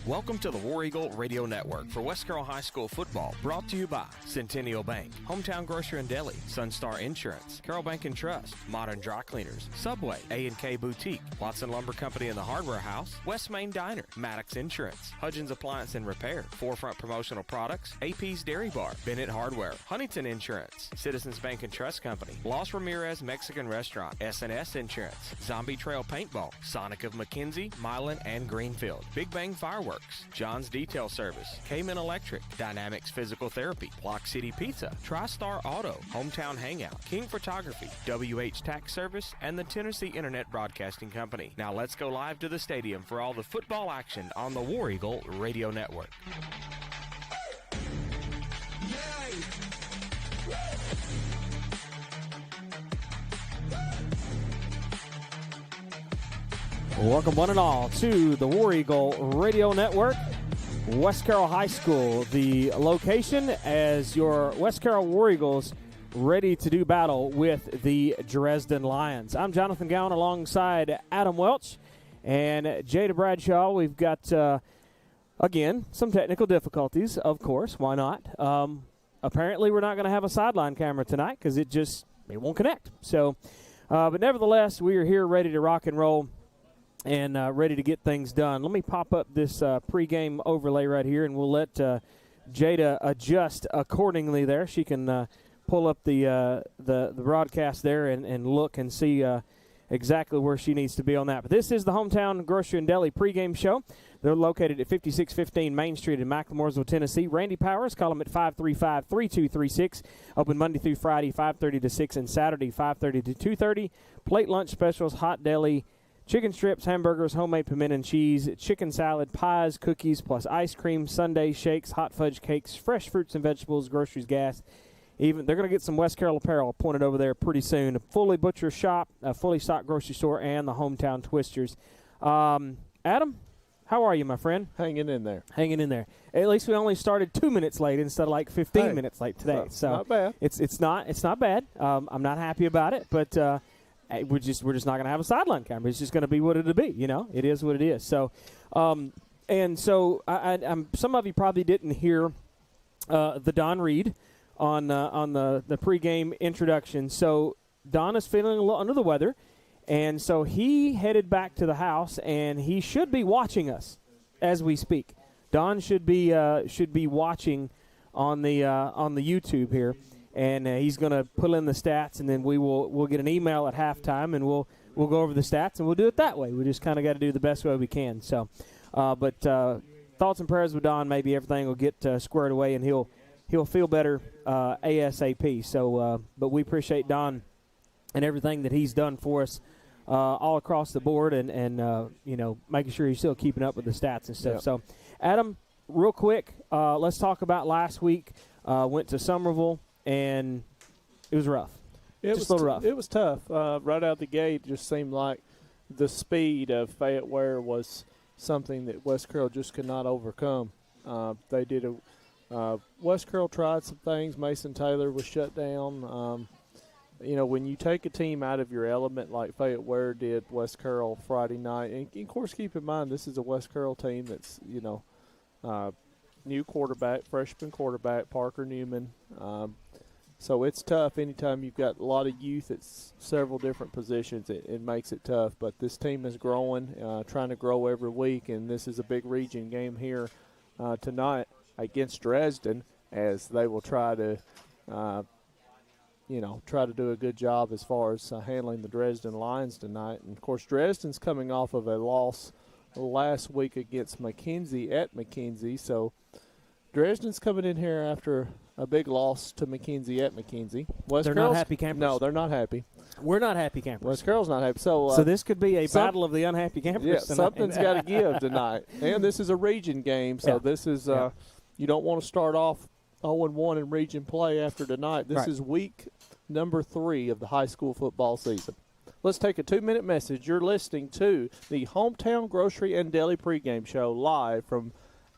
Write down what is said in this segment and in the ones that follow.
Welcome to the War Eagle Radio Network for West Carroll High School football, brought to you by Centennial Bank, Hometown Grocery and Deli, Sunstar Insurance, Carroll Bank and Trust, Modern Dry Cleaners, Subway, A&K Boutique, Watson Lumber Company in the Hardware House, West Main Diner, Maddox Insurance, Hudgens Appliance and Repair, Forefront Promotional Products, AP's Dairy Bar, Bennett Hardware, Huntington Insurance, Citizens Bank and Trust Company, Los Ramirez Mexican Restaurant, S&S Insurance, Zombie Trail Paintball, Sonic of McKenzie, Milan and Greenfield, Big Bang Fireworks, John's Detail Service, Cayman Electric, Dynamics Physical Therapy, Block City Pizza, TriStar Auto, Hometown Hangout, King Photography, WH Tax Service, and the Tennessee Internet Broadcasting Company. Now let's go live to the stadium for all the football action on the War Eagle Radio Network. Welcome one and all to the War Eagle Radio Network. West Carroll High School, the location as your West Carroll War Eagles ready to do battle with the Dresden Lions. I'm Jonathan Gowan alongside Adam Welch and Jada Bradshaw. We've got, again, some technical difficulties, of course. Why not? Apparently we're not going to have a sideline camera tonight because it won't connect. So, but nevertheless, we are here ready to rock and roll and ready to get things done. Let me pop up this pregame overlay right here, and we'll let Jada adjust accordingly there. She can pull up the broadcast there and look and see exactly where she needs to be on that. But this is the Hometown Grocery and Deli pregame show. They're located at 5615 Main Street in McLemoresville, Tennessee. Randy Powers, call him at 535-3236. Open Monday through Friday, 5:30 to 6, and Saturday, 5:30 to 2:30. Plate lunch specials, hot deli, chicken strips, hamburgers, homemade pimento and cheese, chicken salad, pies, cookies, plus ice cream, sundae, shakes, hot fudge cakes, fresh fruits and vegetables, groceries, gas. Even they're going to get some West Carroll apparel pointed over there pretty soon. A fully butcher shop, a fully stocked grocery store, and the Hometown Twisters. Adam, how are you, my friend? Hanging in there. Hanging in there. At least we only started 2 minutes late instead of like 15 minutes late today. So not bad. It's not bad. I'm not happy about it, but we're just not going to have a sideline camera. It's just going to be what it'll be. You know, it is what it is. So, I'm some of you probably didn't hear the Don Reed on the pregame introduction. So Don is feeling a little under the weather, and so he headed back to the house, and he should be watching us as we speak. Don should be watching on the YouTube here. And he's going to pull in the stats, and then we'll get an email at halftime, and we'll go over the stats, and we'll do it that way. We just kind of got to do the best way we can. So, but thoughts and prayers with Don. Maybe everything will get squared away, and he'll feel better ASAP. So, but we appreciate Don and everything that he's done for us all across the board, and making sure he's still keeping up with the stats and stuff. Yep. So, Adam, real quick, let's talk about last week. Went to Summerville. And it was rough. Just a little rough. It was tough. Right out the gate, it just seemed like the speed of Fayette Ware was something that West Carroll just could not overcome. They did West Carroll tried some things. Mason Taylor was shut down. When you take a team out of your element like Fayette Ware did West Carroll Friday night, and of course keep in mind this is a West Carroll team that's, new quarterback, freshman quarterback, Parker Newman. So it's tough anytime you've got a lot of youth at several different positions. It makes it tough. But this team is growing, trying to grow every week, and this is a big region game here tonight against Dresden, as they will try to do a good job as far as handling the Dresden Lions tonight. And, of course, Dresden's coming off of a loss last week against McKenzie at McKenzie. So Dresden's coming in here after a big loss to McKenzie at McKenzie. They're not happy campers. No, they're not happy. We're not happy campers. West Carroll's not happy. So this could be a battle of the unhappy campers yeah, tonight. Something's got to give tonight. And this is a region game, so this is you don't want to start off 0-1 in region play after tonight. This is week number 3 of the high school football season. Let's take a 2-minute message. You're listening to the Hometown Grocery and Deli pregame show live from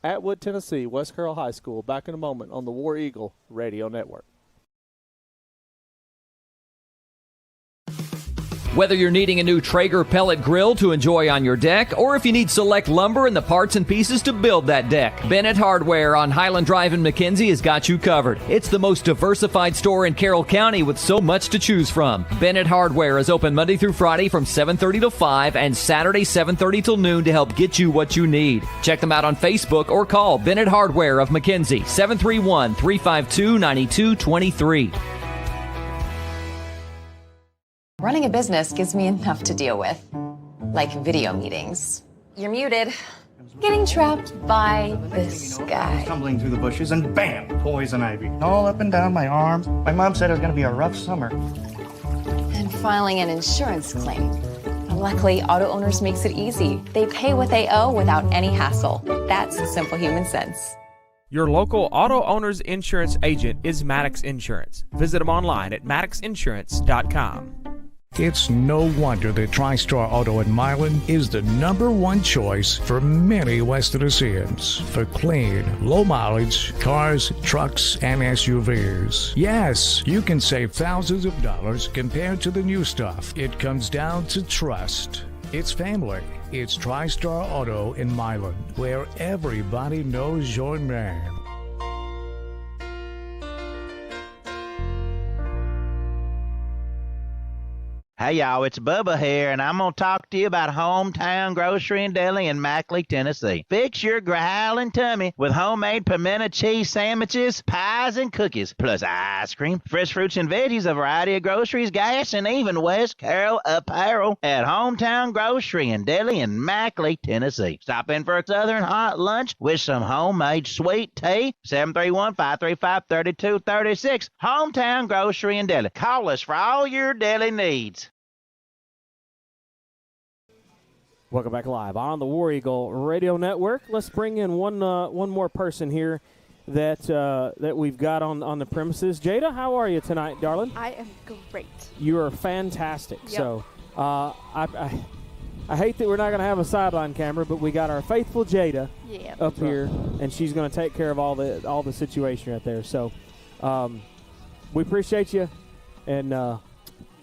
Atwood, Tennessee, West Carroll High School. Back in a moment on the War Eagle Radio Network. Whether you're needing a new Traeger pellet grill to enjoy on your deck, or if you need select lumber and the parts and pieces to build that deck, Bennett Hardware on Highland Drive in McKenzie has got you covered. It's the most diversified store in Carroll County with so much to choose from. Bennett Hardware is open Monday through Friday from 7:30 to 5 and Saturday 7:30 till noon to help get you what you need. Check them out on Facebook or call Bennett Hardware of McKenzie, 731-352-9223. Running a business gives me enough to deal with, like video meetings. You're muted. Getting trapped by this guy. Tumbling through the bushes and bam, poison ivy. All up and down my arms. My mom said it was going to be a rough summer. And filing an insurance claim. Luckily, auto owners makes it easy. They pay what they owe without any hassle. That's simple human sense. Your local auto owner's insurance agent is Maddox Insurance. Visit them online at maddoxinsurance.com. It's no wonder that TriStar Auto in Milan is the #1 choice for many West Tennesseans for clean, low mileage cars, trucks, and SUVs. Yes, you can save thousands of dollars compared to the new stuff. It comes down to trust. It's family. It's TriStar Auto in Milan, where everybody knows your name. Hey y'all, it's Bubba here, and I'm going to talk to you about Hometown Grocery and Deli in Mackley, Tennessee. Fix your growling tummy with homemade pimento cheese sandwiches, pies, and cookies, plus ice cream, fresh fruits and veggies, a variety of groceries, gas, and even West Carroll apparel at Hometown Grocery and Deli in Mackley, Tennessee. Stop in for a southern hot lunch with some homemade sweet tea. 731-535-3236. Hometown Grocery and Deli. Call us for all your deli needs. Welcome back live on the War Eagle Radio Network. Let's bring in one more person here that we've got on the premises. Jada, how are you tonight, darling? I am great. You are fantastic. Yep. So I hate that we're not going to have a sideline camera, but we got our faithful Jada up here, and she's going to take care of all the situation right there. So we appreciate you, and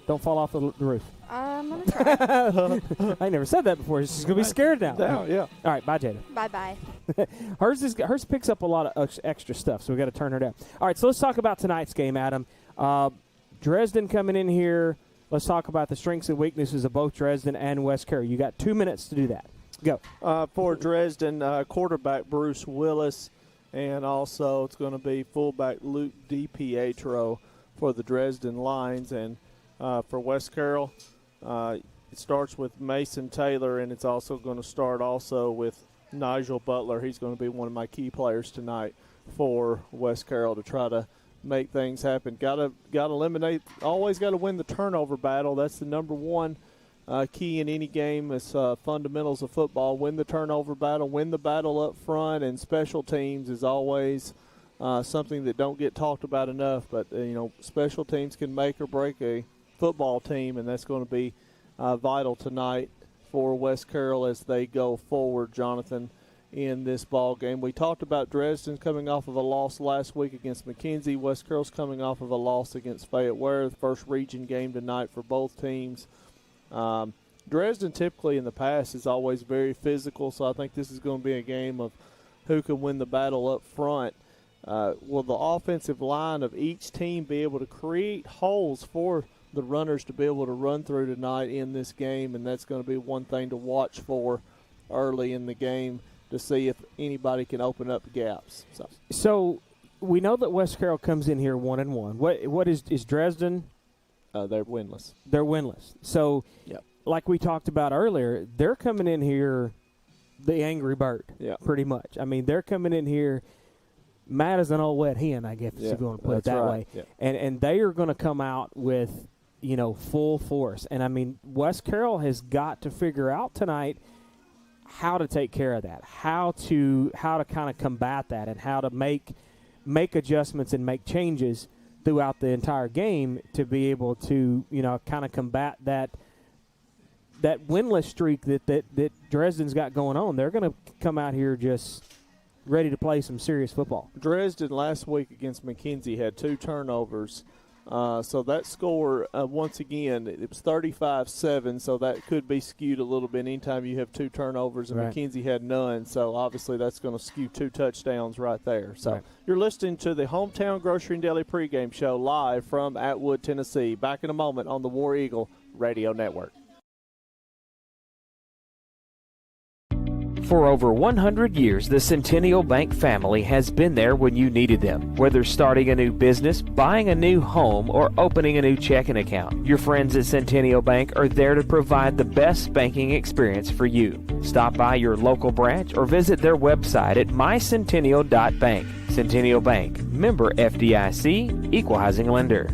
don't fall off the roof. I'm going to try. I never said that before. She's going to be scared now. Yeah. All right, bye, Jada. Bye-bye. Hers picks up a lot of extra stuff, so we got to turn her down. All right, so let's talk about tonight's game, Adam. Dresden coming in here. Let's talk about the strengths and weaknesses of both Dresden and West Carroll. You got 2 minutes to do that. Go. For Dresden, quarterback Bruce Willis, and also it's going to be fullback Luke DiPietro for the Dresden Lions. And for West Carroll, it starts with Mason Taylor, and it's also going to start also with Nigel Butler. He's going to be one of my key players tonight for West Carroll to try to make things happen. Got to eliminate. Always got to win the turnover battle. That's the #1 key in any game. It's fundamentals of football. Win the turnover battle. Win the battle up front. And special teams is always something that don't get talked about enough. But special teams can make or break a football team, and that's going to be vital tonight for West Carroll as they go forward, Jonathan, in this ball game. We talked about Dresden coming off of a loss last week against McKenzie. West Carroll's coming off of a loss against Fayette Ware, the first region game tonight for both teams. Dresden typically in the past is always very physical, so I think this is going to be a game of who can win the battle up front. Will the offensive line of each team be able to create holes for the runners to be able to run through tonight in this game? And that's going to be one thing to watch for early in the game to see if anybody can open up gaps. So we know that West Carroll comes in here 1-1. What is Dresden? They're winless. They're winless. So, like we talked about earlier, they're coming in here the angry bird, pretty much. I mean, they're coming in here mad as an old wet hen, I guess if you're going to put it that way. Yeah. And they are going to come out with, full force. And, I mean, West Carroll has got to figure out tonight how to take care of that, how to kind of combat that, and how to make adjustments and make changes throughout the entire game to be able to, kind of combat that winless streak that Dresden's got going on. They're going to come out here just ready to play some serious football. Dresden last week against McKenzie had 2 turnovers So that score, once again, it was 35-7, so that could be skewed a little bit anytime you have 2 turnovers, and McKenzie had none. So obviously that's going to skew 2 touchdowns right there. So you're listening to the Hometown Grocery and Deli pregame show live from Atwood, Tennessee. Back in a moment on the War Eagle Radio Network. For over 100 years, the Centennial Bank family has been there when you needed them. Whether starting a new business, buying a new home, or opening a new checking account, your friends at Centennial Bank are there to provide the best banking experience for you. Stop by your local branch or visit their website at mycentennial.bank. Centennial Bank, member FDIC, equal housing lender.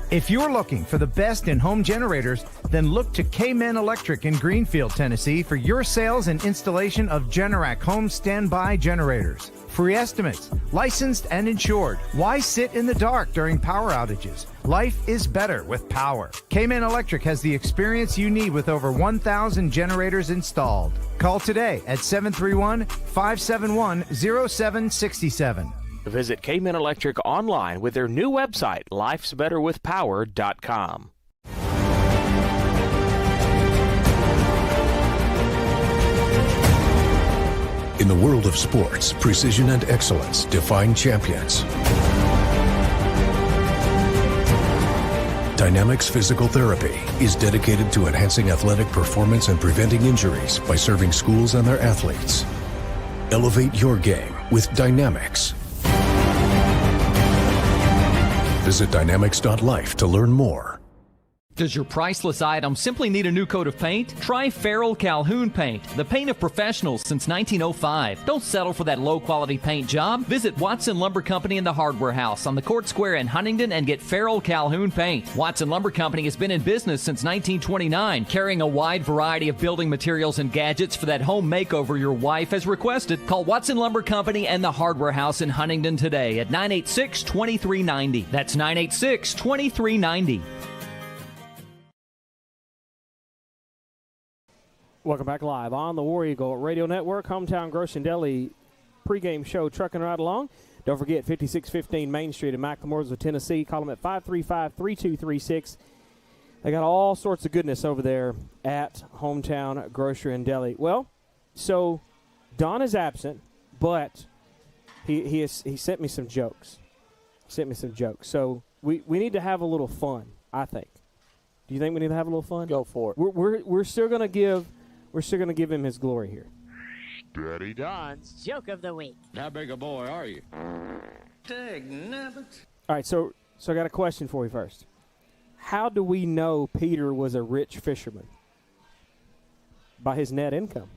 If you're looking for the best in home generators, then look to K-Men Electric in Greenfield, Tennessee for your sales and installation of Generac home standby generators. Free estimates, licensed and insured. Why sit in the dark during power outages? Life is better with power. K-Men Electric has the experience you need with over 1,000 generators installed. Call today at 731-571-0767. Visit K-Men Electric online with their new website, lifesbetterwithpower.com. In the world of sports, precision and excellence define champions. Dynamics Physical Therapy is dedicated to enhancing athletic performance and preventing injuries by serving schools and their athletes. Elevate your game with Dynamics. Visit dynamics.life to learn more. Does your priceless item simply need a new coat of paint? Try Farrell Calhoun Paint, the paint of professionals since 1905. Don't settle for that low-quality paint job. Visit Watson Lumber Company in the Hardware House on the Court Square in Huntington and get Farrell Calhoun Paint. Watson Lumber Company has been in business since 1929, carrying a wide variety of building materials and gadgets for that home makeover your wife has requested. Call Watson Lumber Company and the Hardware House in Huntington today at 986-2390. That's 986-2390. Welcome back live on the War Eagle Radio Network, Hometown Grocery and Deli pregame show trucking right along. Don't forget, 5615 Main Street in McLemoresville, Tennessee. Call them at 535-3236. They got all sorts of goodness over there at Hometown Grocery and Deli. Well, so Don is absent, but he sent me some jokes. So we need to have a little fun, I think. Do you think we need to have a little fun? Go for it. We're still going to give him his glory here. Steady Don's joke of the week. How big a boy are you? Dag nabbit. All right, so I got a question for you first. How do we know Peter was a rich fisherman? By his net income.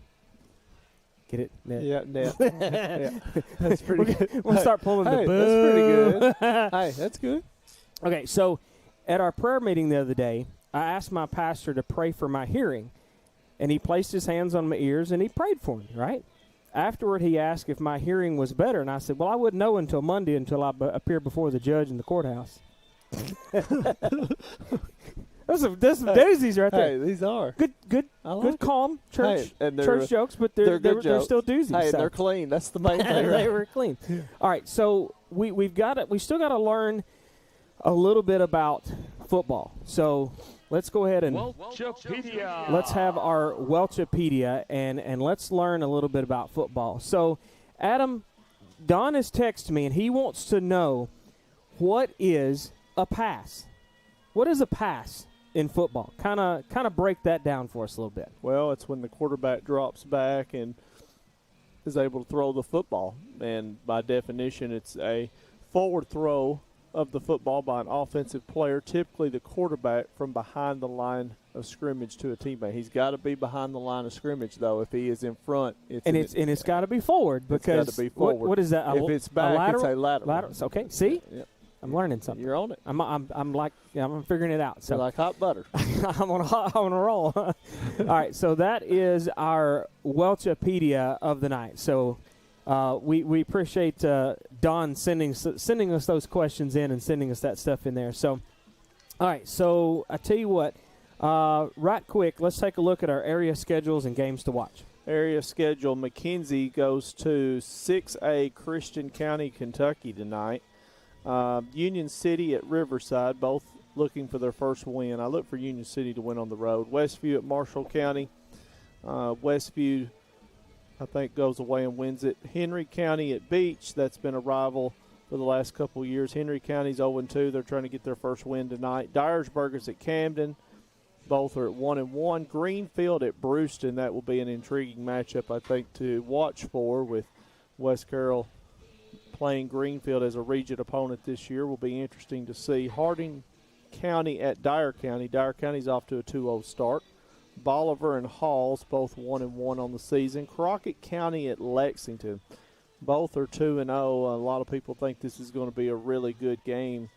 Get it? Net. Yeah, net. Yeah. That's pretty good. We'll start pulling the boo. That's pretty good. Hey, that's good. Okay, so at our prayer meeting the other day, I asked my pastor to pray for my hearing, and he placed his hands on my ears, and he prayed for me, right? Afterward, he asked if my hearing was better, and I said, well, I wouldn't know until Monday until I appear before the judge in the courthouse. There's some doozies right there. Hey, these are. Good, like calm church jokes, but they're still doozies. Hey, so. they're clean. That's the main thing. They were clean. All right, so we still got to learn a little bit about football. So let's go ahead and Welchipedia. let's have our Welchipedia and let's learn a little bit about football. So, Adam, Don has texted me, and he wants to know, what is a pass? What is a pass in football? Kind of break that down for us a little bit. Well, it's when the quarterback drops back and is able to throw the football. And by definition, it's a forward throw of the football by an offensive player, typically the quarterback, from behind the line of scrimmage to a teammate. He's got to be behind the line of scrimmage, though. If he is in front, it's got to be forward, because it's got to be forward. What is that? If it's back, it's a lateral. Okay, see, Yep. I'm learning something. You're on it. I'm like, I'm figuring it out. So you're like hot butter. I'm on a roll. All right, so that is our Welchipedia of the night. So. We appreciate Don sending us those questions in and sending us that stuff in there. So, all right. So I tell you what, right quick, let's take a look at our area schedules and games to watch. Area schedule: McKenzie goes to 6A Christian County, Kentucky tonight. Union City at Riverside, both looking for their first win. I look for Union City to win on the road. Westview at Marshall County. Westview, I think, goes away and wins it. Henry County at Beach, that's been a rival for the last couple of years. Henry County's 0-2. They're trying to get their first win tonight. Dyersburg at Camden. Both are at 1-1. Greenfield at Brewston. That will be an intriguing matchup, I think, to watch for, with West Carroll playing Greenfield as a region opponent this year. Will be interesting to see. Harding County at Dyer County. Dyer County's off to a 2-0 start. Bolivar and Halls, both 1-1 on the season. Crockett County at Lexington. Both are 2-0. A lot of people think this is going to be a really good game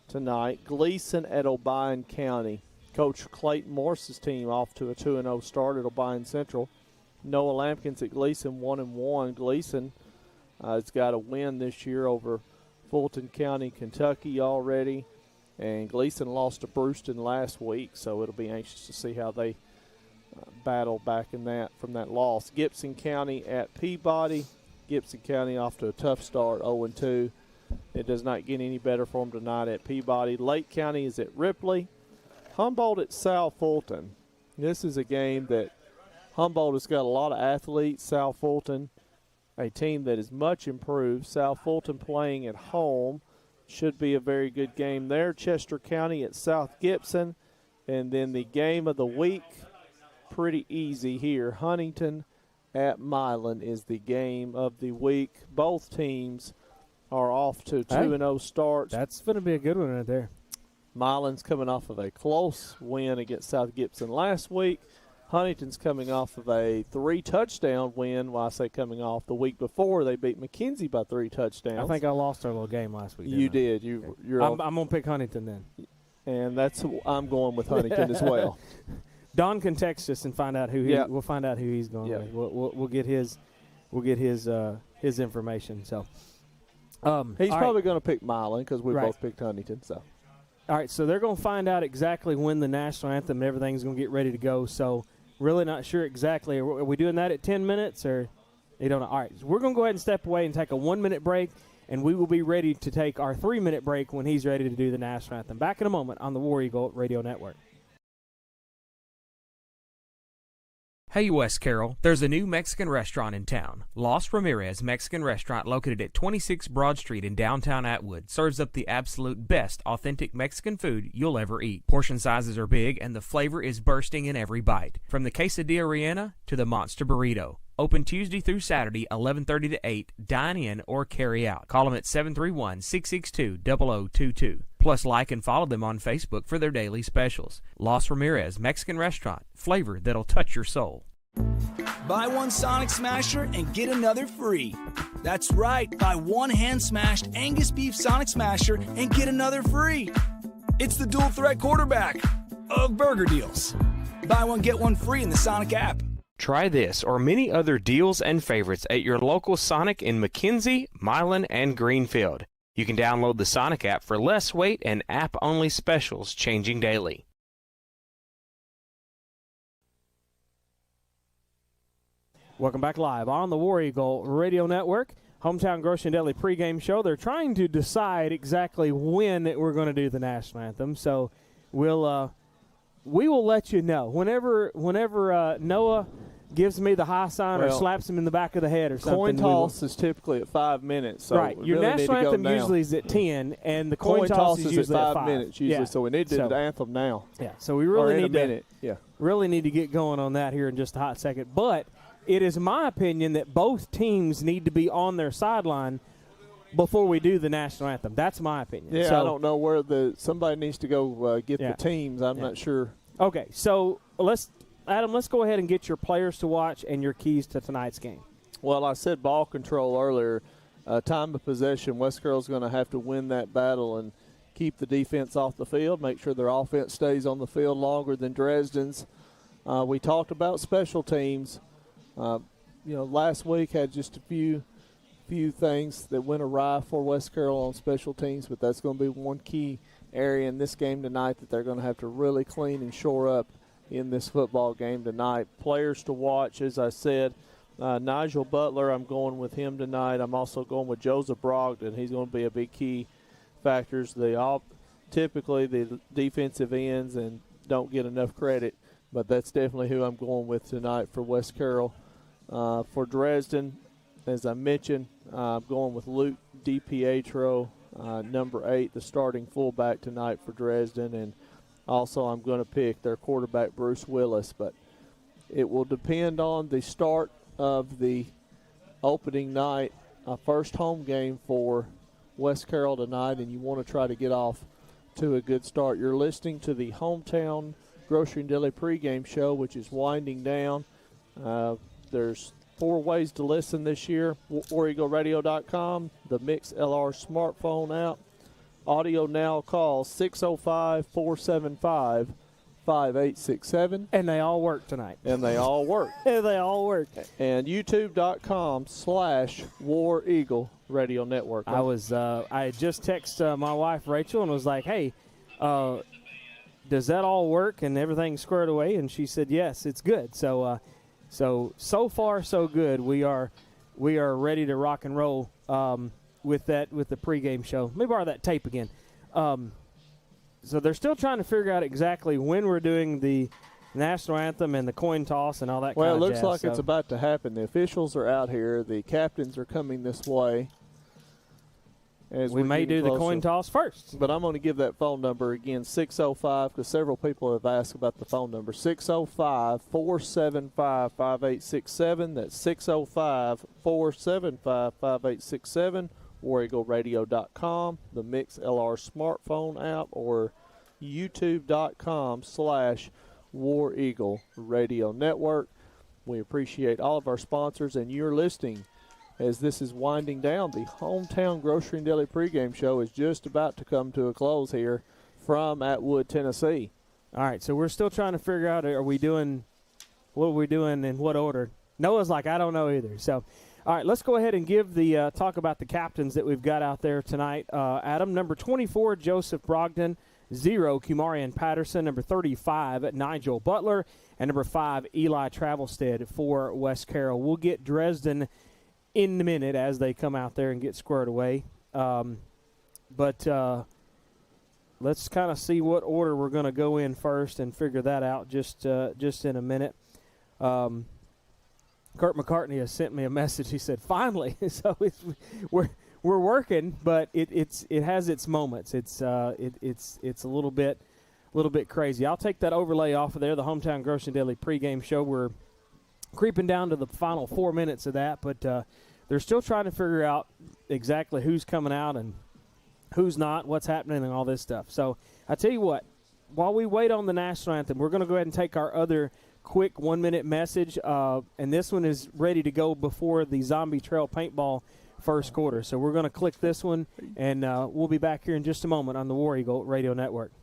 tonight. Gleason at O'Brien County. Coach Clayton Morse's team off to a 2-0 start at O'Brien Central. Noah Lampkins at Gleason, 1-1. Gleason has got a win this year over Fulton County, Kentucky already. And Gleason lost to Brewston last week, so it'll be anxious to see how they battle back in that from that loss. Gibson County at Peabody. Gibson County off to a tough start, 0-2. It does not get any better for them tonight at Peabody. Lake County is at Ripley. Humboldt at South Fulton. This is a game that Humboldt has got a lot of athletes. South Fulton, a team that is much improved. South Fulton playing at home. Should be a very good game there. Chester County at South Gibson. And then the game of the week, pretty easy here. Huntington at Milan is the game of the week. Both teams are off to 2-0 starts. That's going to be a good one right there. Milan's coming off of a close win against South Gibson last week. Huntington's coming off of a 3-touchdown win. Well, I say coming off, the week before they beat McKenzie by 3 touchdowns. I think I lost our little game last week. You did. I'm going to pick Huntington then. And I'm going with Huntington as well. Don can text us and find out who we'll find out who he's going with. We'll get his information. So he's probably going to pick Milan because we both picked Huntington. So. All right, so they're going to find out exactly when the national anthem and everything's going to get ready to go. So really not sure exactly. Are we doing that at 10 minutes or you don't know? All right, so we're going to go ahead and step away and take a 1-minute break, and we will be ready to take our 3-minute break when he's ready to do the national anthem. Back in a moment on the War Eagle Radio Network. Hey, West Carroll, there's a new Mexican restaurant in town. Los Ramirez Mexican Restaurant, located at 26 Broad Street in downtown Atwood, serves up the absolute best authentic Mexican food you'll ever eat. Portion sizes are big, and the flavor is bursting in every bite. From the quesadilla rellena to the monster burrito. Open Tuesday through Saturday, 11:30 to 8. Dine in or carry out. Call them at 731-662-0022. Plus, like and follow them on Facebook for their daily specials. Los Ramirez Mexican Restaurant. Flavor that'll touch your soul. Buy one Sonic Smasher and get another free. That's right. Buy one hand-smashed Angus beef Sonic Smasher and get another free. It's the dual threat quarterback of burger deals. Buy one, get one free in the Sonic app. Try this or many other deals and favorites at your local Sonic in McKenzie, Milan, and Greenfield. You can download the Sonic app for less weight and app-only specials changing daily. Welcome back live on the War Eagle Radio Network. Hometown Grocery and Deli pregame show. They're trying to decide exactly when we're going to do the national anthem. So we will let you know whenever Noah gives me the high sign or slaps him in the back of the head or something. Coin toss is typically at 5 minutes. So right. Your really national anthem usually is at 10, and the coin toss is usually at 5 minutes. Usually, so we need to do the anthem now. Yeah. So we really need really need to get going on that here in just a hot second. But it is my opinion that both teams need to be on their sideline before we do the national anthem. That's my opinion. Yeah, so, I don't know where somebody needs to go get the teams. I'm not sure. Okay, so Adam, let's go ahead and get your players to watch and your keys to tonight's game. Well, I said ball control earlier. Time of possession, West Carroll's going to have to win that battle and keep the defense off the field, make sure their offense stays on the field longer than Dresden's. We talked about special teams. Last week had just a few things that went awry for West Carroll on special teams, but that's going to be one key area in this game tonight that they're going to have to really clean and shore up in this football game tonight. Players to watch, as I said, Nigel Butler, I'm going with him tonight. I'm also going with Joseph Brogdon. He's going to be a big key factors. Typically the defensive ends and don't get enough credit, but that's definitely who I'm going with tonight for West Carroll. For Dresden, as I mentioned, I'm going with Luke DiPietro, number 8, the starting fullback tonight for Dresden, and also I'm going to pick their quarterback Bruce Willis, but it will depend on the start of the opening night, first home game for West Carroll tonight, and you want to try to get off to a good start. You're listening to the Hometown Grocery and Deli pregame show, which is winding down. There's 4 ways to listen this year: WarEagleRadio.com, the Mix LR smartphone app, Audio Now. Call 605-475-5867. And they all work tonight. And they all work. They all work. And YouTube.com/War Eagle Radio Network. I had just texted my wife Rachel and was like, "Hey, does that all work and everything squared away?" And she said, "Yes, it's good." So far so good. We are ready to rock and roll with the pregame show. Let me borrow that tape again. So they're still trying to figure out exactly when we're doing the national anthem and the coin toss and all that kind of jazz. Well, it looks like it's about to happen. The officials are out here. The captains are coming this way. As we may do the coin toss first. But I'm going to give that phone number again, 605, because several people have asked about the phone number. 605-475-5867. That's 605-475-5867. WarEagleRadio.com, the Mix LR smartphone app, or YouTube.com/War Eagle Radio Network. We appreciate all of our sponsors, and you're listening as this is winding down. The Hometown Grocery and Deli pregame show is just about to come to a close here from Atwood, Tennessee. All right, so we're still trying to figure out, what are we doing in what order? Noah's like, I don't know either. So, all right, let's go ahead and give the talk about the captains that we've got out there tonight. Adam, number 24, Joseph Brogdon. 0, Kumarian Patterson. Number 35, Nigel Butler. And number 5, Eli Travelstead for West Carroll. We'll get Dresden in a minute as they come out there and get squared away. But let's kind of see what order we're going to go in first and figure that out just in a minute. Kurt McCartney has sent me a message. He said, "Finally!" So we're working, but it has its moments. It's a little bit crazy. I'll take that overlay off of there. The Hometown Grocery and Deli pregame show. We're creeping down to the final 4 minutes of that, but they're still trying to figure out exactly who's coming out and who's not, what's happening, and all this stuff. So I tell you what, while we wait on the national anthem, we're going to go ahead and take our other quick 1-minute message, and this one is ready to go before the Zombie Trail Paintball first quarter. So we're going to click this one, and we'll be back here in just a moment on the War Eagle Radio Network.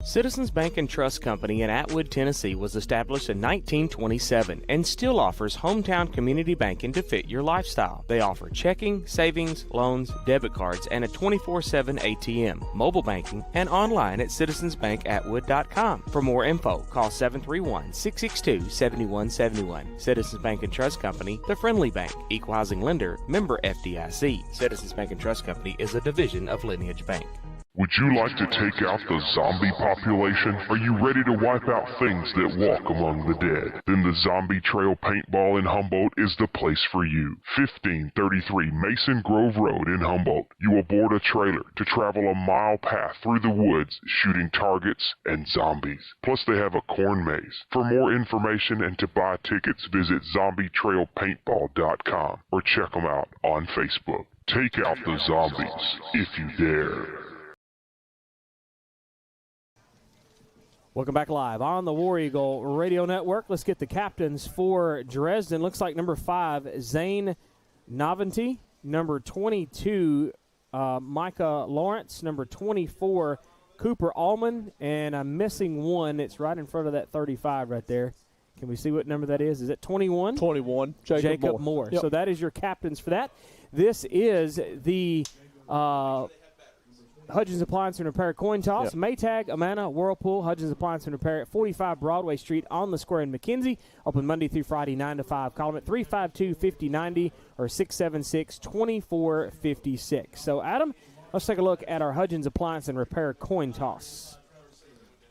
Citizens Bank and Trust Company in Atwood, Tennessee was established in 1927 and still offers hometown community banking to fit your lifestyle. They offer checking, savings, loans, debit cards, and a 24/7 ATM, mobile banking, and online at citizensbankatwood.com. For more info, call 731-662-7171. Citizens Bank and Trust Company, the friendly bank, equal housing lender, member FDIC. Citizens Bank and Trust Company is a division of Lineage Bank. Would you like to take out the zombie population? Are you ready to wipe out things that walk among the dead? Then the Zombie Trail Paintball in Humboldt is the place for you. 1533 Mason Grove Road in Humboldt. You will board a trailer to travel a mile path through the woods, shooting targets and zombies. Plus they have a corn maze. For more information and to buy tickets, visit zombietrailpaintball.com or check them out on Facebook. Take out the zombies if you dare. Welcome back live on the War Eagle Radio Network. Let's get the captains for Dresden. Looks like number 5, Zane Noventy. Number 22, Micah Lawrence. Number 24, Cooper Allman. And I'm missing one. It's right in front of that 35 right there. Can we see what number that is? Is it 21? 21, Jacob Moore. Yep. So that is your captains for that. This is the Hudgens Appliance and Repair coin toss. Yep. Maytag, Amana, Whirlpool, Hudgens Appliance and Repair at 45 Broadway Street on the square in McKenzie. Open Monday through Friday, 9 to 5. Call them at 352-5090 or 676-2456. So, Adam, let's take a look at our Hudgens Appliance and Repair coin toss.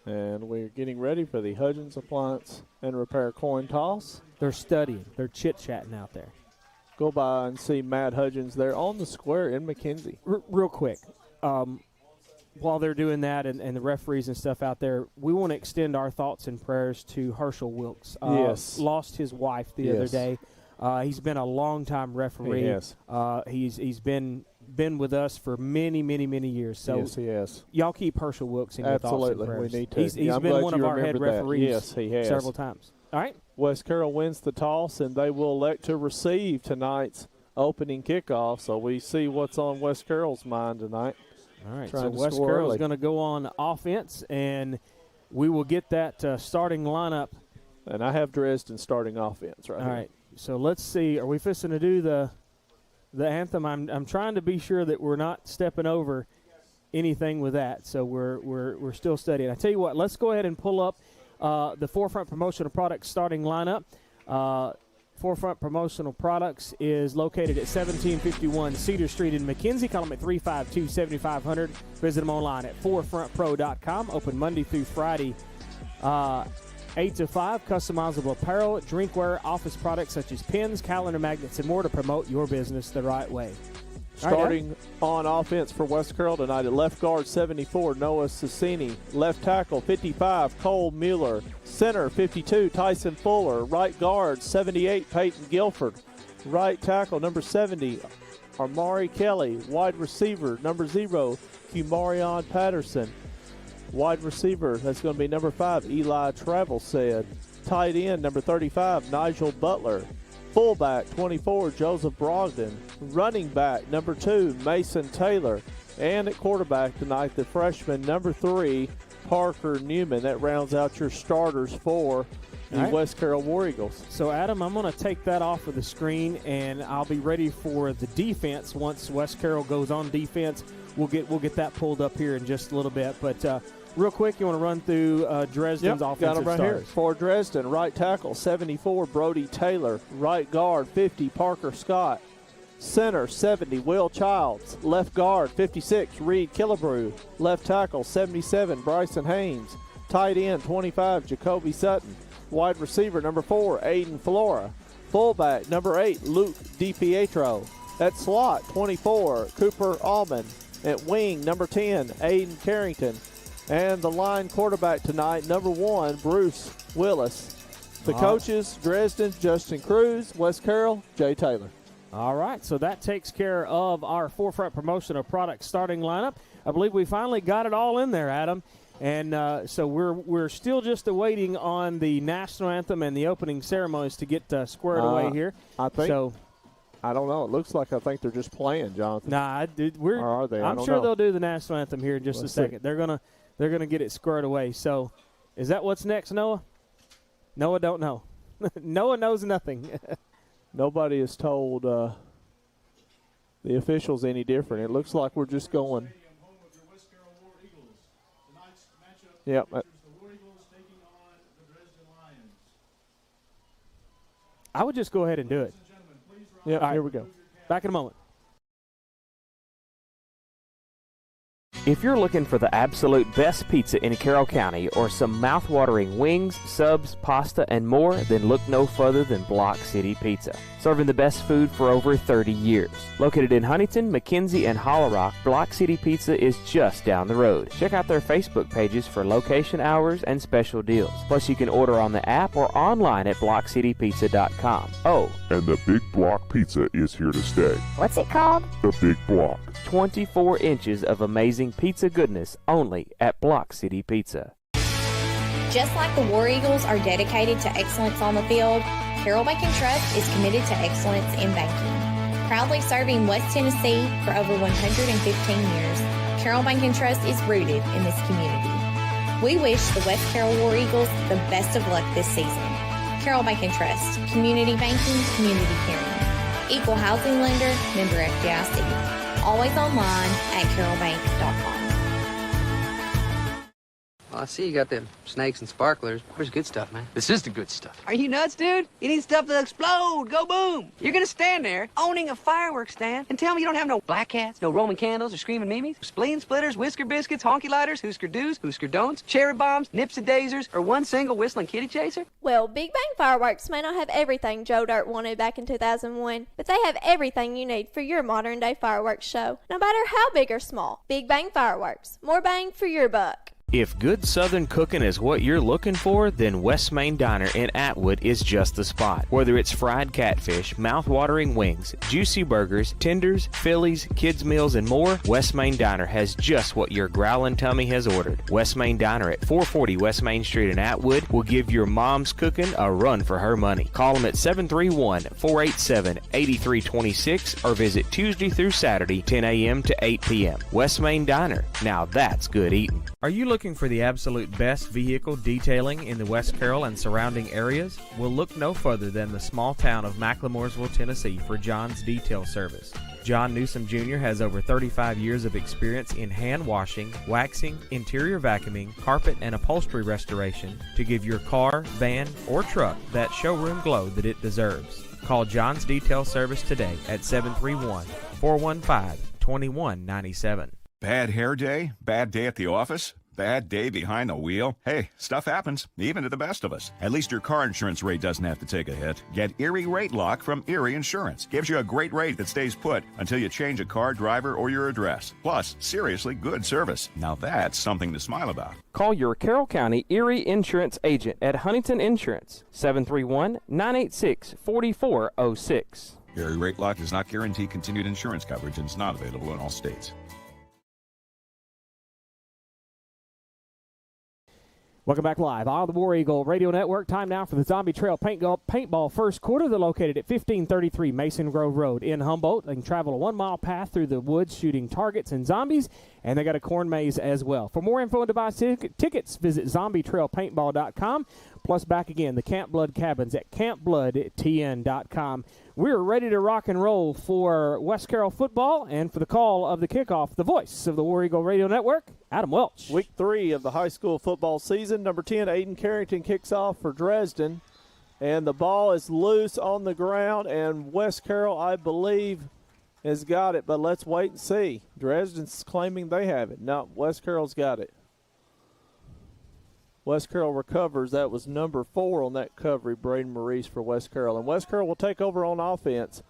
And we're getting ready for the Hudgens Appliance and Repair coin toss. They're studying. They're chit-chatting out there. Go by and see Matt Hudgens there on the square in McKenzie. Real quick. While they're doing that and the referees and stuff out there, we want to extend our thoughts and prayers to Herschel Wilkes. Yes. Lost his wife the other day. He's been a long-time referee. He has. He's been with us for many, many, many years. So yes, he has. Y'all keep Herschel Wilkes in your thoughts and prayers. We need to. He's been one of our head referees yes, he has. several times. All right. West Carroll wins the toss, and they will elect to receive tonight's opening kickoff. So we see what's on West Carroll's mind tonight. All right, so West Carroll is going to go on offense, and we will get that starting lineup. And I have Dresden starting offense right All here. right, so let's see. Are we fixing to do the anthem? I'm trying to be sure that we're not stepping over anything with that. So we're still studying. I tell you what, let's go ahead and pull up the Forefront Promotional Products starting lineup. Forefront Promotional Products is located at 1751 Cedar Street in McKenzie. Call them at 352-7500. Visit them online at forefrontpro.com. Open Monday through Friday, 8 to 5. Customizable apparel, drinkware, office products such as pens, calendar magnets, and more to promote your business the right way. Starting on offense for West Carroll tonight at left guard 74, Noah Sassini. Left tackle 55, Cole Mueller. Center 52, Tyson Fuller. Right guard 78, Peyton Guilford. Right tackle number 70, Amari Kelly. Wide receiver number 0, Kumarion Patterson. Wide receiver, that's going to be number 5, Eli Travelstead. Tight end number 35, Nigel Butler. Fullback, 24, Joseph Brogdon. Running back, number 2, Mason Taylor. And at quarterback tonight, the freshman, number 3, Parker Newman. That rounds out your starters for the West Carroll War Eagles. So, Adam, I'm going to take that off of the screen, and I'll be ready for the defense. Once West Carroll goes on defense, we'll get that pulled up here in just a little bit. But real quick, you want to run through Dresden's offensive got them right starters. here. For Dresden, right tackle 74, Brody Taylor. Right guard 50, Parker Scott. Center 70, Will Childs. Left guard 56, Reed Killebrew. Left tackle 77, Bryson Haynes. Tight end 25, Jacoby Sutton. Wide receiver number 4, Aiden Flora. Fullback number 8, Luke DiPietro. At slot 24, Cooper Allman. At wing number 10, Aiden Carrington. And the line quarterback tonight, number 1, Bruce Willis. The coaches, Dresden, Justin Cruz. West Carroll, Jay Taylor. All right, so that takes care of our Forefront Promotional Products starting lineup. I believe we finally got it all in there, Adam. And so we're still just awaiting on the national anthem and the opening ceremonies to get squared away here. I think. So, I don't know. It looks like I think they're just playing, Jonathan. Nah, or are they? I'm sure they'll do the national anthem here in just a second. They're gonna get it squared away. So, is that what's next, Noah? Noah don't know. Noah knows nothing. Nobody has told the officials any different. It looks like we're just going. Yep. I would just go ahead and do it. Yep, right. Here we go. Back in a moment. If you're looking for the absolute best pizza in Carroll County or some mouth-watering wings, subs, pasta, and more, then look no further than Block City Pizza. Serving the best food for over 30 years. Located in Huntington, McKenzie, and Hollow Rock, Block City Pizza is just down the road. Check out their Facebook pages for location hours and special deals. Plus, you can order on the app or online at blockcitypizza.com. Oh, and the Big Block Pizza is here to stay. What's it called? The Big Block. 24 inches of amazing pizza goodness only at Block City Pizza. Just like the War Eagles are dedicated to excellence on the field, Carroll Bank & Trust is committed to excellence in banking. Proudly serving West Tennessee for over 115 years, Carroll Bank & Trust is rooted in this community. We wish the West Carroll War Eagles the best of luck this season. Carroll Bank & Trust, community banking, community caring. Equal housing lender, member FDIC. Always online at carrollbank.com. Well, I see you got them snakes and sparklers. Where's good stuff, man? This is the good stuff. Are you nuts, dude? You need stuff to explode. Go boom. You're gonna stand there owning a fireworks stand and tell me you don't have no black cats, no Roman candles or screaming mimes, spleen splitters, whisker biscuits, honky lighters, Husker do's, Husker don'ts, cherry bombs, nips and daisers, or one single whistling kitty chaser? Well, Big Bang Fireworks may not have everything Joe Dirt wanted back in 2001, but they have everything you need for your modern-day fireworks show, no matter how big or small. Big Bang Fireworks. More bang for your buck. If good Southern cooking is what you're looking for, then West Main Diner in Atwood is just the spot. Whether it's fried catfish, mouth-watering wings, juicy burgers, tenders, Phillies, kids' meals, and more, West Main Diner has just what your growling tummy has ordered. West Main Diner at 440 West Main Street in Atwood will give your mom's cooking a run for her money. Call them at 731-487-8326 or visit Tuesday through Saturday, 10 a.m. to 8 p.m. West Main Diner. Now that's good eating. Are you looking for the absolute best vehicle detailing in the West Carroll and surrounding areas? Well, look no further than the small town of McLemoresville, Tennessee for John's Detail Service. John Newsom Jr. has over 35 years of experience in hand washing, waxing, interior vacuuming, carpet and upholstery restoration to give your car, van, or truck that showroom glow that it deserves. Call John's Detail Service today at 731-415-2197. Bad hair day? Bad day at the office? Bad day behind the wheel? Hey, stuff happens, even to the best of us. At least your car insurance rate doesn't have to take a hit. Get Erie Rate Lock from Erie Insurance. Gives you a great rate that stays put until you change a car, driver, or your address. Plus, seriously good service. Now that's something to smile about. Call your Carroll County Erie Insurance agent at Huntington Insurance, 731-986-4406. Erie Rate Lock does not guarantee continued insurance coverage and is not available in all states. Welcome back live on the War Eagle Radio Network. Time now for the Zombie Trail Paintball first quarter. They're located at 1533 Mason Grove Road in Humboldt. They can travel a 1-mile path through the woods shooting targets and zombies, and they got a corn maze as well. For more info and to buy tickets, visit zombietrailpaintball.com. Plus, back again, the Camp Blood Cabins at campbloodtn.com. We're ready to rock and roll for West Carroll football, and for the call of the kickoff, the voice of the War Eagle Radio Network, Adam Welch. Week 3 of the high school football season. Number 10, Aiden Carrington kicks off for Dresden, and the ball is loose on the ground, and West Carroll, I believe, has got it, but let's wait and see. Dresden's claiming they have it. No, West Carroll's got it. West Carroll recovers. That was number 4 on that coverage, Braden Maurice for West Carroll. And West Carroll will take over on offense,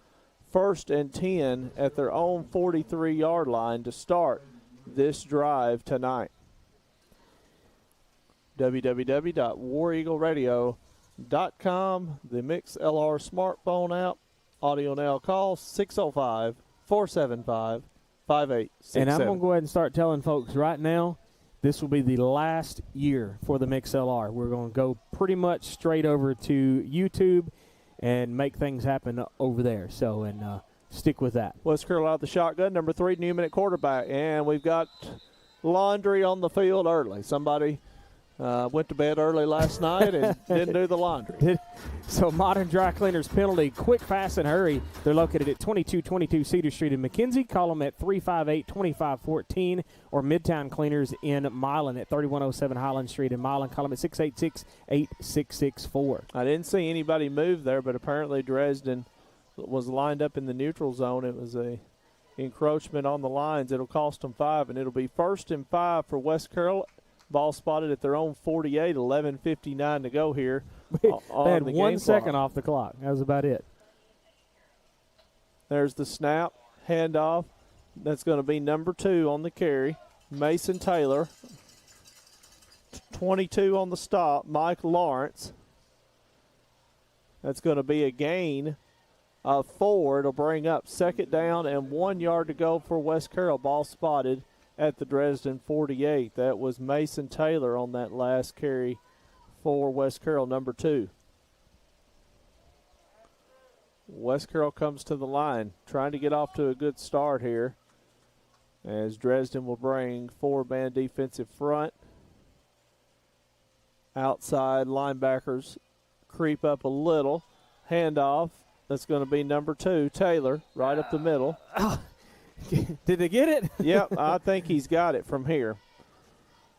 1st and 10 at their own 43-yard line to start this drive tonight. www.wareagleradio.com, the Mix LR smartphone app. Audio now call 605-475-5867. And I'm going to go ahead and start telling folks right now, this will be the last year for the Mix LR. We're going to go pretty much straight over to YouTube and make things happen over there. So, and stick with that. West Carroll out of the shotgun, number 3, Newman at quarterback. And we've got laundry on the field early. Somebody went to bed early last night and didn't do the laundry. So Modern Dry Cleaners penalty, quick, fast, and hurry. They're located at 2222 Cedar Street in McKenzie. Call them at 358-2514, or Midtown Cleaners in Milan at 3107 Highland Street in Milan. Call them at 686-8664. I didn't see anybody move there, but apparently Dresden was lined up in the neutral zone. It was a encroachment on the lines. It'll cost them 5, and it'll be 1st and 5 for West Carroll. Ball spotted at their own 48, 11:59 to go here. They had 1 second off the clock. That was about it. There's the snap, handoff. That's going to be number 2 on the carry, Mason Taylor. 22 on the stop, Mike Lawrence. That's going to be a gain of 4. It'll bring up 2nd down and 1 yard to go for West Carroll. Ball spotted at the Dresden 48. That was Mason Taylor on that last carry for West Carroll, number 2. West Carroll comes to the line, trying to get off to a good start here, as Dresden will bring 4-man defensive front. Outside linebackers creep up a little. Handoff. That's going to be number 2, Taylor, right up the middle. Did they get it? Yep, I think he's got it from here.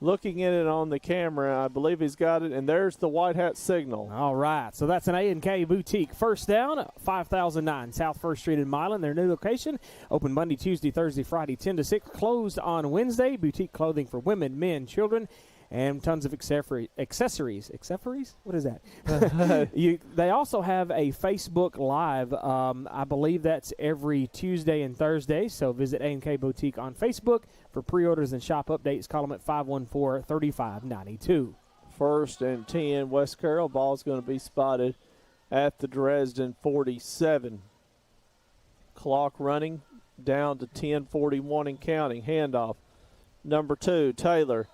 looking at it on the camera. I believe he's got it, and there's the white hat signal. All right, so that's an A&K Boutique. First down, 5009 South 1st Street in Milan. Their new location, open Monday, Tuesday, Thursday, Friday, 10 to 6, closed on Wednesday. Boutique clothing for women, men, children, and tons of accessories. Accessories? What is that? They also have a Facebook Live. I believe that's every Tuesday and Thursday, so visit A&K Boutique on Facebook for pre-orders and shop updates. Call them at 514-3592. 1st and 10, West Carroll. Ball's going to be spotted at the Dresden 47. Clock running down to 10:41 and counting. Handoff. Number 2, Taylor.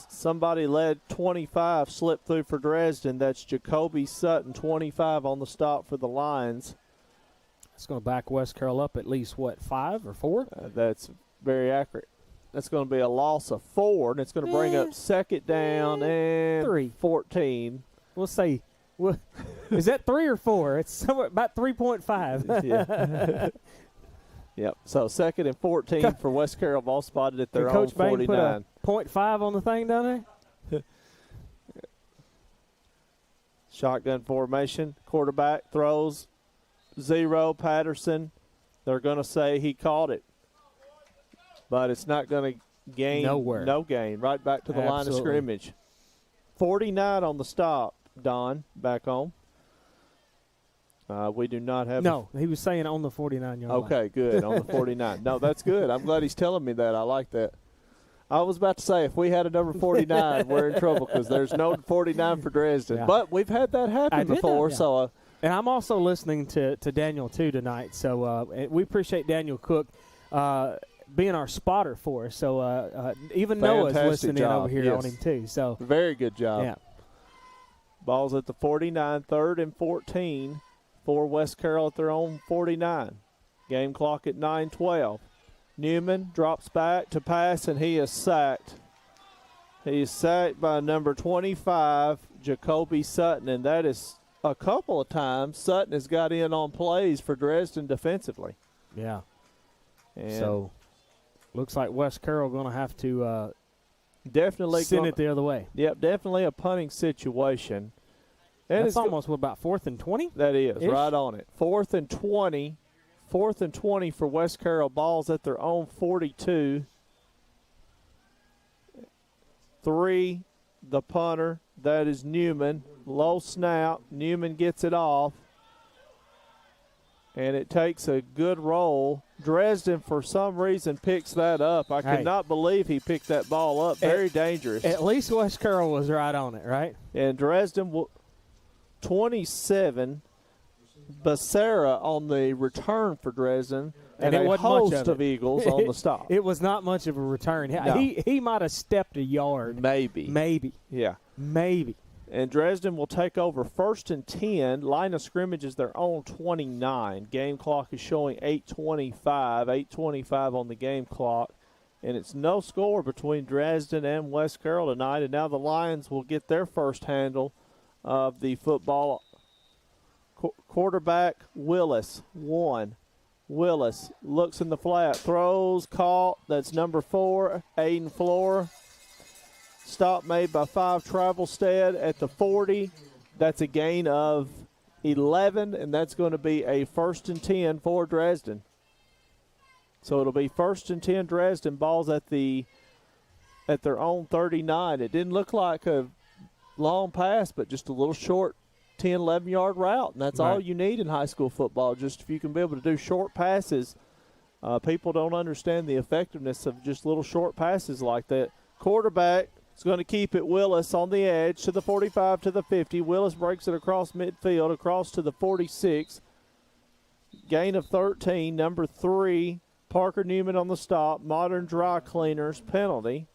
Somebody led 25, slipped through for Dresden. That's Jacoby Sutton, 25 on the stop for the Lions. It's going to back West Carroll up at least, 5 or 4? That's very accurate. That's going to be a loss of 4, and it's going to bring up 2nd down and 3. 14. We'll say, is that 3 or 4? It's somewhere about 3.5. Yeah. Yep. So 2nd and 14 for West Carroll. Ball spotted at their own Coach Bain 49. put a 0.5 on the thing down there? Shotgun formation. Quarterback throws 0. Patterson. They're going to say he caught it. But it's not going to gain. Nowhere. No gain. Right back to the line of scrimmage. 49 on the stop, Don, back home. We do not have. No, he was saying on the 49-yard line. Okay, good. On the 49. No, that's good. I'm glad he's telling me that. I like that. I was about to say, if we had a number 49, we're in trouble because there's no 49 for Dresden. Yeah. But we've had that happen before. Yeah. So, and I'm also listening to Daniel, too, tonight. So we appreciate Daniel Cook being our spotter for us. So even Noah's listening in over here on him, too. So very good job. Yeah. Ball's at the 49, 3rd and 14 for West Carroll at their own 49. Game clock at 9:12. Newman drops back to pass, and he is sacked. He is sacked by number 25, Jacoby Sutton, and that is a couple of times Sutton has got in on plays for Dresden defensively. Yeah. And so looks like West Carroll going to have to definitely send it the other way. Yep, definitely a punting situation. And that's almost, about 4th and 20? That is, right on it. 4th and 20. 4th and 20 for West Carroll. Ball's at their own 42. 3, the punter. That is Newman. Low snap. Newman gets it off. And it takes a good roll. Dresden, for some reason, picks that up. I cannot believe he picked that ball up. Very dangerous. At least West Carroll was right on it, right? And Dresden will 27, Becerra on the return for Dresden, and a host of Eagles on the stop. It was not much of a return. No. He might have stepped a yard. Maybe. Yeah. Maybe. And Dresden will take over 1st and 10. Line of scrimmage is their own 29. Game clock is showing 8:25. 8:25 on the game clock. And it's no score between Dresden and West Carroll tonight. And now the Lions will get their first handle of the football. Quarterback Willis, 1. Willis looks in the flat, throws, caught. That's number 4, Aiden Flora. Stop made by 5, Travelstead at the 40. That's a gain of 11, and that's going to be a 1st and 10 for Dresden. So it'll be 1st and 10 Dresden. Ball's at their own 39. It didn't look like a long pass, but just a little short 10, 11-yard route, and that's all you need in high school football. Just if you can be able to do short passes, people don't understand the effectiveness of just little short passes like that. Quarterback is going to keep it. Willis on the edge to the 45 to the 50. Willis breaks it across midfield, across to the 46. Gain of 13. Number 3, Parker Newman on the stop. Modern Dry Cleaners penalty.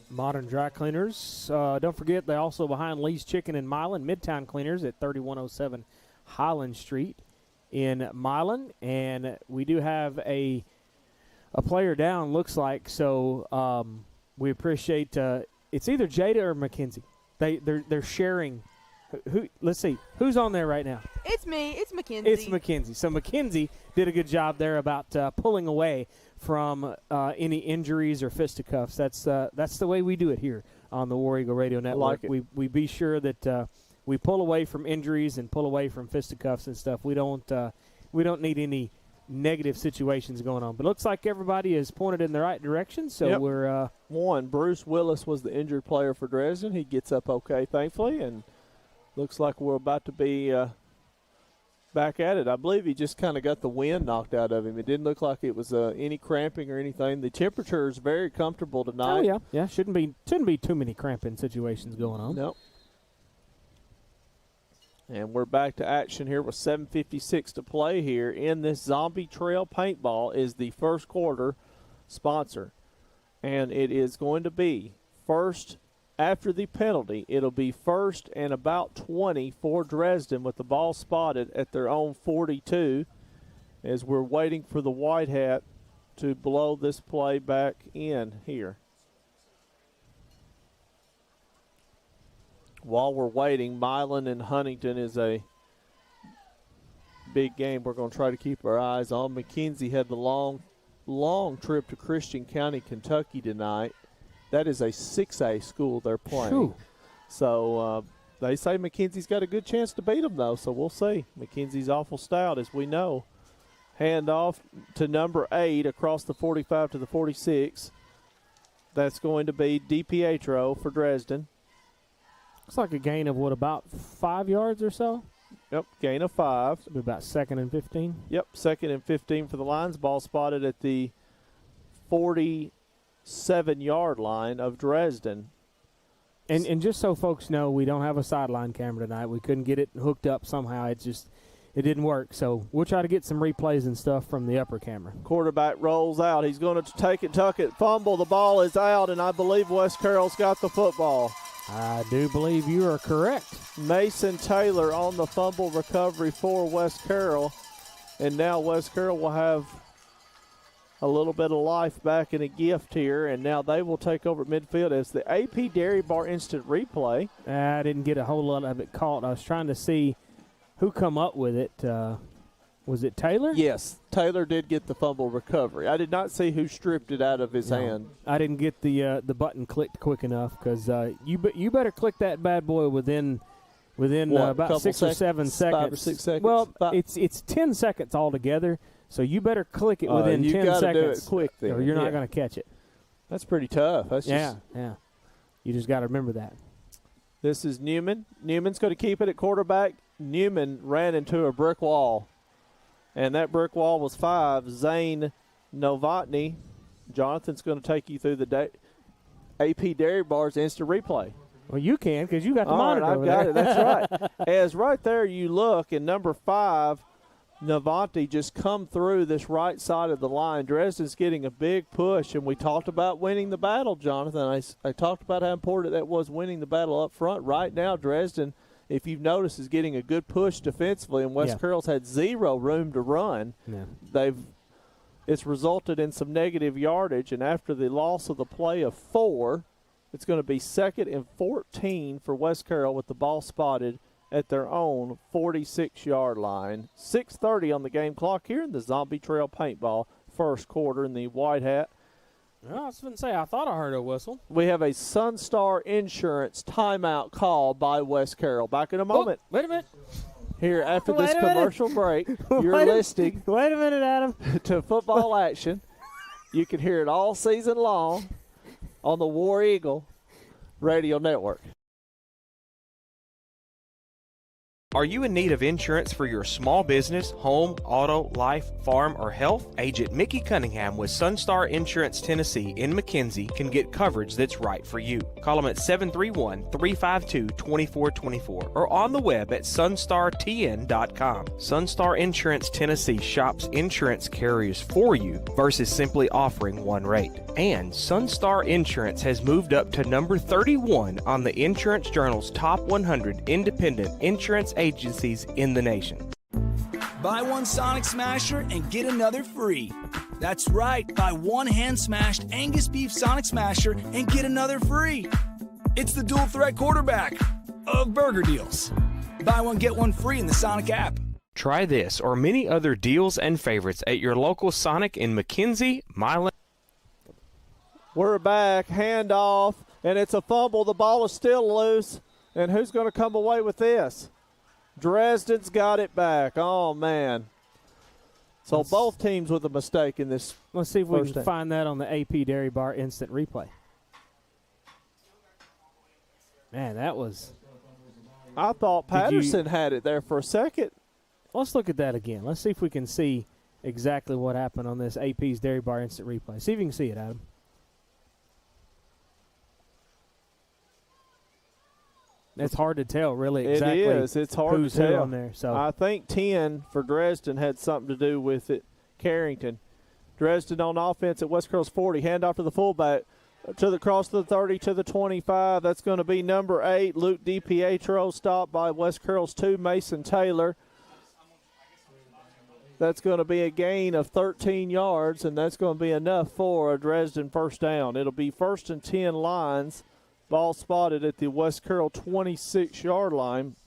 Modern Dry Cleaners. Don't forget, they're also behind Lee's Chicken in Milan. Midtown Cleaners at 3107 Highland Street in Milan. And we do have a player down, looks like. So we appreciate it's either Jada or Mackenzie. They're sharing. Let's see. Who's on there right now? It's me. It's Mackenzie. It's Mackenzie. So Mackenzie did a good job there about pulling away from any injuries or fisticuffs. That's the way we do it here on the War Eagle Radio Network. We be sure that we pull away from injuries and pull away from fisticuffs and stuff. We don't need any negative situations going on. But it looks like everybody is pointed in the right direction. So we're one. Bruce Willis was the injured player for Dresden. He gets up okay, thankfully, and looks like we're about to be back at it. I believe he just kind of got the wind knocked out of him. It didn't look like it was any cramping or anything. The temperature is very comfortable tonight. Oh yeah. Shouldn't be too many cramping situations going on. Nope. And we're back to action here with 7:56 to play here in this Zombie Trail Paintball is the first quarter sponsor. And it is going to be first after the penalty. It'll be first and about 20 for Dresden with the ball spotted at their own 42 as we're waiting for the White Hat to blow this play back in here. While we're waiting, Milan and Huntington is a big game we're going to try to keep our eyes on. McKenzie had the long trip to Christian County, Kentucky tonight. That is a 6A school they're playing. Whew. So they say McKenzie's got a good chance to beat them, though, so we'll see. McKenzie's awful stout, as we know. Hand off to number 8 across the 45 to the 46. That's going to be DiPietro for Dresden. Looks like a gain of, about 5 yards or so? Yep, gain of 5. It'll be about 2nd and 15. Yep, 2nd and 15 for the Lions. Ball spotted at the 47-yard line of Dresden. And just so folks know, we don't have a sideline camera tonight. We couldn't get it hooked up somehow. It didn't work. So we'll try to get some replays and stuff from the upper camera. Quarterback rolls out. He's going to take it, tuck it, fumble. The ball is out, and I believe West Carroll's got the football. I do believe you are correct. Mason Taylor on the fumble recovery for West Carroll. And now West Carroll will have a little bit of life back in a gift here. And now they will take over at midfield as the AP Dairy Bar instant replay. I didn't get a whole lot of it caught. I was trying to see who come up with it. Was it Taylor? Yes, Taylor did get the fumble recovery. I did not see who stripped it out of his hand. I didn't get the button clicked quick enough because you better click that bad boy within about 6 or 7 seconds. 5 or 6 seconds. Well, it's 10 seconds altogether, so you better click it within 10 seconds. You got to do it quick then. Or you're not going to catch it. That's pretty tough. Yeah. You just got to remember that. This is Newman. Newman's going to keep it at quarterback. Newman ran into a brick wall. And that brick wall was 5. Zane Novotny. Jonathan's going to take you through the AP Dairy Bar's instant replay. Well, you can because you got the monitor I've over got there. it. That's right. As right there you look, and number 5, Novotny just come through this right side of the line. Dresden's getting a big push, and we talked about winning the battle, Jonathan. I talked about how important that was winning the battle up front. Right now, Dresden, if you've noticed, is getting a good push defensively, and West Carroll's had 0 room to run. Yeah. It's resulted in some negative yardage, and after the loss of the play of 4, it's going to be 2nd and 14 for West Carroll with the ball spotted at their own 46-yard line. 6:30 on the game clock here in the Zombie Trail Paintball first quarter in the White Hat. Well, I was going to say, I thought I heard a whistle. We have a Sunstar Insurance timeout call by West Carroll. Back in a moment. Oh, wait a minute. Here after this commercial break, you're listening. Wait a minute, Adam. To football action. You can hear it all season long on the War Eagle Radio Network. Are you in need of insurance for your small business, home, auto, life, farm, or health? Agent Mickey Cunningham with Sunstar Insurance Tennessee in McKenzie can get coverage that's right for you. Call them at 731-352-2424 or on the web at sunstartn.com. Sunstar Insurance Tennessee shops insurance carriers for you versus simply offering one rate. And Sunstar Insurance has moved up to number 31 on the Insurance Journal's top 100 independent insurance agencies in the nation. Buy one Sonic Smasher and get another free. That's right, buy one hand-smashed Angus beef Sonic Smasher and get another free. It's the dual threat quarterback of burger deals. Buy one, get one free in the Sonic app. Try this or many other deals and favorites at your local Sonic in McKenzie, Milan. We're back, handoff, and it's a fumble. The ball is still loose, and who's going to come away with this? Dresden's got it back. Oh, man. So both teams with a mistake in this. Let's see if we can find that on the AP Dairy Bar instant replay. Man, that was. I thought Patterson had it there for a second. Let's look at that again. Let's see if we can see exactly what happened on this AP's Dairy Bar instant replay. See if you can see it, Adam. It's hard to tell, really, exactly. It is. It's hard who's to tell on there. So I think 10 for Dresden had something to do with it. Carrington. Dresden on offense at West Carroll's 40. Handoff to the fullback. To the cross to the 30, to the 25. That's going to be number 8, Luke DiPietro, stopped by West Carroll's 2, Mason Taylor. That's going to be a gain of 13 yards, and that's going to be enough for a Dresden first down. It'll be 1st and 10 lines. Ball spotted at the West Carroll 26-yard line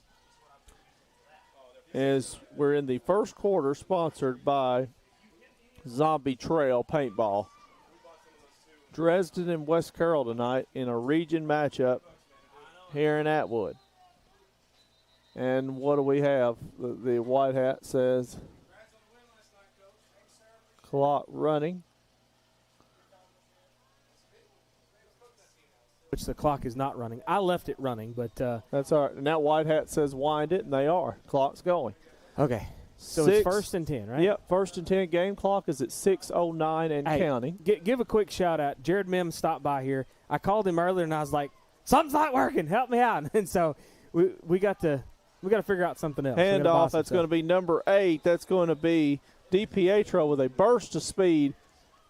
as we're in the first quarter, sponsored by Zombie Trail Paintball. Dresden and West Carroll tonight in a region matchup here in Atwood. And what do we have? The white hat says clock running. which the clock is not running. I left it running, but that's all right. And that white hat says wind it, and they are. Clock's going. Okay. So it's 1st and 10, right? Yep, 1st and 10. Game clock is at 6:09 and counting. Give a quick shout out. Jared Mims stopped by here. I called him earlier, and I was like, "Something's not working. Help me out." And so we got to figure out something else. Handoff. That's going to be number 8. That's going to be DiPietro with a burst of speed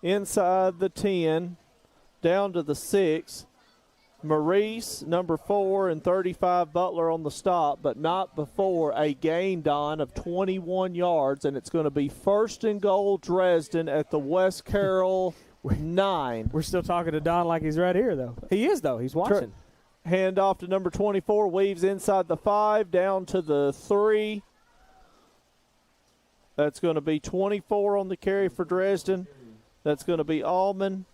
inside the 10, down to the 6. Maurice, number 4, and 35 Butler on the stop, but not before a gain, Don, of 21 yards, and it's going to be 1st and goal Dresden at the West Carroll 9. We're still talking to Don like he's right here, though. He is, though. He's watching. Hand off to number 24, weaves inside the 5, down to the 3. That's going to be 24 on the carry for Dresden. That's going to be Allman.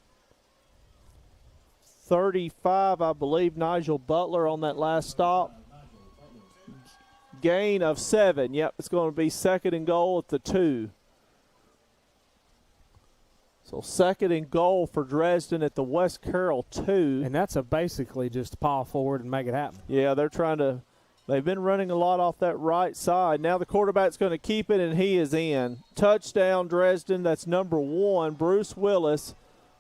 35, I believe, Nigel Butler on that last stop. Gain of 7. Yep, it's going to be 2nd and goal at the 2. So 2nd and goal for Dresden at the West Carroll 2. And that's basically just paw forward and make it happen. Yeah, they're trying to. They've been running a lot off that right side. Now the quarterback's going to keep it, and he is in. Touchdown, Dresden. That's number 1, Bruce Willis,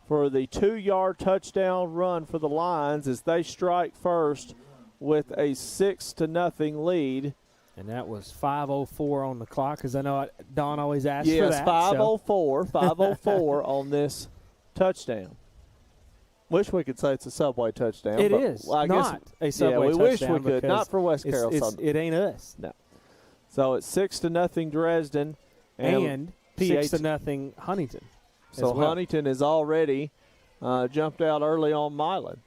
for the 2-yard touchdown run for the Lions as they strike first with a 6-0 lead. And that was 5:04 on the clock, because I know Don always asks for yes, that. 5:04 on this touchdown. Wish we could say it's a Subway touchdown. It is I not guess, a Subway touchdown. we wish we could. Not for West Carroll. It ain't us. No. So it's 6-0 Dresden. And 6-0 Huntington. So Huntington is already jumped out early on Milan.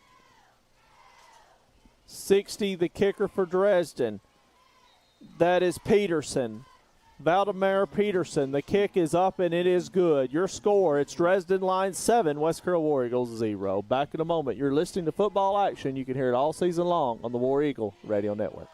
60, the kicker for Dresden. That is Peterson. Valdemar Peterson. The kick is up, and it is good. Your score, it's Dresden Lions 7, West Carroll War Eagles 0. Back in a moment. You're listening to football action. You can hear it all season long on the War Eagle Radio Network.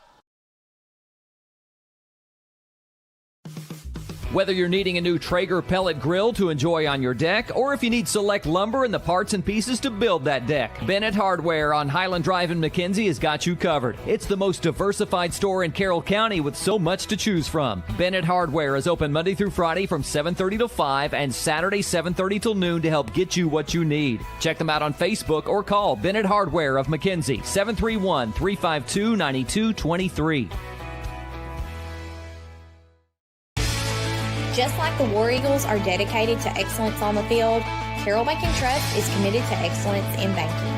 Whether you're needing a new Traeger pellet grill to enjoy on your deck, or if you need select lumber and the parts and pieces to build that deck, Bennett Hardware on Highland Drive in McKenzie has got you covered. It's the most diversified store in Carroll County with so much to choose from. Bennett Hardware is open Monday through Friday from 7:30 to 5 and Saturday 7:30 till noon to help get you what you need. Check them out on Facebook or call Bennett Hardware of McKenzie, 731-352-9223. Just like the War Eagles are dedicated to excellence on the field, Carroll Bank & Trust is committed to excellence in banking.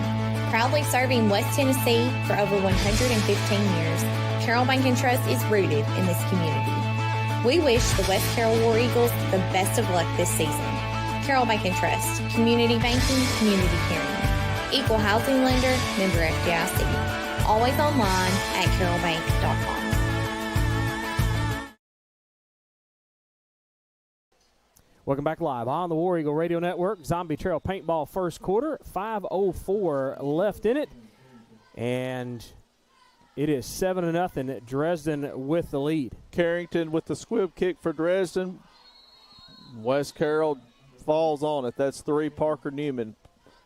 Proudly serving West Tennessee for over 115 years, Carroll Bank & Trust is rooted in this community. We wish the West Carroll War Eagles the best of luck this season. Carroll Bank & Trust, community banking, community caring. Equal housing lender, member FDIC. Always online at carrollbank.com. Welcome back live on the War Eagle Radio Network. Zombie Trail Paintball first quarter, 5:04 left in it. And it is 7-0. Dresden with the lead. Carrington with the squib kick for Dresden. West Carroll falls on it. That's 3, Parker Newman.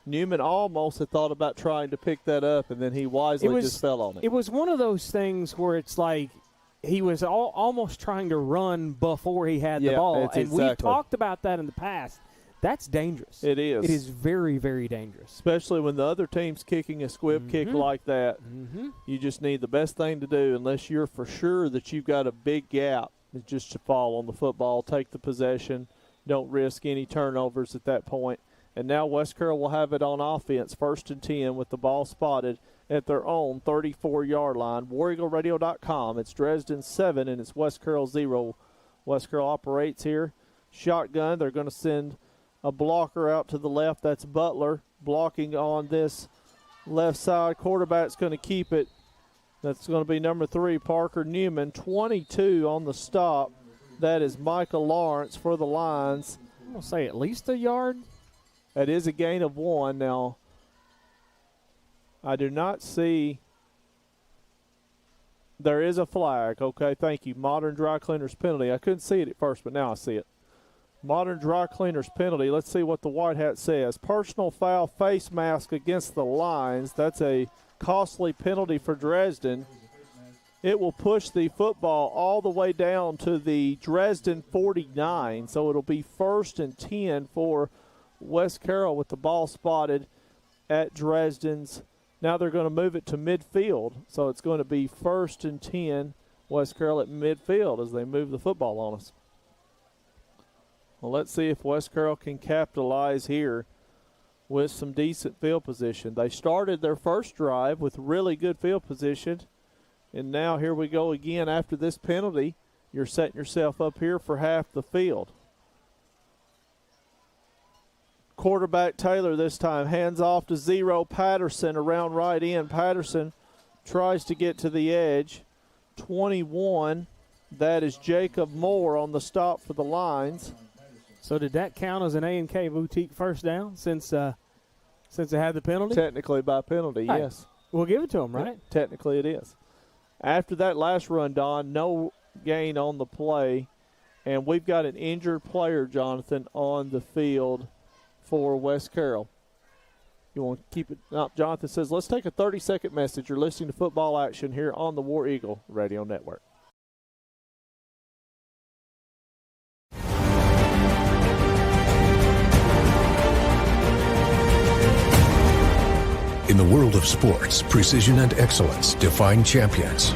Newman almost had thought about trying to pick that up, and then he wisely just fell on it. It was one of those things where it's like he was almost trying to run before he had the ball. And exactly. we've talked about that in the past. That's dangerous. It is. It is very, very dangerous. Especially when the other team's kicking a squib kick like that. You just need the best thing to do, unless you're for sure that you've got a big gap, is just to fall on the football, take the possession, don't risk any turnovers at that point. And now West Carroll will have it on offense, 1st and 10, with the ball spotted at their own 34-yard line. WarEagleRadio.com. It's Dresden 7 and it's West Carroll 0. West Carroll operates here. Shotgun. They're going to send a blocker out to the left. That's Butler blocking on this left side. Quarterback's going to keep it. That's going to be number 3, Parker Newman. 22 on the stop. That is Michael Lawrence for the Lions. I'm going to say at least a yard. That is a gain of 1. Now, I do not see. There is a flag. Okay, thank you. Modern Dry Cleaners penalty. I couldn't see it at first, but now I see it. Modern Dry Cleaners penalty. Let's see what the white hat says. Personal foul face mask against the Lions. That's a costly penalty for Dresden. It will push the football all the way down to the Dresden 49. So it'll be 1st and 10 for West Carroll with the ball spotted at Dresden's. Now they're going to move it to midfield. So it's going to be 1st and 10, West Carroll at midfield as they move the football on us. Well, let's see if West Carroll can capitalize here with some decent field position. They started their first drive with really good field position. And now here we go again after this penalty. You're setting yourself up here for half the field. Quarterback Taylor this time. Hands off to 0 Patterson around right end. Patterson tries to get to the edge. 21. That is Jacob Moore on the stop for the Lions. So did that count as an A&K Boutique first down since it had the penalty? Technically by penalty, yes. We'll give it to him, right? Technically it is. After that last run, Don, no gain on the play. And we've got an injured player, Jonathan, on the field for West Carroll. You want to keep it up? Jonathan says, let's take a 30-second message. You're listening to Football Action here on the War Eagle Radio Network. In the world of sports, precision and excellence define champions.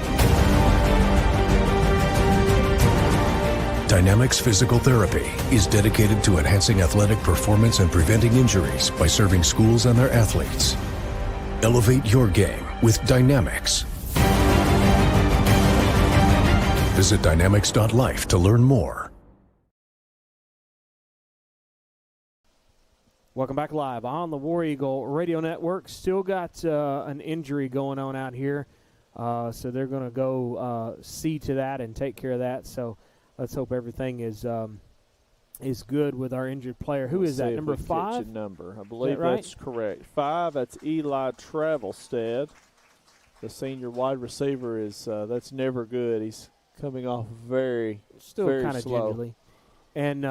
Dynamics Physical Therapy is dedicated to enhancing athletic performance and preventing injuries by serving schools and their athletes. Elevate your game with Dynamics. Visit dynamics.life to learn more. Welcome back live on the War Eagle Radio Network. Still got an injury going on out here, so they're going to go see to that and take care of that. So let's hope everything is good with our injured player. Who is that, number 5? Number. I believe right? That's correct. 5, that's Eli Travelstead. The senior wide receiver is that's never good. He's coming off very kind of slow. gingerly. And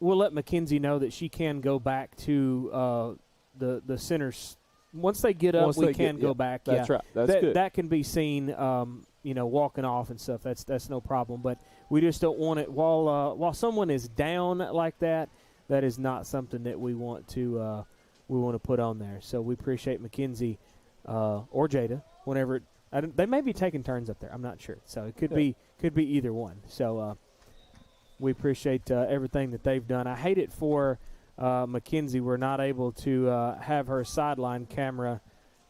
we'll let Mackenzie know that she can go back to the centers. Once they get up, we can go back. That's right. That's good. That can be seen, walking off and stuff. That's no problem. But we just don't want it while someone is down like that. That is not something that we want to put on there. So we appreciate Mackenzie or Jada whenever they may be taking turns up there. I'm not sure. So it could be either one. So. We appreciate everything that they've done. I hate it for Mackenzie. We're not able to have her sideline camera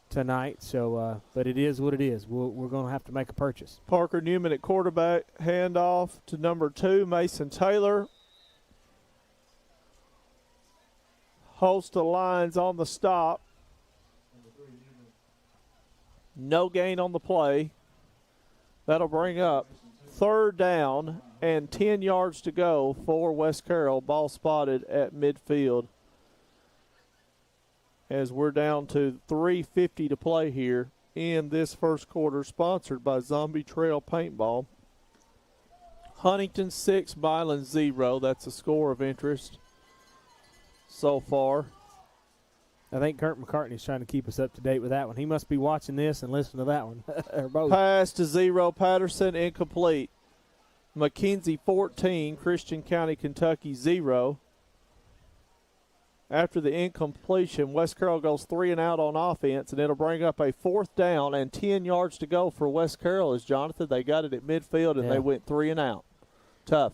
tonight, so but it is what it is. We're going to have to make a purchase. Parker Newman at quarterback, handoff to number 2, Mason Taylor. Host of Lions on the stop. No gain on the play. That'll bring up 3rd down and 10 yards to go for West Carroll. Ball spotted at midfield. As we're down to 3:50 to play here in this first quarter, sponsored by Zombie Trail Paintball. Huntington 6, Milan 0. That's a score of interest so far. I think Kurt McCartney's trying to keep us up to date with that one. He must be watching this and listening to that one. Or both. Pass to 0, Patterson, incomplete. McKenzie 14, Christian County, Kentucky 0. After the incompletion, West Carroll goes 3 and out on offense, and it'll bring up a 4th down and 10 yards to go for West Carroll. As Jonathan, they got it at midfield, and they went 3 and out. Tough.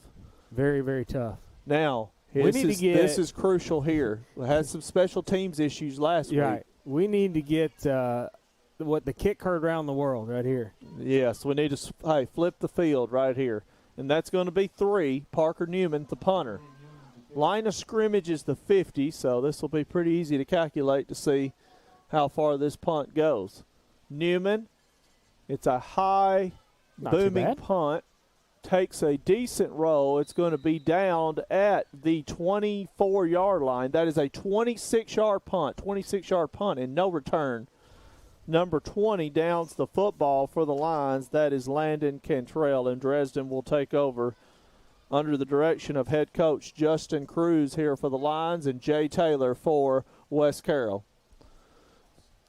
Very, very tough. Now, this is crucial here. We had some special teams issues last week. Right. We need to get the kick heard around the world right here. Yes, we need to flip the field right here. And that's going to be 3, Parker Newman, the punter. Line of scrimmage is the 50, so this will be pretty easy to calculate to see how far this punt goes. Newman, it's a high, booming punt. Takes a decent roll. It's going to be downed at the 24-yard line. That is a 26-yard punt, and no return. Number 20 downs the football for the Lions. That is Landon Cantrell, and Dresden will take over under the direction of head coach Justin Cruz here for the Lions and Jay Taylor for West Carroll.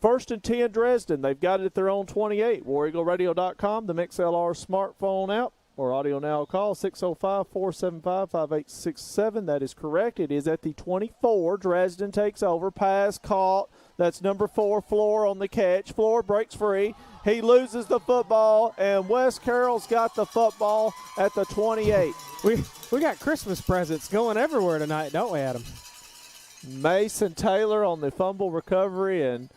1st and 10, Dresden. They've got it at their own 28. WarEagleRadio.com, the MixLR smartphone app, or audio now call 605-475-5867. That is correct. It is at the 24. Dresden takes over. Pass caught. That's number 4, Floor on the catch. Floor breaks free. He loses the football, and West Carroll's got the football at the 28. We got Christmas presents going everywhere tonight, don't we, Adam? Mason Taylor on the fumble recovery, and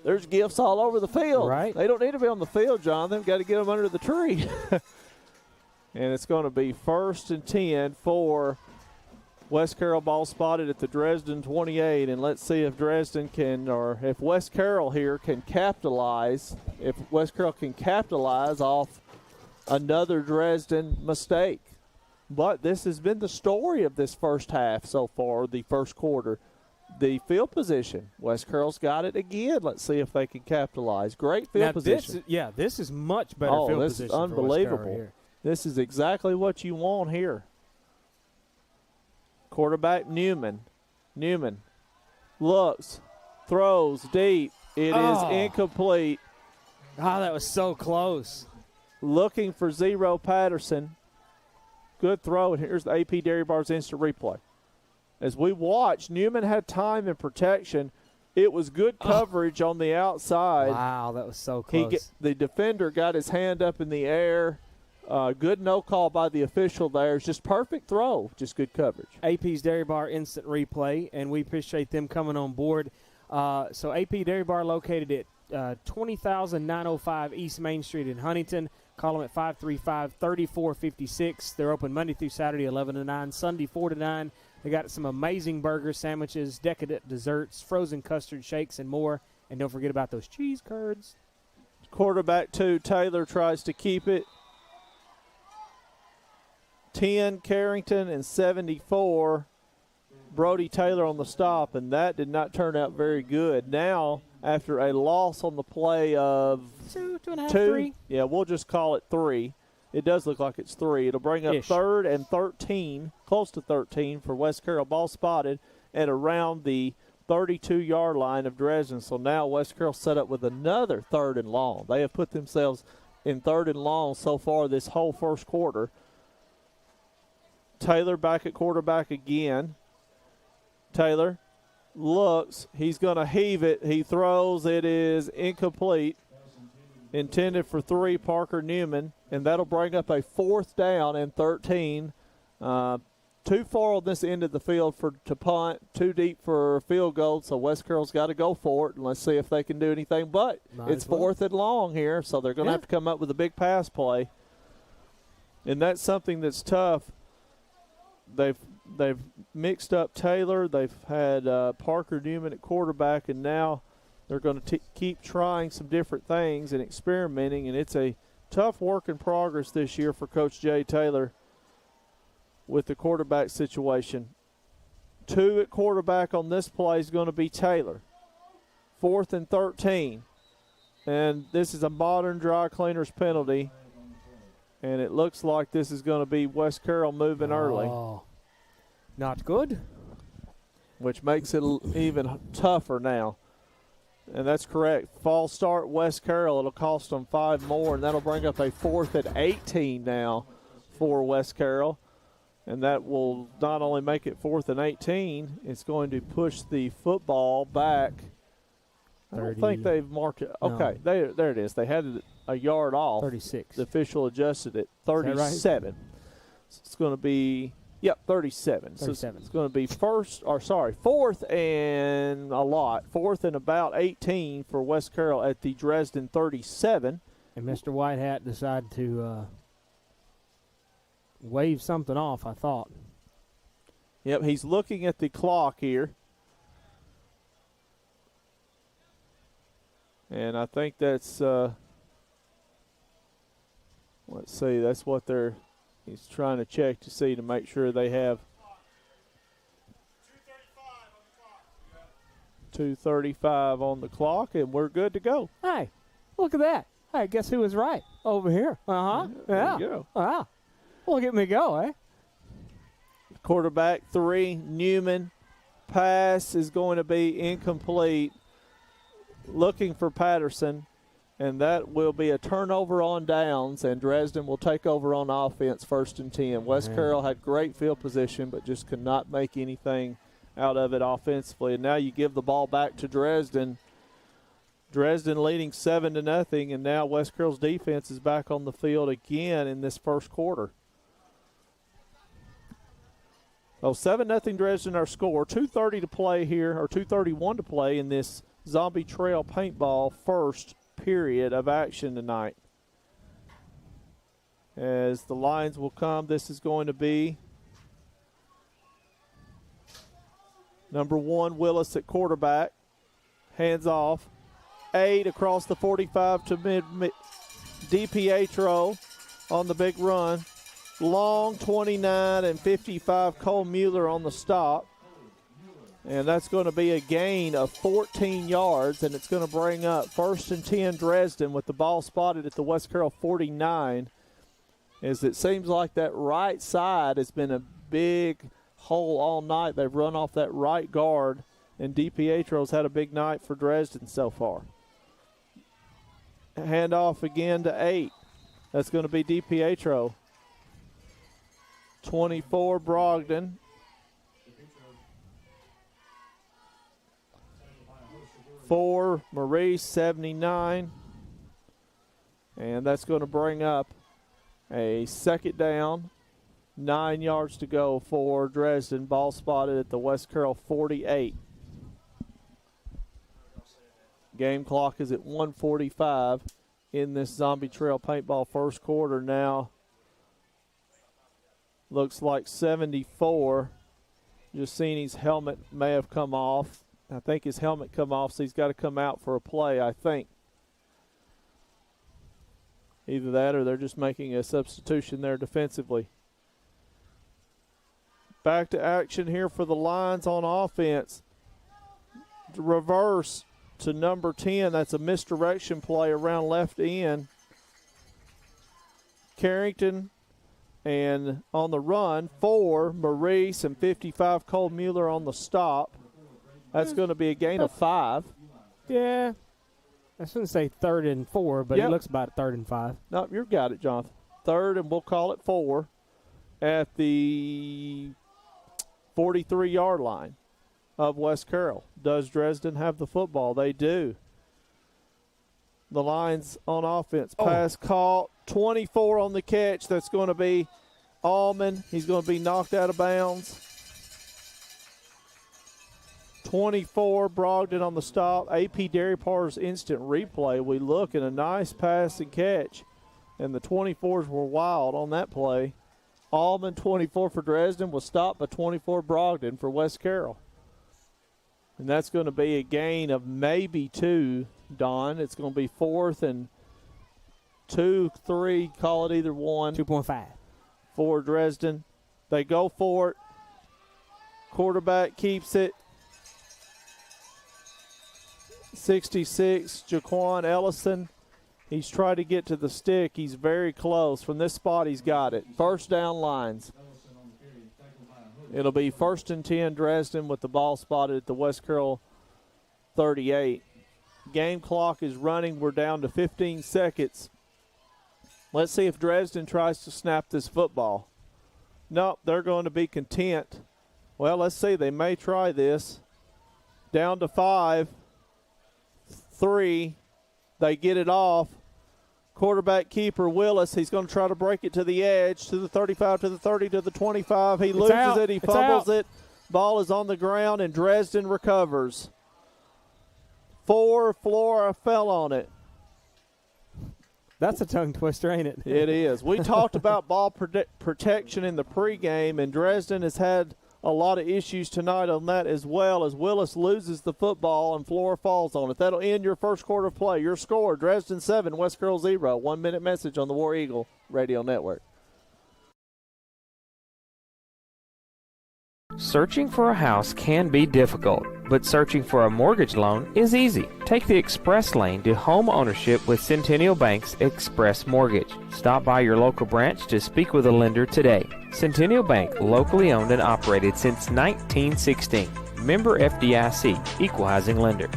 there's gifts all over the field. Right. They don't need to be on the field, John. They've got to get them under the tree. And it's going to be 1st and 10 for West Carroll. Ball spotted at the Dresden 28. And let's see if Dresden can, or if West Carroll here can capitalize, if West Carroll can capitalize off another Dresden mistake. But this has been the story of this first half so far, the first quarter. The field position. West Carroll's got it again. Let's see if they can capitalize. Great field position. This is much better field this position. Is unbelievable. For West Carroll here. This is exactly what you want here. Quarterback Newman. Newman looks, throws deep. It is incomplete. Oh, that was so close. Looking for 0, Patterson. Good throw. And here's the AP Dairy Bar's instant replay. As we watched, Newman had time and protection. It was good coverage on the outside. Wow, that was so close. The defender got his hand up in the air. Good no call by the official there. It's just perfect throw, just good coverage. AP's Dairy Bar instant replay, and we appreciate them coming on board. So AP Dairy Bar located at 20,905 East Main Street in Huntington. Call them at 535-3456. They're open Monday through Saturday, 11 to 9, Sunday, 4 to 9. They got some amazing burgers, sandwiches, decadent desserts, frozen custard shakes, and more. And don't forget about those cheese curds. Quarterback 2, Taylor tries to keep it. 10, Carrington, and 74, Brody Taylor on the stop, and that did not turn out very good. Now, after a loss on the play of 2.5, 3. Yeah, we'll just call it 3. It does look like it's 3. It'll bring up 3rd and 13, close to 13 for West Carroll. Ball spotted at around the 32-yard line of Dresden. So now West Carroll set up with another 3rd and long. They have put themselves in 3rd and long so far this whole first quarter. Taylor back at quarterback again. Taylor looks. He's going to heave it. He throws. It is incomplete. Intended for 3, Parker Newman. And that'll bring up a 4th down and 13. Too far on this end of the field to punt. Too deep for a field goal. So West Carroll's got to go for it. And let's see if they can do anything. But it's 4th and long here. So they're going to have to come up with a big pass play. And that's something that's tough. They've mixed up Taylor. They've had Parker Newman at quarterback, and now they're going to keep trying some different things and experimenting, and it's a tough work in progress this year for Coach Jay Taylor with the quarterback situation. 2 at quarterback on this play is going to be Taylor. 4th and 13. And this is a modern dry cleaners penalty. And it looks like this is going to be West Carroll moving early. Not good. Which makes it even tougher now. And that's correct. False start West Carroll. It'll cost them 5 more, and that'll bring up a 4th and 18 now for West Carroll. And that will not only make it 4th and 18, it's going to push the football back. I don't think they've marked it. Okay, No. there it is. They had it a yard off. 36. The official adjusted it. 37. Right? So it's going to be, 37. 37. So it's going to be 4th and a lot. 4th and about 18 for West Carroll at the Dresden 37. And Mr. Whitehat decided to wave something off, I thought. Yep, he's looking at the clock here. And I think that's, let's see, that's what he's trying to check to see to make sure they have 2:35 on the clock, and we're good to go. Hey, look at that. Hey, guess who was right over here? Uh-huh. There you go. Wow. Look at me go, eh? Quarterback 3, Newman. Pass is going to be incomplete. Looking for Patterson, and that will be a turnover on downs, and Dresden will take over on offense 1st and 10. West Carroll had great field position, but just could not make anything out of it offensively. And now you give the ball back to Dresden. Dresden leading 7-0, and now West Carroll's defense is back on the field again in this first quarter. 7-0 Dresden our score. 2:30 to play here, or 2:31 to play in this Zombie Trail Paintball first period of action tonight. As the lines will come, this is going to be number 1, Willis at quarterback. Hands off. 8 across the 45 to mid DiPietro on the big run. Long 29 and 55 Cole Mueller on the stop. And that's going to be a gain of 14 yards, and it's going to bring up 1st and 10 Dresden with the ball spotted at the West Carroll 49. As it seems like that right side has been a big hole all night. They've run off that right guard, and DiPietro's had a big night for Dresden so far. Hand off again to 8. That's going to be DiPietro. 24 Brogdon. 4 Maurice, 79. And that's going to bring up a 2nd down. 9 yards to go for Dresden. Ball spotted at the West Carroll 48. Game clock is at 1:45 in this Zombie Trail Paintball first quarter now. Looks like 74. Giussini's helmet may have come off. I think his helmet come off, so he's got to come out for a play, I think. Either that or they're just making a substitution there defensively. Back to action here for the Lions on offense. Reverse to number 10. That's a misdirection play around left end. Carrington, and on the run, 4 Maurice and 55 Cole Mueller on the stop. That's going to be a gain of 5. Yeah. I shouldn't say 3rd and 4, but Yep. it looks about 3rd and 5. No, you've got it, Jonathan. 3rd, and we'll call it 4 at the 43-yard line of West Carroll. Does Dresden have the football? They do. The Lions on offense. Pass caught. 24 on the catch. That's going to be Allman. He's going to be knocked out of bounds. 24, Brogdon on the stop. AP Derrypar's instant replay. We look at a nice pass and catch. And the 24s were wild on that play. Allman, 24 for Dresden, was stopped by 24 Brogdon for West Carroll. And that's going to be a gain of maybe 2, Don. It's going to be 4th and 2, 3, call it either one. 2.5. For Dresden. They go for it. Quarterback keeps it. 66, Jaquan Ellison. He's tried to get to the stick. He's very close. From this spot, he's got it. First down lines. It'll be 1st and 10 Dresden with the ball spotted at the West Carroll 38. Game clock is running. We're down to 15 seconds. Let's see if Dresden tries to snap this football. Nope, they're going to be content. Well, let's see. They may try this. Down to 5. 3. They get it off. Quarterback keeper Willis. He's going to try to break it to the edge, to the 35, to the 30, to the 25. He loses it. He fumbles it. Ball is on the ground, and Dresden recovers. 4. Flora fell on it. That's a tongue twister, ain't it? It is. We talked about ball protection in the pregame, and Dresden has had a lot of issues tonight on that as well, as Willis loses the football and Flora falls on it. That'll end your first quarter of play. Your score, Dresden 7, West Carroll 0. 1 minute message on the War Eagle Radio Network. Searching for a house can be difficult, but searching for a mortgage loan is easy. Take the express lane to home ownership with Centennial Bank's Express Mortgage. Stop by your local branch to speak with a lender today. Centennial Bank, locally owned and operated since 1916. Member FDIC, Equal Housing Lender.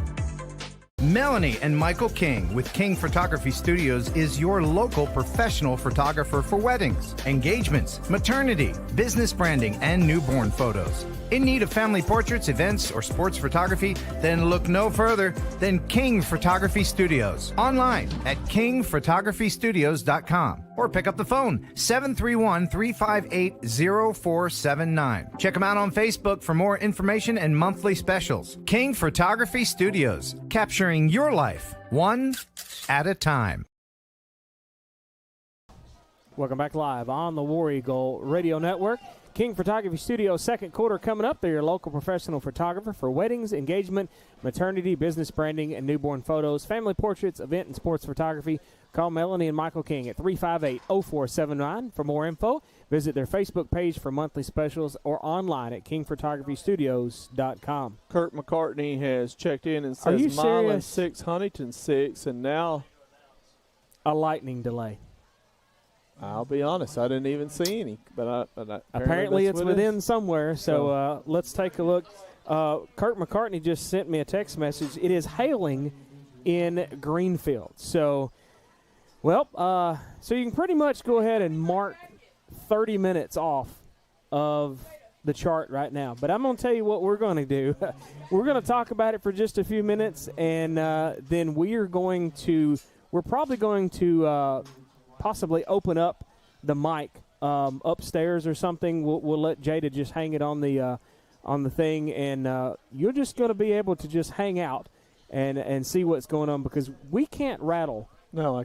Melanie and Michael King with King Photography Studios is your local professional photographer for weddings, engagements, maternity, business branding, and newborn photos. In need of family portraits, events, or sports photography? Then look no further than King Photography Studios. Online at kingphotographystudios.com or pick up the phone 731-358-0479. Check them out on Facebook for more information and monthly specials. King Photography Studios, capturing your life one at a time. Welcome back live on the War Eagle Radio Network. King Photography Studios, second quarter coming up. They're your local professional photographer for weddings, engagement, maternity, business branding, and newborn photos, family portraits, event, and sports photography. Call Melanie and Michael King at 358-0479 for more info. Visit their Facebook page for monthly specials or online at kingphotographystudios.com. Kurt McCartney has checked in and says Milan 6, Huntington 6, and now a lightning delay. I'll be honest, I didn't even see any. But apparently it's within somewhere, so let's take a look. Kurt McCartney just sent me a text message. It is hailing in Greenfield. So, so you can pretty much go ahead and mark 30 minutes off of the chart right now. But I'm going to tell you what we're going to do. We're going to talk about it for just a few minutes, and then we're probably going to possibly open up the mic upstairs or something. We'll let Jada just hang it on the thing, and you're just going to be able to just hang out and see what's going on, because we can't rattle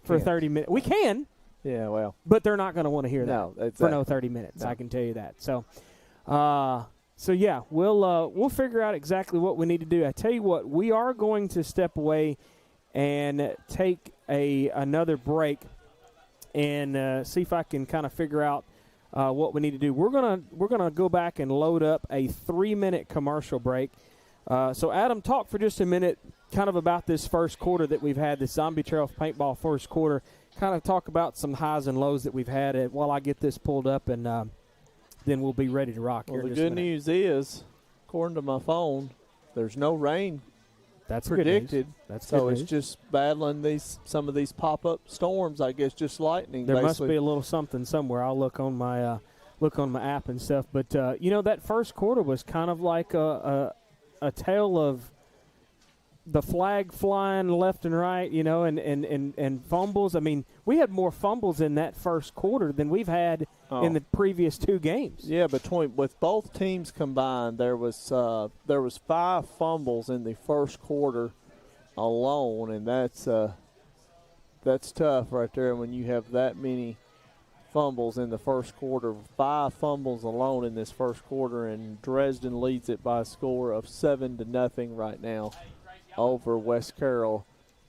for 30 minutes. We can. Yeah, well. But they're not going to want to hear that for no 30 minutes. No. I can tell you that. So yeah, we'll figure out exactly what we need to do. I tell you what, we are going to step away and take another break and see if I can kind of figure out what we need to do. We're gonna go back and load up a 3-minute commercial break. So Adam, talk for just a minute, kind of about this first quarter that we've had, this Zombie Trail paintball first quarter. Kind of talk about some highs and lows that we've had while I get this pulled up, and then we'll be ready to rock. Well, the good news is, according to my phone, there's no rain. That's predicted. That's so it's just battling some of these pop-up storms, I guess, just lightning. There basically. Must be a little something somewhere. I'll look on my app and stuff. But that first quarter was kind of like a tale of the flag flying left and right, and fumbles. I mean, we had more fumbles in that first quarter than we've had in the previous 2 games. Yeah, with both teams combined, there was 5 fumbles in the first quarter alone, and that's tough right there when you have that many fumbles in the first quarter. 5 fumbles alone in this first quarter, and Dresden leads it by a score of 7-0 right now over West Carroll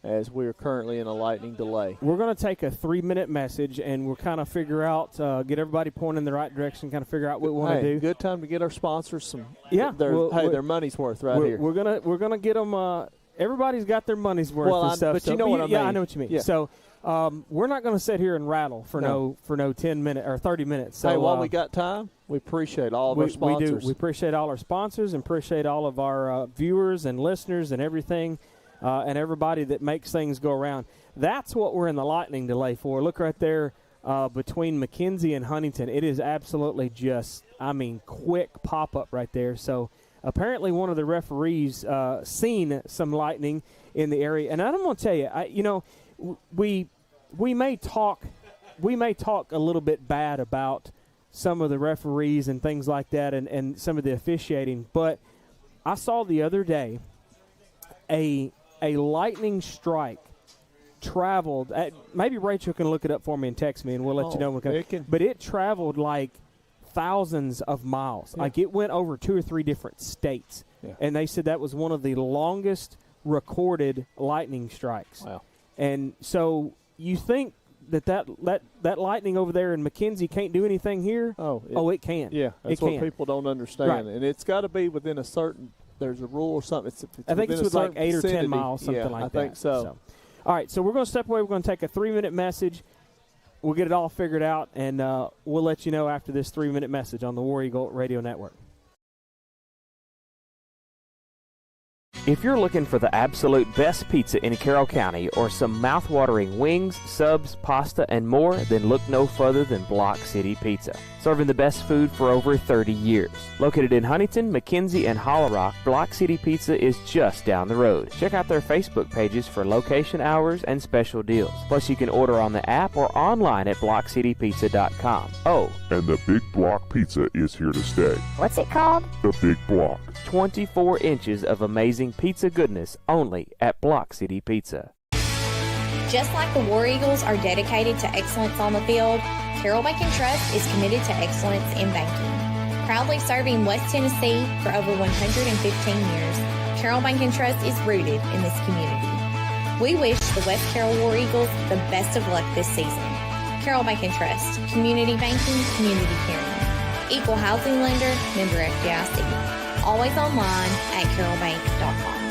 as we are currently in a lightning delay. We're going to take a 3-minute message, and we'll kind of figure out, get everybody pointing in the right direction, kind of figure out what we want to do. Good time to get our sponsors some. Yeah, their money's worth here. We're gonna get them. Everybody's got their money's worth and stuff. But you know what I mean. Yeah, I know what you mean. Yeah. So we're not going to sit here and rattle for no 10 minutes or 30 minutes. So while we got time, we appreciate all of our sponsors. We do. We appreciate all our sponsors and appreciate all of our viewers and listeners and everything. And everybody that makes things go around. That's what we're in the lightning delay for. Look right there between McKenzie and Huntington. It is absolutely just, quick pop-up right there. So apparently one of the referees seen some lightning in the area. And I'm going to tell you, we may talk a little bit bad about some of the referees and things like that and some of the officiating. But I saw the other day a lightning strike traveled. Maybe Rachel can look it up for me and text me, and we'll let you know. But it traveled like thousands of miles. Yeah. Like it went over 2 or 3 different states. Yeah. And they said that was one of the longest recorded lightning strikes. Wow. And so you think that lightning over there in McKenzie can't do anything here? It can. Yeah, that's what people don't understand. Right. And it's got to be within a certain – there's a rule or something. I think it's with like 8 or 10 miles, something like that. I think so. All right, so we're going to step away. We're going to take a 3-minute message. We'll get it all figured out, and we'll let you know after this 3-minute message on the War Eagle Radio Network. If you're looking for the absolute best pizza in Carroll County or some mouth-watering wings, subs, pasta, and more, then look no further than Block City Pizza. Serving the best food for over 30 years. Located in Huntington, McKenzie, and Hollow Rock, Block City Pizza is just down the road. Check out their Facebook pages for location hours and special deals. Plus, you can order on the app or online at blockcitypizza.com. Oh, and the Big Block Pizza is here to stay. What's it called? The Big Block. 24 inches of amazing pizza goodness only at Block City Pizza. Just like the War Eagles are dedicated to excellence on the field, Carroll Bank & Trust is committed to excellence in banking. Proudly serving West Tennessee for over 115 years, Carroll Bank & Trust is rooted in this community. We wish the West Carroll War Eagles the best of luck this season. Carroll Bank & Trust, community banking, community caring. Equal housing lender, member FDIC. Always online at carrollbank.com.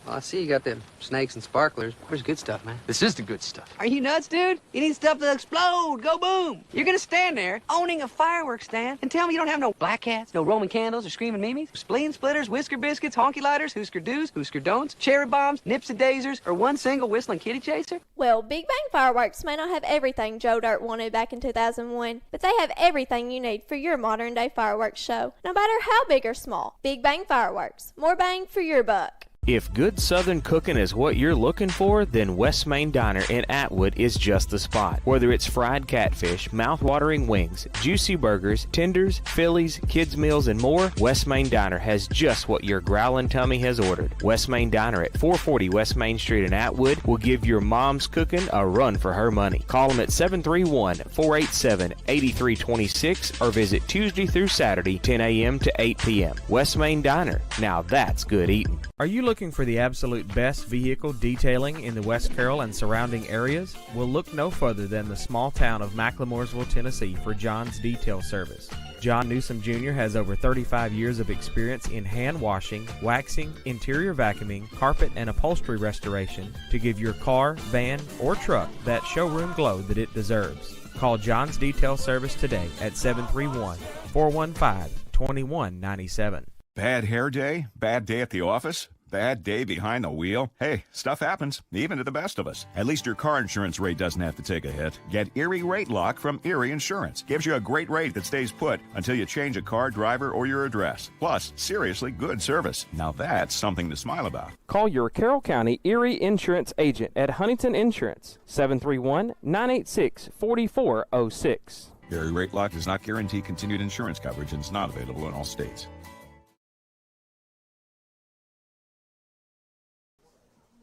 Well, I see you got them snakes and sparklers. Where's good stuff, man? This is the good stuff. Are you nuts, dude? You need stuff that'll explode. Go boom. You're gonna stand there owning a fireworks stand and tell me you don't have no black cats, no Roman candles or screaming mimes, spleen splitters, whisker biscuits, honky lighters, Husker do's, Husker don'ts, cherry bombs, nips and daisers, or one single whistling kitty chaser? Well, Big Bang Fireworks may not have everything Joe Dirt wanted back in 2001, but they have everything you need for your modern-day fireworks show, no matter how big or small. Big Bang Fireworks. More bang for your buck. If good Southern cooking is what you're looking for, then West Main Diner in Atwood is just the spot. Whether it's fried catfish, mouth-watering wings, juicy burgers, tenders, Phillies, kids' meals, and more, West Main Diner has just what your growling tummy has ordered. West Main Diner at 440 West Main Street in Atwood will give your mom's cooking a run for her money. Call them at 731-487-8326 or visit Tuesday through Saturday, 10 a.m. to 8 p.m. West Main Diner. Now that's good eating. Are you looking for the absolute best vehicle detailing in the West Carroll and surrounding areas? Well, look no further than the small town of McLemoresville, Tennessee for John's Detail Service. John Newsom Jr. has over 35 years of experience in hand washing, waxing, interior vacuuming, carpet and upholstery restoration to give your car, van, or truck that showroom glow that it deserves. Call John's Detail Service today at 731-415-2197. Bad hair day? Bad day at the office? Bad day behind the wheel? Hey, stuff happens, even to the best of us. At least your car insurance rate doesn't have to take a hit. Get Erie Rate Lock from Erie Insurance. Gives you a great rate that stays put until you change a car, driver, or your address. Plus, seriously good service. Now that's something to smile about. Call your Carroll County Erie Insurance agent at Huntington Insurance, 731-986-4406. Erie Rate Lock does not guarantee continued insurance coverage and is not available in all states.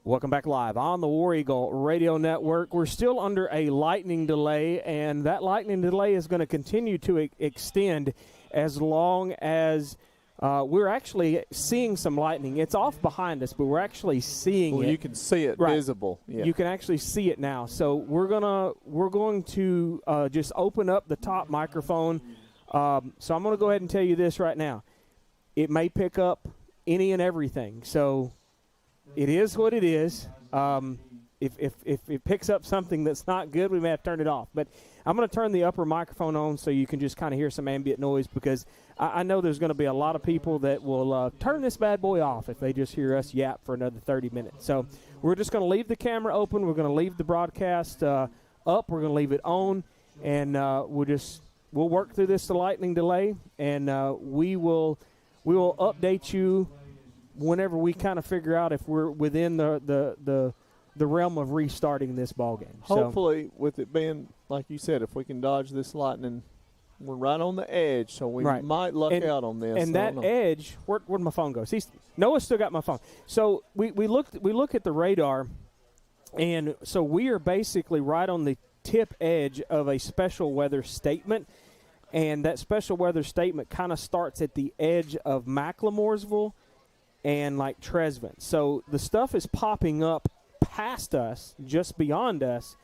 Welcome back live on the War Eagle Radio Network. We're still under a lightning delay, and that lightning delay is going to continue to extend as long as we're actually seeing some lightning. It's off behind us, but we're actually seeing it. You can see it visible. Yeah. You can actually see it now. So we're going to just open up the top microphone. So I'm going to go ahead and tell you this right now. It may pick up any and everything. So it is what it is. If it picks up something that's not good, we may have to turn it off. But I'm going to turn the upper microphone on so you can just kind of hear some ambient noise, because I know there's going to be a lot of people that will turn this bad boy off if they just hear us yap for another 30 minutes. So we're just going to leave the camera open. We're going to leave the broadcast up. We're going to leave it on, and we'll work through this lightning delay, and we will update you whenever we kind of figure out if we're within the realm of restarting this ball game. Hopefully, with it being, like you said, if we can dodge this lightning, we're right on the edge, so we might luck out on this. And that edge, where'd my phone go? Noah's still got my phone. So we look at the radar, and so we are basically right on the tip edge of a special weather statement, and that special weather statement kind of starts at the edge of McLemoresville and like Dresden. So the stuff is popping up past us, just beyond us,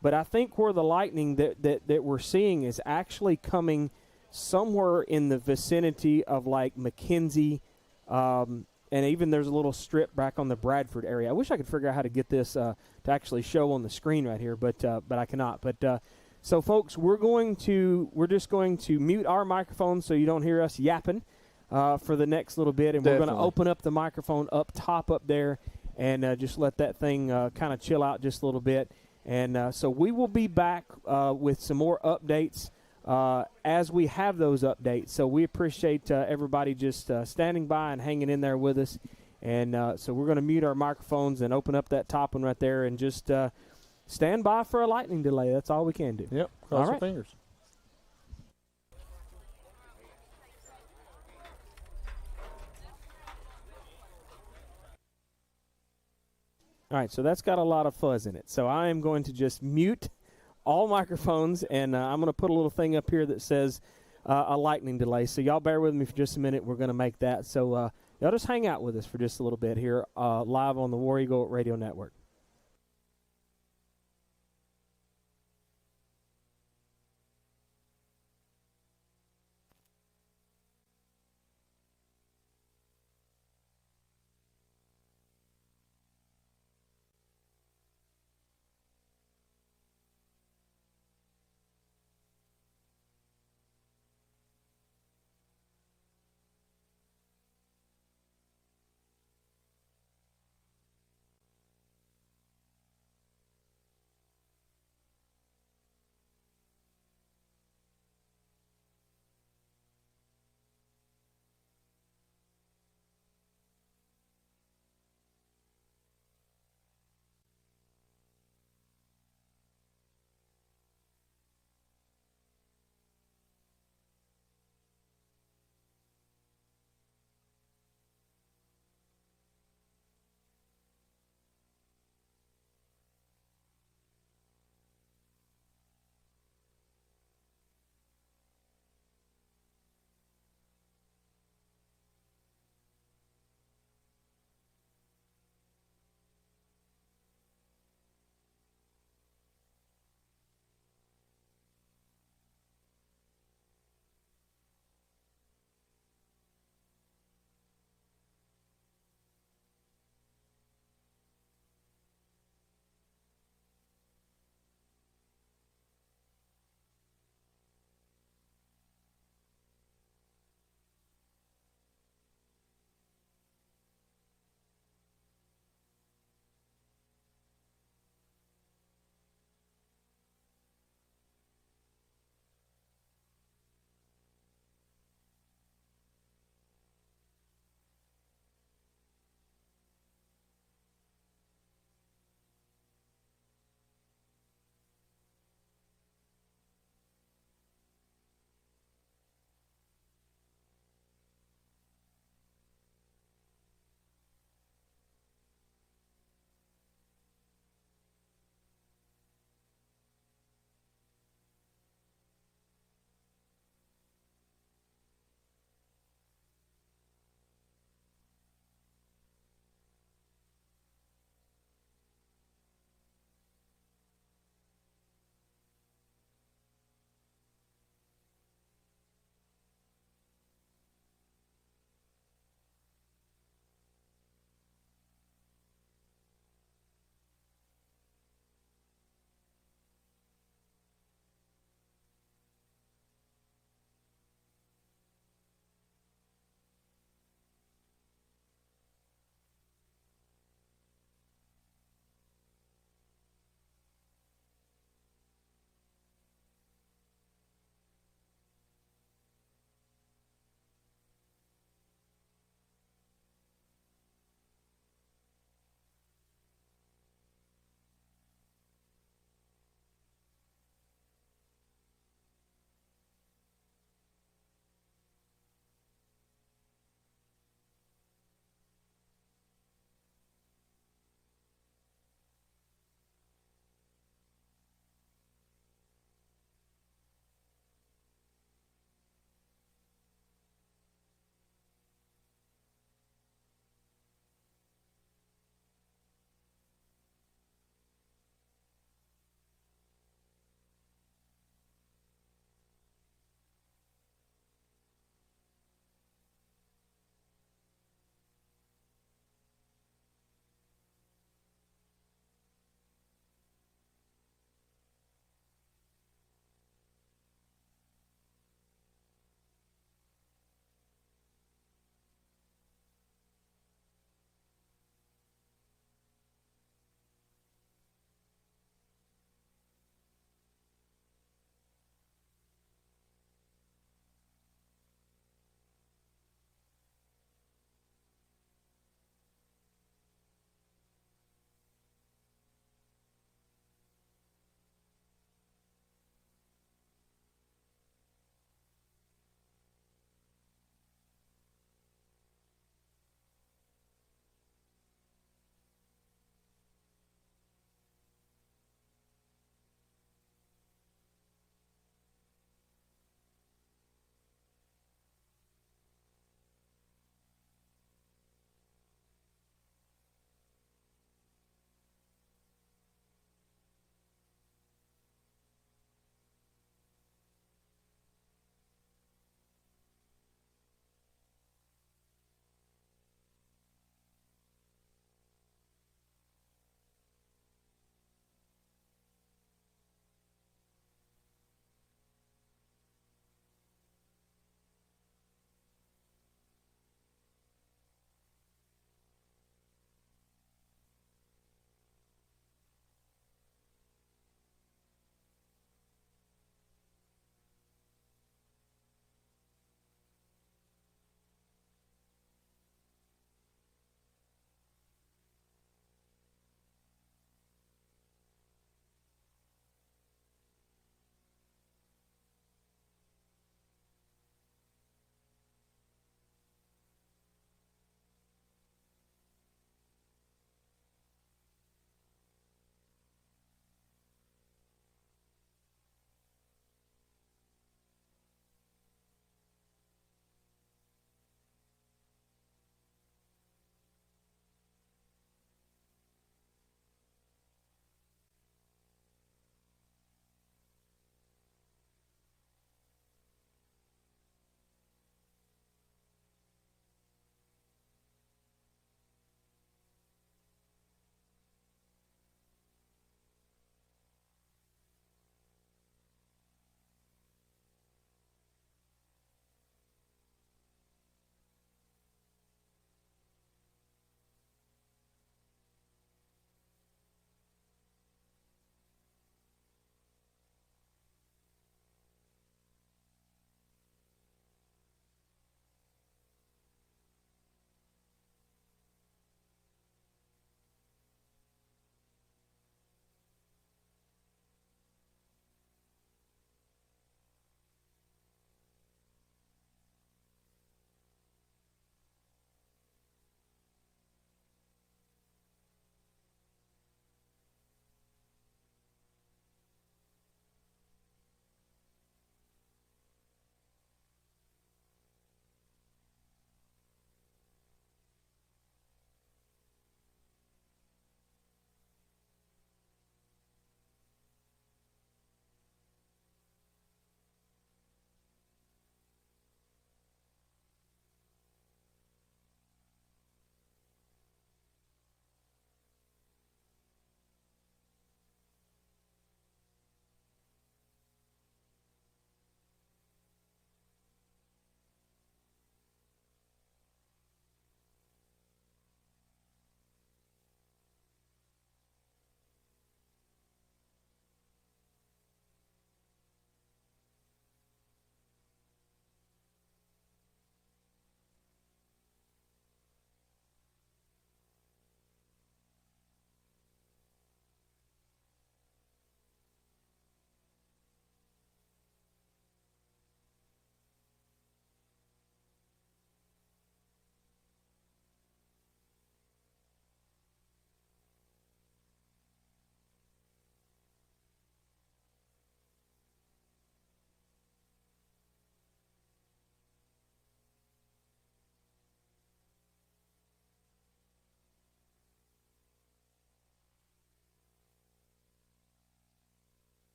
but I think where the lightning that we're seeing is actually coming somewhere in the vicinity of like McKenzie, and even there's a little strip back on the Bradford area. I wish I could figure out how to get this to actually show on the screen right here, but I cannot. But so folks, we're just going to mute our microphone so you don't hear us yapping for the next little bit, and we're going to open up the microphone up top up there, and just let that thing kind of chill out just a little bit. And so we will be back with some more updates as we have those updates. So we appreciate everybody just standing by and hanging in there with us. And so we're going to mute our microphones and open up that top one right there, and just stand by for a lightning delay. That's all we can do. Yep, cross your fingers. All right, so that's got a lot of fuzz in it. So I am going to just mute all microphones, and I'm going to put a little thing up here that says a lightning delay. So y'all bear with me for just a minute. We're going to make that. So y'all just hang out with us for just a little bit here live on the War Eagle Radio Network.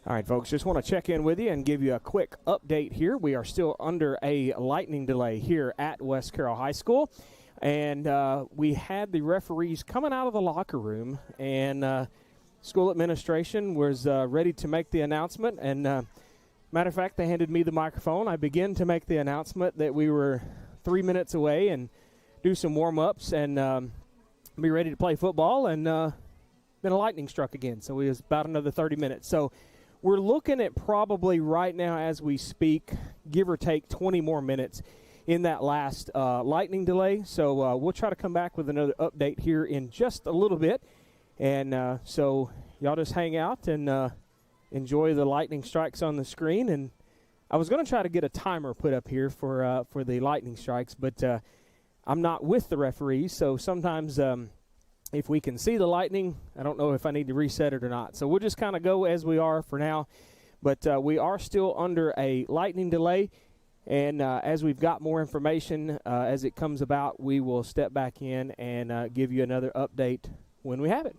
All right, folks, just want to check in with you and give you a quick update here. We are still under a lightning delay here at West Carroll High School, and we had the referees coming out of the locker room, and school administration was ready to make the announcement, and matter of fact, they handed me the microphone. I began to make the announcement that we were 3 minutes away and do some warm-ups and be ready to play football, and then a lightning struck again, so it was about another 30 minutes. So we're looking at probably right now as we speak, give or take 20 more minutes in that last lightning delay. So we'll try to come back with another update here in just a little bit. And so y'all just hang out and enjoy the lightning strikes on the screen. And I was going to try to get a timer put up here for the lightning strikes, but I'm not with the referees, so sometimes if we can see the lightning, I don't know if I need to reset it or not. So we'll just kind of go as we are for now. But we are still under a lightning delay. And as we've got more information as it comes about, we will step back in and give you another update when we have it.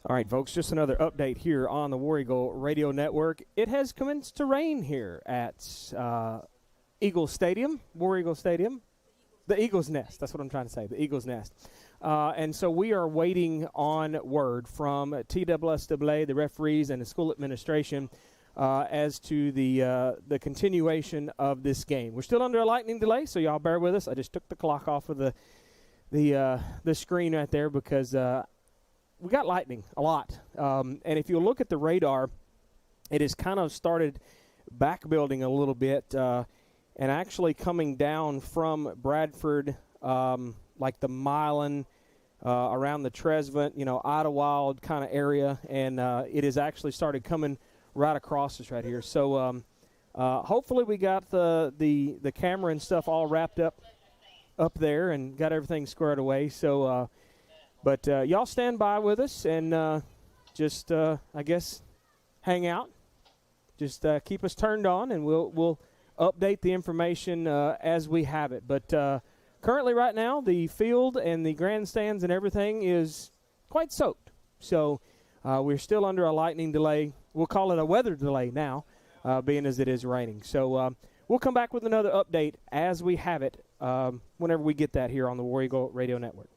All right, folks, just another update here on the War Eagle Radio Network. It has commenced to rain here at Eagle Stadium, War Eagle Stadium. The Eagle's Nest, that's what I'm trying to say, the Eagle's Nest. And so we are waiting on word from TSSAA, the referees, and the school administration as to the continuation of this game. We're still under a lightning delay, so y'all bear with us. I just took the clock off of the screen right there because we got lightning a lot. And if you look at the radar, it has kind of started back building a little bit and actually coming down from Bradford, like the Milan, around the Trezevant, Idlewild kind of area. And it has actually started coming right across us right here. So hopefully we got the camera and stuff all wrapped up there and got everything squared away. So but y'all stand by with us and just, I guess, hang out. Just keep us turned on, and we'll update the information as we have it. But currently right now, the field and the grandstands and everything is quite soaked. So we're still under a lightning delay. We'll call it a weather delay now, being as it is raining. So we'll come back with another update as we have it whenever we get that here on the War Eagle Radio Network.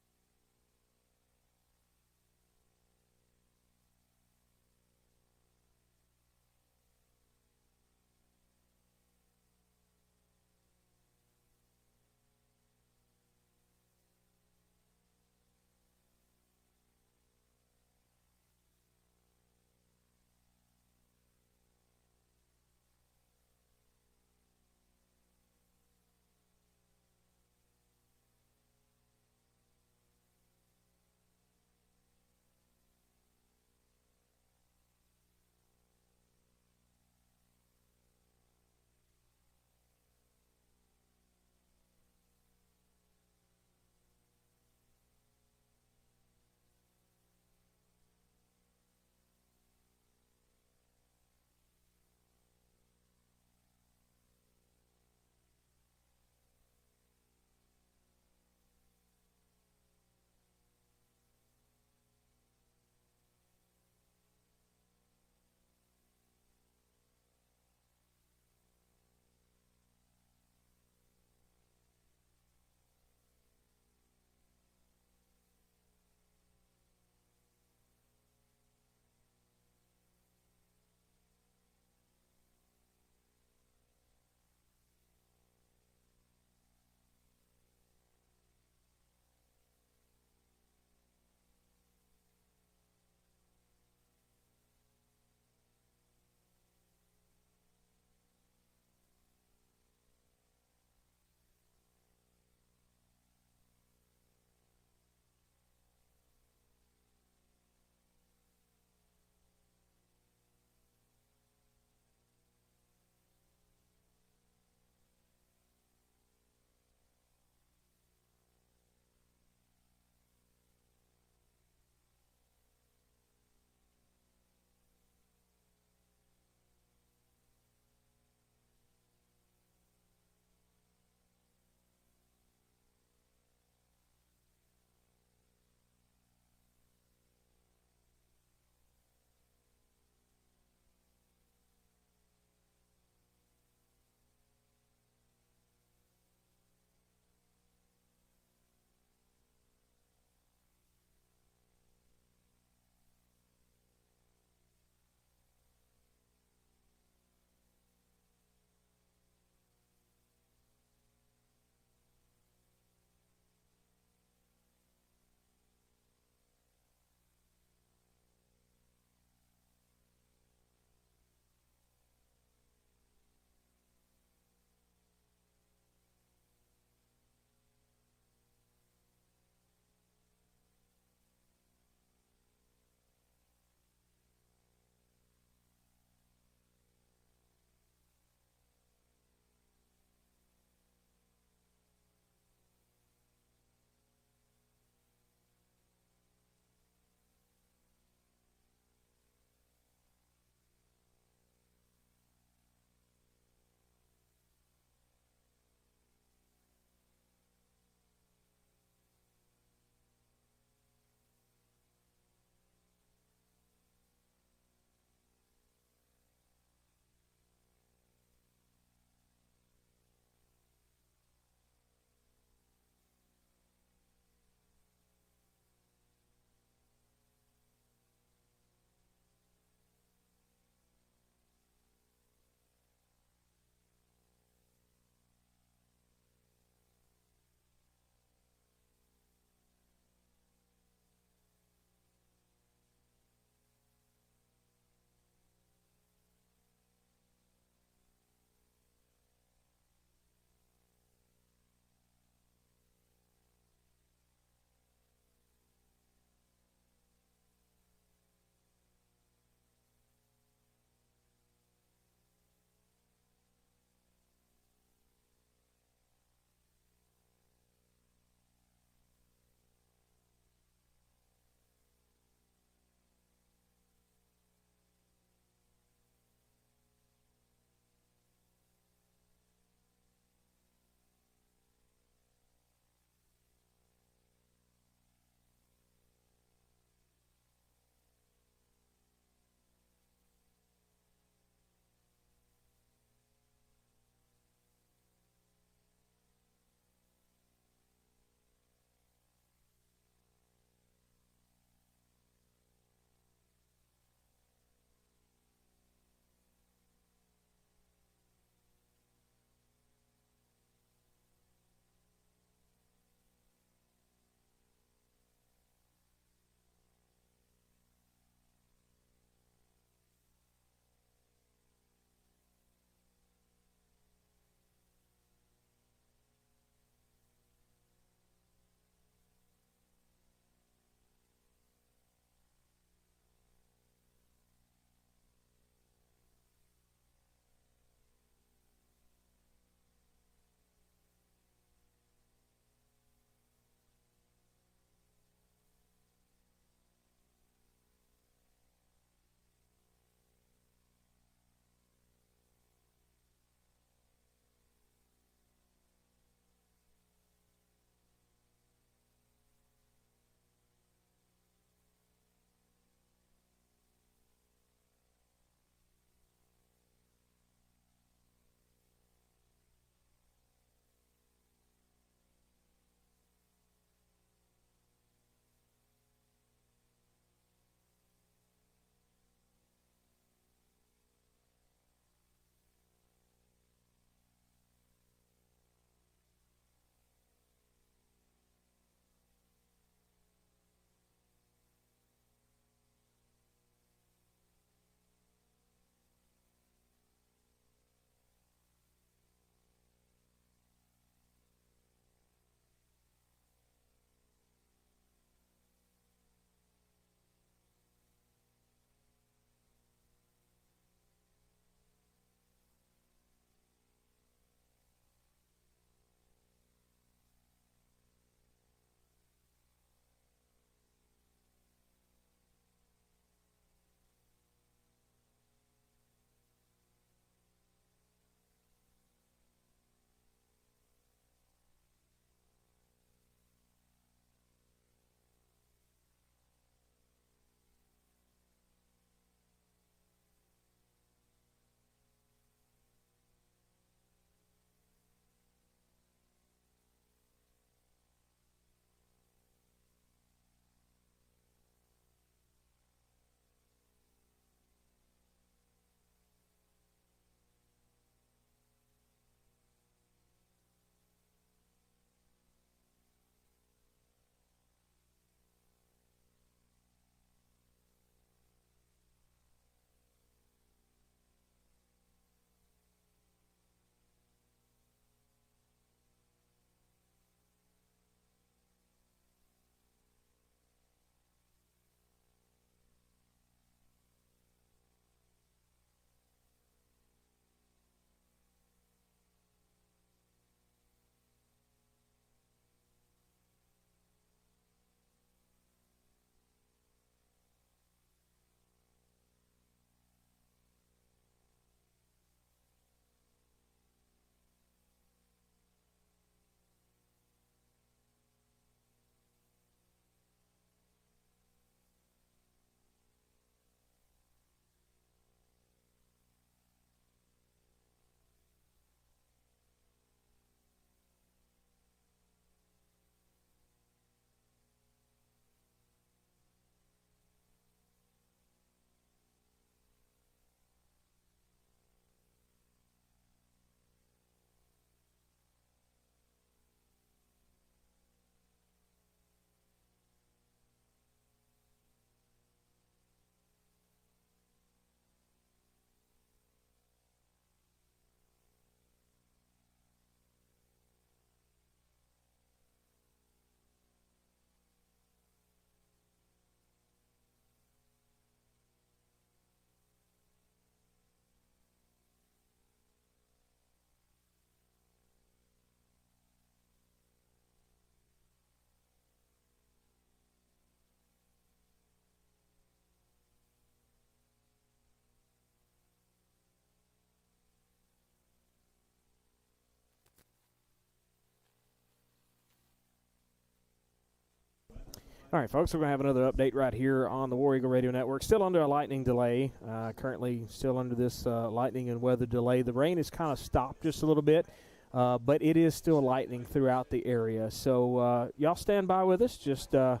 All right, folks, we're going to have another update right here on the War Eagle Radio Network. Still under a lightning delay. Currently still under this lightning and weather delay. The rain has kind of stopped just a little bit, but it is still lightning throughout the area. So y'all stand by with us. Just go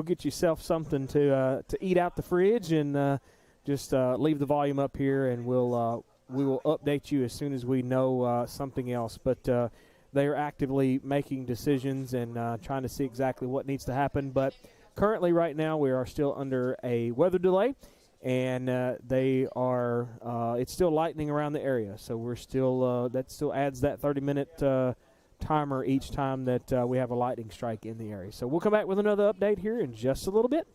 get yourself something to eat out the fridge and just leave the volume up here, and we will update you as soon as we know something else. But they are actively making decisions and trying to see exactly what needs to happen. But currently right now we are still under a weather delay, and they are it's still lightning around the area. So we're still that still adds that 30-minute timer each time that we have a lightning strike in the area. So we'll come back with another update here in just a little bit.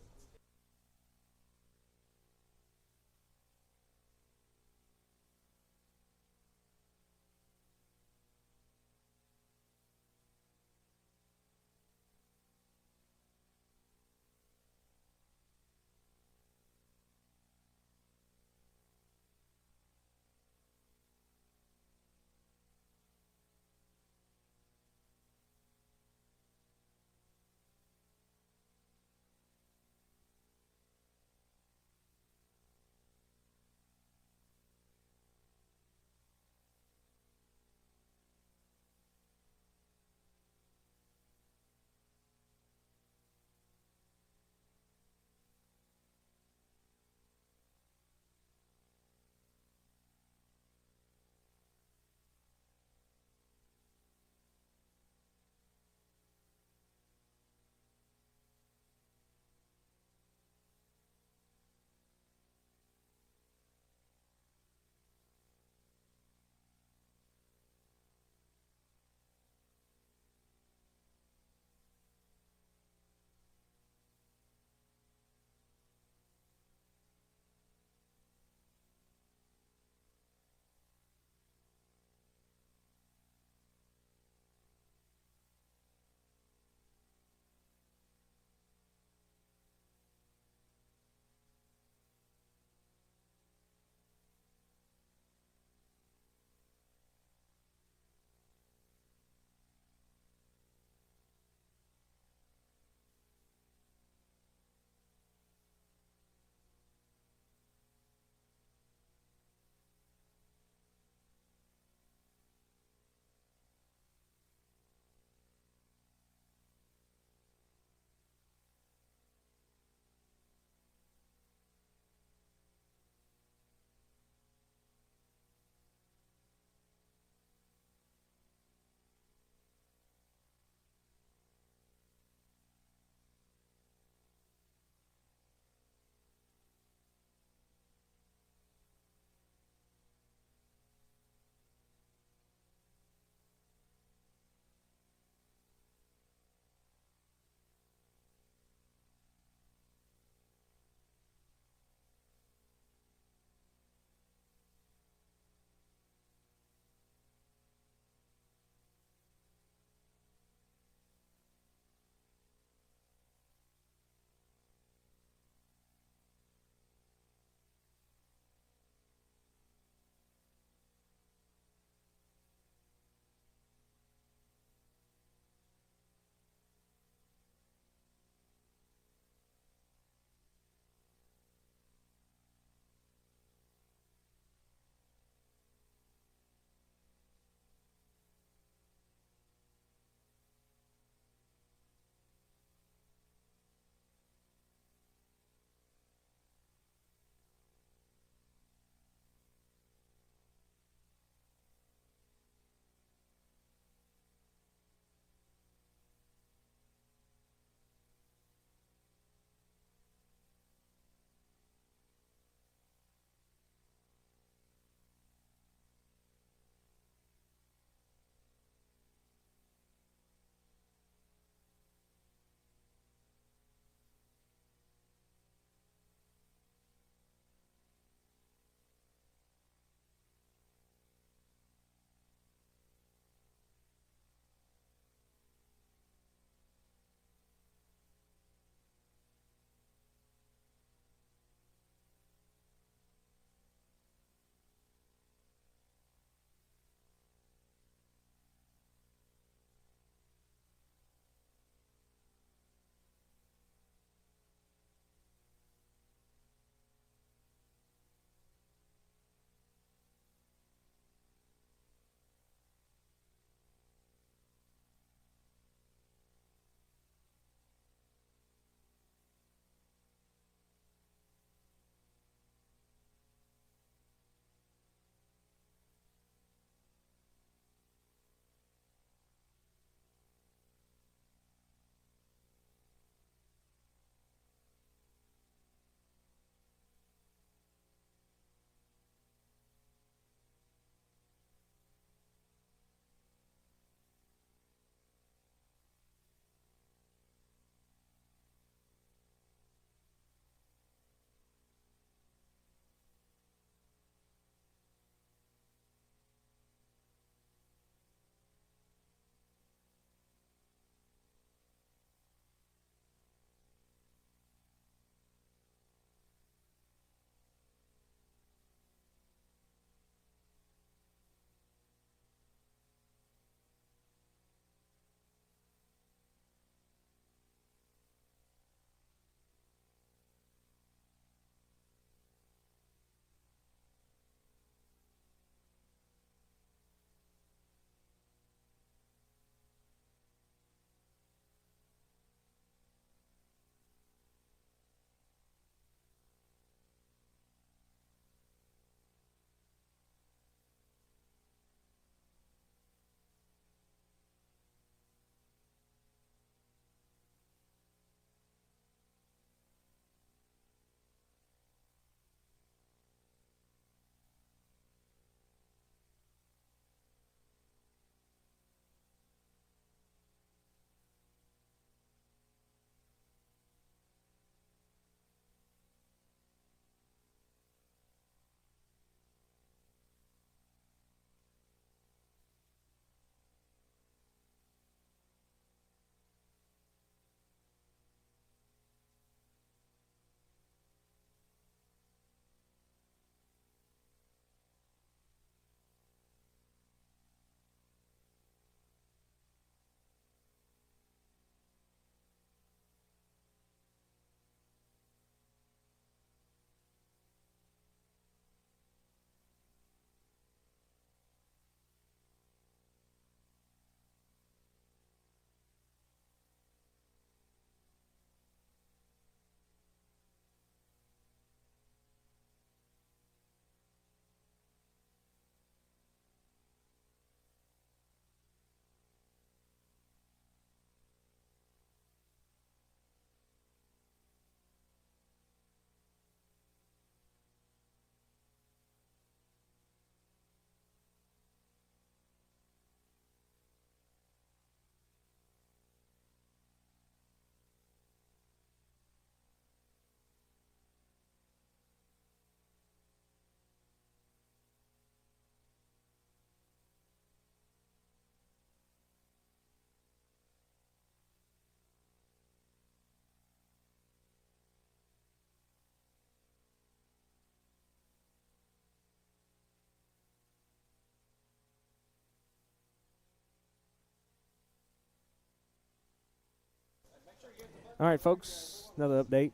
All right, folks, another update.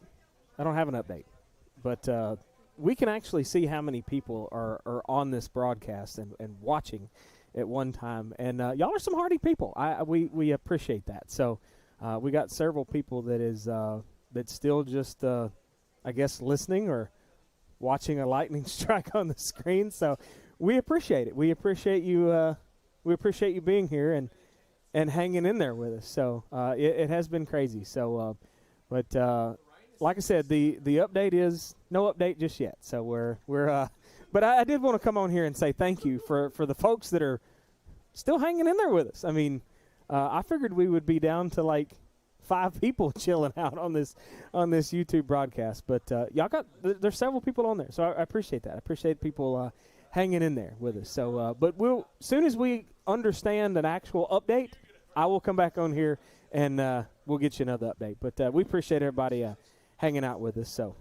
I don't have an update, but we can actually see how many people are on this broadcast and watching at one time. And y'all are some hardy people. We appreciate that. So we got several people that's still just, I guess, listening or watching a lightning strike on the screen. So we appreciate it. We appreciate you. We appreciate you being here and hanging in there with us. So it has been crazy. So, but like I said, the update is no update just yet. So we're but I did want to come on here and say thank you for the folks that are still hanging in there with us. I mean, I figured we would be down to like 5 people chilling out on this YouTube broadcast, but y'all there's several people on there, so I appreciate that. I appreciate people hanging in there with us. So, but as soon as we understand an actual update, I will come back on here and we'll get you another update. But we appreciate everybody hanging out with us. So.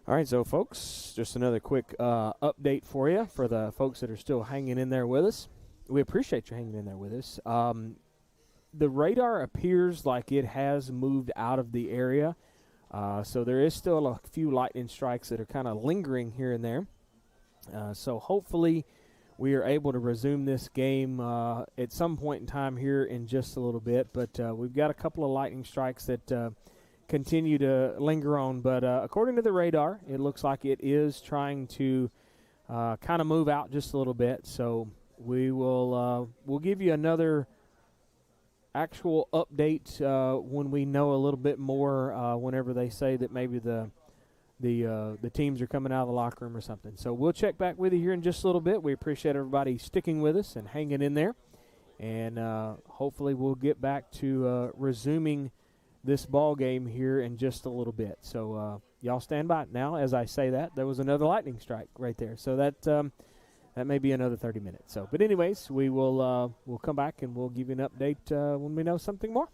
All right, so folks, just another quick update for you for the folks that are still hanging in there with us. We appreciate you hanging in there with us. The radar appears like it has moved out of the area, so there is still a few lightning strikes that are kind of lingering here and there. So hopefully we are able to resume this game at some point in time here in just a little bit, but we've got a couple of lightning strikes that continue to linger on, but according to the radar, it looks like it is trying to kind of move out just a little bit. So we'll give you another actual update when we know a little bit more. Whenever they say that maybe the teams are coming out of the locker room or something. So we'll check back with you here in just a little bit. We appreciate everybody sticking with us and hanging in there, and hopefully we'll get back to resuming this ball game here in just a little bit. So y'all stand by. Now, as I say that, there was another lightning strike right there. So that may be another 30 minutes. So, but anyways, we'll come back and we'll give you an update when we know something more.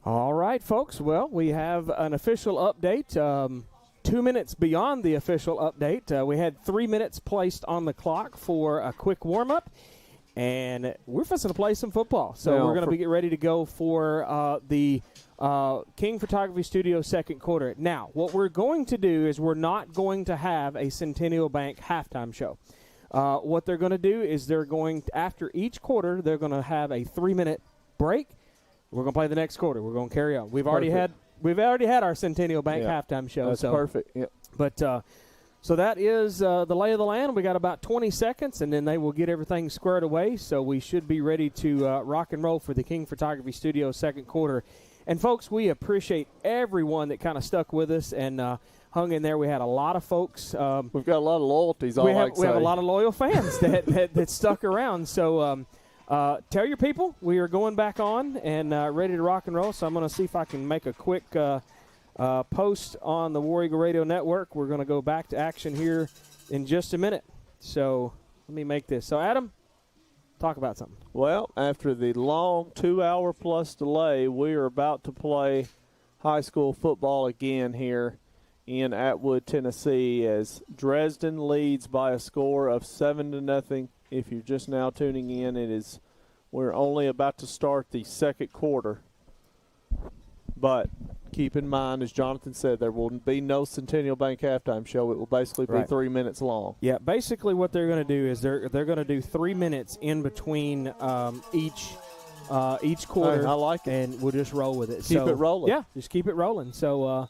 All right, folks. Well, we have an official update. 2 minutes beyond the official update. We had 3 minutes placed on the clock for a quick warm-up, and we're fixing to play some football. So we're going to get ready to go for the King Photography Studio second quarter. Now, what we're going to do is we're not going to have a Centennial Bank halftime show. What they're going to do is they're going to, after each quarter, they're going to have a 3-minute break. We're going to play the next quarter. We're going to carry on. We've already had our Centennial Bank halftime show. That's perfect. Yep. But so that is the lay of the land. We got about 20 seconds, and then they will get everything squared away. So we should be ready to rock and roll for the King Photography Studio second quarter. And, folks, we appreciate everyone that kind of stuck with us and hung in there. We had a lot of folks. We've got a lot of loyalties. We have a lot of loyal fans that stuck around. So tell your people we are going back on and ready to rock and roll. So I'm going to see if I can make a quick post on the War Eagle Radio Network. We're going to go back to action here in just a minute. So let me make this. So, Adam, talk about something. Well, after the long 2-hour-plus delay, we are about to play high school football again here in Atwood, Tennessee, as Dresden leads by a score of 7-0. If you're just now tuning in, we're only about to start the second quarter. But keep in mind, as Jonathan said, there will be no Centennial Bank halftime show. It will basically be 3 minutes long. Yeah, basically what they're going to do is they're going to do 3 minutes in between each quarter. Hey, I like it. And we'll just roll with it. Keep it rolling. Yeah, just keep it rolling. So,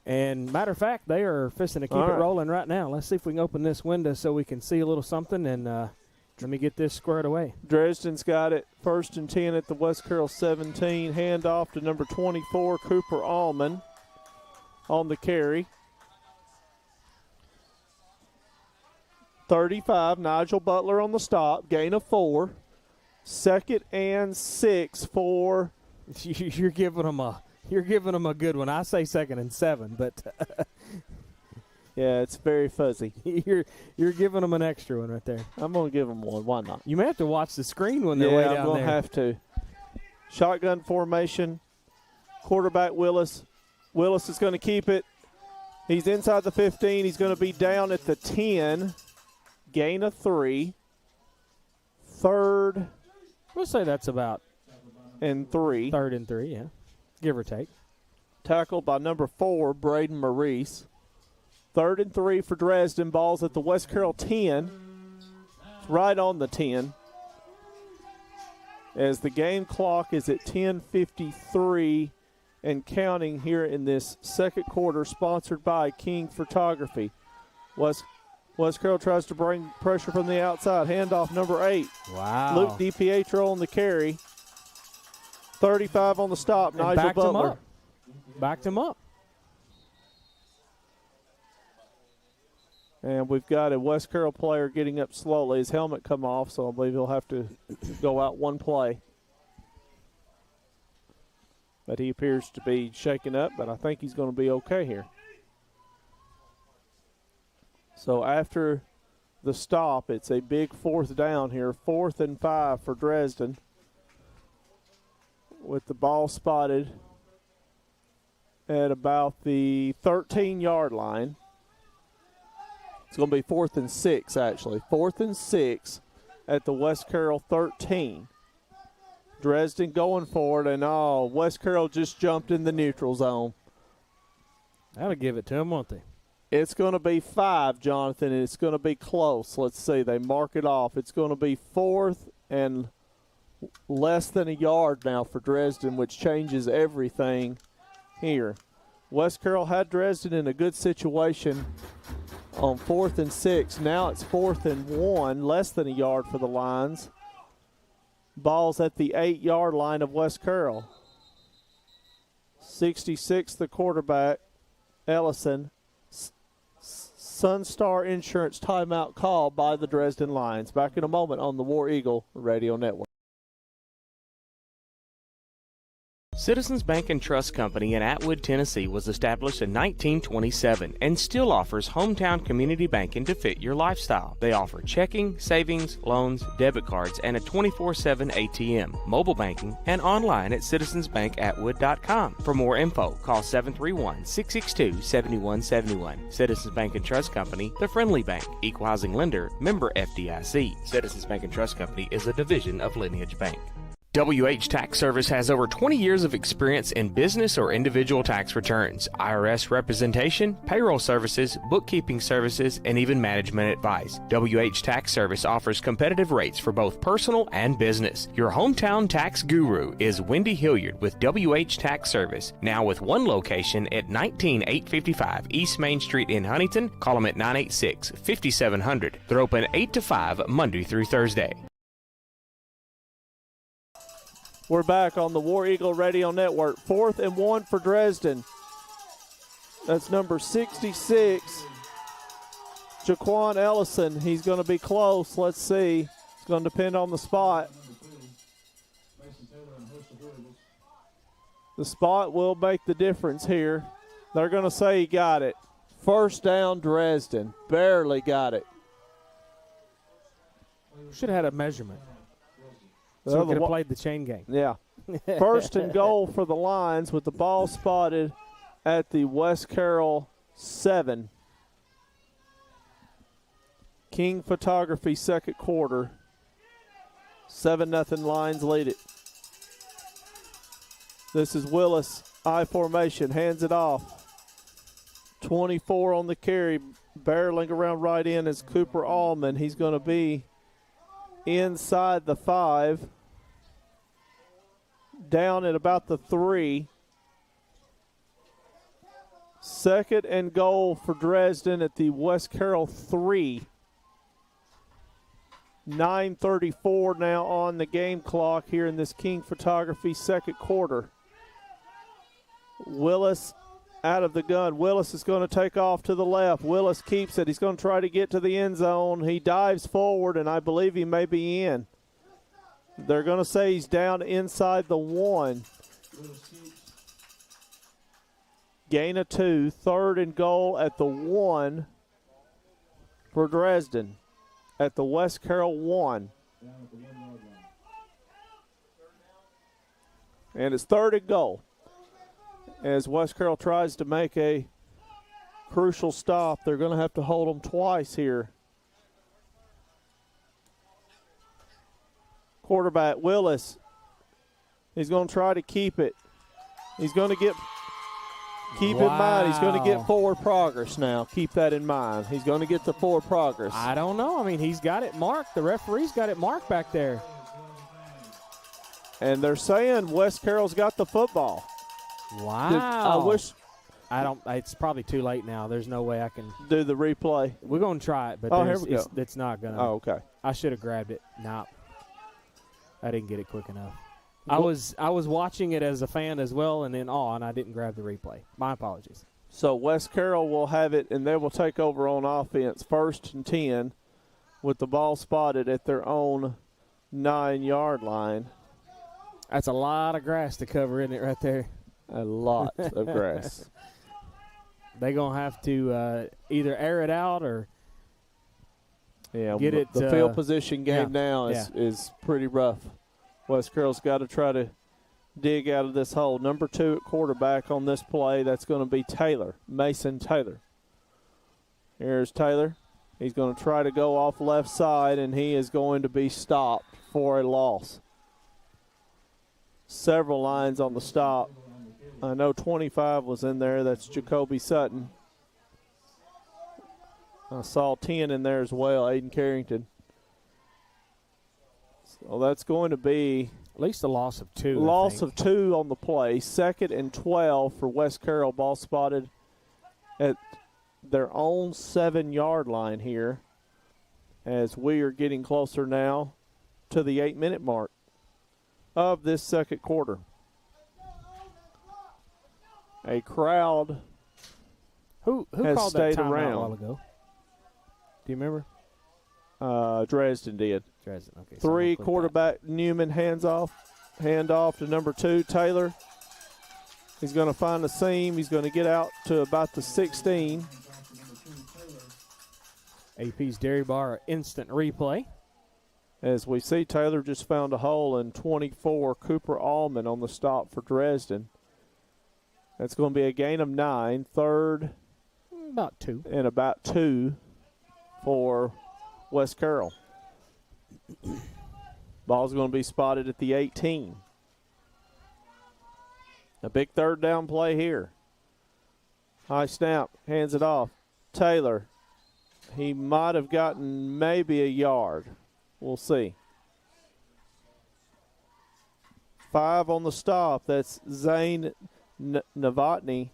and matter of fact, they are fisting to keep it rolling right now. Let's see if we can open this window so we can see a little something, and let me get this squared away. Dresden's got it 1st and 10 at the West Carroll 17. Handoff to number 24, Cooper Allman on the carry. 35, Nigel Butler on the stop. Gain of 4. 2nd and 6 for. You're giving them a good one. I say 2nd and 7, but yeah, it's very fuzzy. You're giving them an extra one right there. I'm going to give them one. Why not? You may have to watch the screen when they're way down there. I'm going to have to. Shotgun formation. Quarterback Willis. Willis is going to keep it. He's inside the 15. He's going to be down at the 10. Gain of 3. 3rd. We'll say that's about and 3. 3rd and 3, yeah. Give or take. Tackled by number 4, Braden Maurice. 3rd and 3 for Dresden. Ball's at the West Carroll 10. It's right on the 10. As the game clock is at 10:53 and counting here in this second quarter, sponsored by King Photography. West Carroll tries to bring pressure from the outside. Handoff number 8. Wow. Luke DiPietro on the carry. 35 on the stop. And Nigel Butler. Backed him up. And we've got a West Carroll player getting up slowly. His helmet come off, so I believe he'll have to go out one play. But he appears to be shaken up, but I think he's going to be okay here. So after the stop, it's a big 4th down here. 4th and 5 for Dresden, with the ball spotted at about the 13-yard line. It's going to be 4th and 6, actually. 4th and 6 at the West Carroll 13. Dresden going for it, and West Carroll just jumped in the neutral zone. That'll give it to them, won't they? It's going to be 5, Jonathan, and it's going to be close. Let's see. They mark it off. It's going to be 4th and less than a yard now for Dresden, which changes everything here. West Carroll had Dresden in a good situation on 4th and 6. Now it's 4th and 1, less than a yard for the Lions. Ball's at the 8-yard line of West Carroll. 66, the quarterback, Ellison. Sunstar Insurance timeout call by the Dresden Lions. Back in a moment on the War Eagle Radio Network. Citizens Bank and Trust Company in Atwood, Tennessee was established in 1927 and still offers hometown community banking to fit your lifestyle. They offer checking, savings, loans, debit cards, and a 24/7 ATM, mobile banking, and online at citizensbankatwood.com. For more info, call 731-662-7171. Citizens Bank and Trust Company, the friendly bank, equal housing lender, member FDIC. Citizens Bank and Trust Company is a division of Lineage Bank. WH Tax Service has over 20 years of experience in business or individual tax returns, IRS representation, payroll services, bookkeeping services, and even management advice. WH Tax Service offers competitive rates for both personal and business. Your hometown tax guru is Wendy Hilliard with WH Tax Service, now with one location at 19855 East Main Street in Huntington. Call them at 986-5700. They're open 8 to 5 Monday through Thursday. We're back on the War Eagle Radio Network. 4th and 1 for Dresden. That's number 66, Jaquan Ellison. He's going to be close. Let's see. It's going to depend on the spot. The spot will make the difference here. They're going to say he got it. First down, Dresden. Barely got it. Should have had a measurement. So we could have played the chain game. Yeah. First and goal for the Lions with the ball spotted at the West Carroll 7. King Photography, second quarter. 7-0 Lions lead it. This is Willis, I formation, hands it off. 24 on the carry, barreling around right in is Cooper Allman. He's going to be inside the 5. Down at about the 3. Second and goal for Dresden at the West Carroll 3. 9:34 now on the game clock here in this King Photography second quarter. Willis out of the gun. Willis is going to take off to the left. Willis keeps it. He's going to try to get to the end zone. He dives forward, and I believe he may be in. They're going to say he's down inside the 1. Gain of 2. Third and goal at the 1 for Dresden at the West Carroll 1. And it's third and goal as West Carroll tries to make a crucial stop. They're going to have to hold them twice here. Quarterback Willis, he's going to try to keep it. He's going to keep in mind, he's going to get forward progress now. Keep that in mind. He's going to get the forward progress. I don't know. I mean, he's got it marked. The referee's got it marked back there. And they're saying West Carroll's got the football. Wow. It's probably too late now. There's no way I can do the replay. We're going to try it, but here we go. It's not going to. Oh, okay. I should have grabbed it. No. I didn't get it quick enough. I was watching it as a fan as well and in awe, and I didn't grab the replay. My apologies. So West Carroll will have it, and they will take over on offense. 1st and 10 with the ball spotted at their own 9-yard line. That's a lot of grass to cover, isn't it, right there? A lot of grass. They're going to have to either air it out or get it. The field position game now is pretty rough. West Carroll's got to try to dig out of this hole. Number 2 at quarterback on this play, that's going to be Taylor, Mason Taylor. Here's Taylor. He's going to try to go off left side, and he is going to be stopped for a loss. Several lines on the stop. I know 25 was in there. That's Jacoby Sutton. I saw 10 in there as well, Aiden Carrington. So that's going to be at least a loss of 2. Loss of 2 on the play. 2nd and 12 for West Carroll. Ball spotted at their own 7-yard line here as we are getting closer now to the 8-minute mark of this second quarter. A crowd who has called stayed that timeout around. a while ago? Do you remember? Dresden did. Dresden, okay. 3 quarterback Newman hand off to number 2 Taylor. He's going to find the seam. He's going to get out to about the 16. AP's Dairy Bar instant replay. As we see, Taylor just found a hole in 24. Cooper Allman on the stop for Dresden. That's going to be a gain of 9. Third. About 2. And about 2 for West Carroll. Ball's going to be spotted at the 18. A big third down play here. High snap, hands it off. Taylor. He might have gotten maybe a yard. We'll see. 5 on the stop. That's Zane Novotny.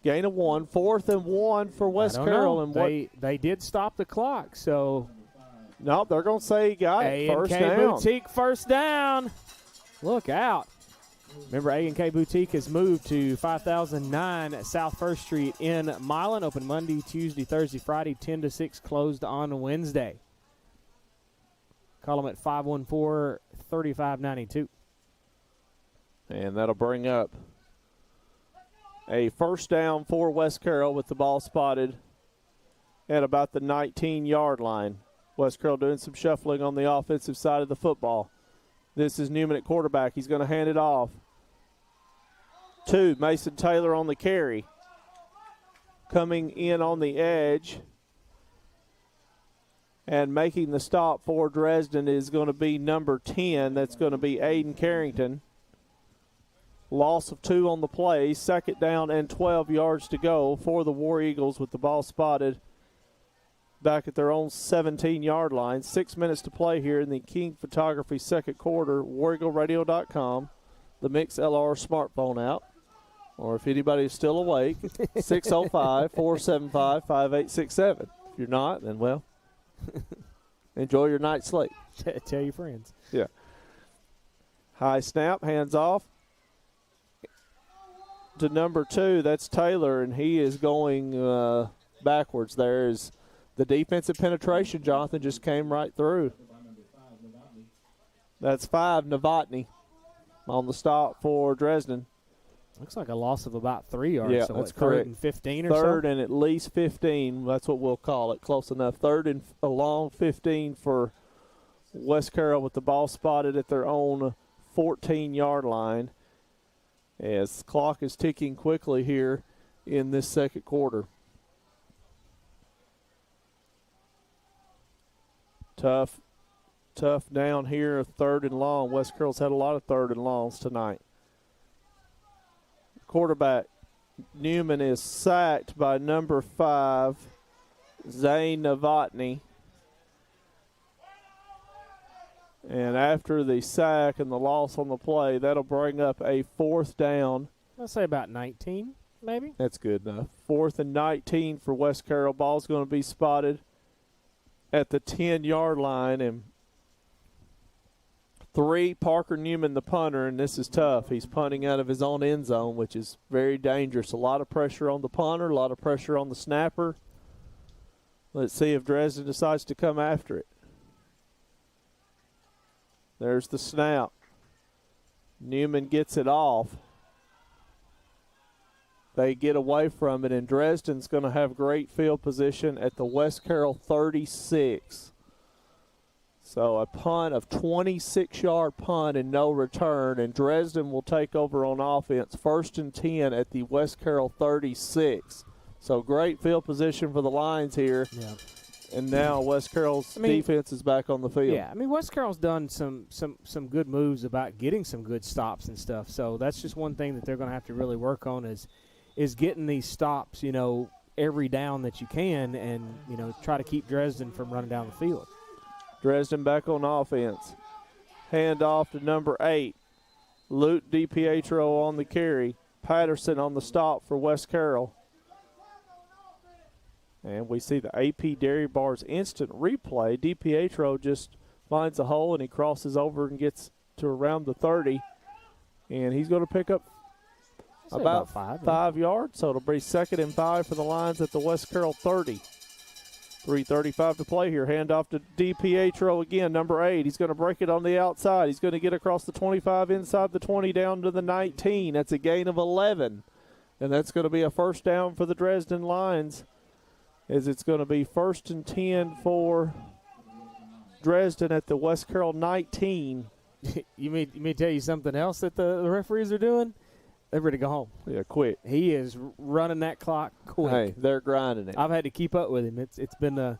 Gain of 1. 4th and 1 for West Carroll. And they did stop the clock, so. No, they're going to say he got it. First down. Boutique first down. Look out. Remember, A&K Boutique has moved to 5009 South 1st Street in Milan. Open Monday, Tuesday, Thursday, Friday, 10 to 6. Closed on Wednesday. Call them at 514-3592. And that'll bring up a first down for West Carroll with the ball spotted at about the 19-yard line. West Carroll doing some shuffling on the offensive side of the football. This is Newman at quarterback. He's going to hand it off to Mason Taylor on the carry. Coming in on the edge and making the stop for Dresden is going to be number 10. That's going to be Aiden Carrington. Loss of 2 on the play. Second down and 12 yards to go for the War Eagles with the ball spotted back at their own 17-yard line. 6 minutes to play here in the King Photography second quarter. WarEagleRadio.com. The Mix LR smartphone app. Or if anybody is still awake, 605-475-5867. If you're not, then, well, enjoy your night's sleep. Tell your friends. Yeah. High snap, hands off to number 2. That's Taylor, and he is going backwards. There's the defensive penetration, Jonathan, just came right through. That's 5, Novotny on the stop for Dresden. Looks like a loss of about 3 yards. Yeah, so that's correct. correct. 3rd and 15 or so? 3rd and at least 15. That's what we'll call it. Close enough. 3rd and a long 15 for West Carroll with the ball spotted at their own 14-yard line. As the clock is ticking quickly here in this second quarter. Tough down here, 3rd and long. West Carroll's had a lot of 3rd and longs tonight. Quarterback Newman is sacked by number 5, Zane Novotny. And after the sack and the loss on the play, that'll bring up a 4th down. I'll say about 19, maybe. That's good enough. 4th and 19 for West Carroll. Ball's going to be spotted at the 10-yard line. And 3, Parker Newman, the punter, and this is tough. He's punting out of his own end zone, which is very dangerous. A lot of pressure on the punter, a lot of pressure on the snapper. Let's see if Dresden decides to come after it. There's the snap. Newman gets it off. They get away from it, and Dresden's going to have great field position at the West Carroll 36. So a punt of 26-yard punt and no return, and Dresden will take over on offense. 1st and 10 at the West Carroll 36. So great field position for the Lions here. Yeah. And now West Carroll's defense is back on the field. Yeah, West Carroll's done some good moves about getting some good stops and stuff. So that's just one thing that they're going to have to really work on is getting these stops, every down that you can, and try to keep Dresden from running down the field. Dresden back on offense. Hand off to number 8. Luke DiPietro on the carry. Patterson on the stop for West Carroll. And we see the AP Dairy Bar's instant replay. DiPietro just finds a hole, and he crosses over and gets to around the 30. And he's going to pick up about 5 yards. So it'll be 2nd and 5 for the Lions at the West Carroll 30. 3:35 to play here. Handoff to DiPietro again, number 8. He's going to break it on the outside. He's going to get across the 25, inside the 20, down to the 19. That's a gain of 11. And that's going to be a first down for the Dresden Lions, as it's going to be 1st and 10 for Dresden at the West Carroll 19. You mean to tell you something else that the referees are doing? They're ready to go home. Yeah, quick. He is running that clock quick. Hey, they're grinding it. I've had to keep up with him. It's been a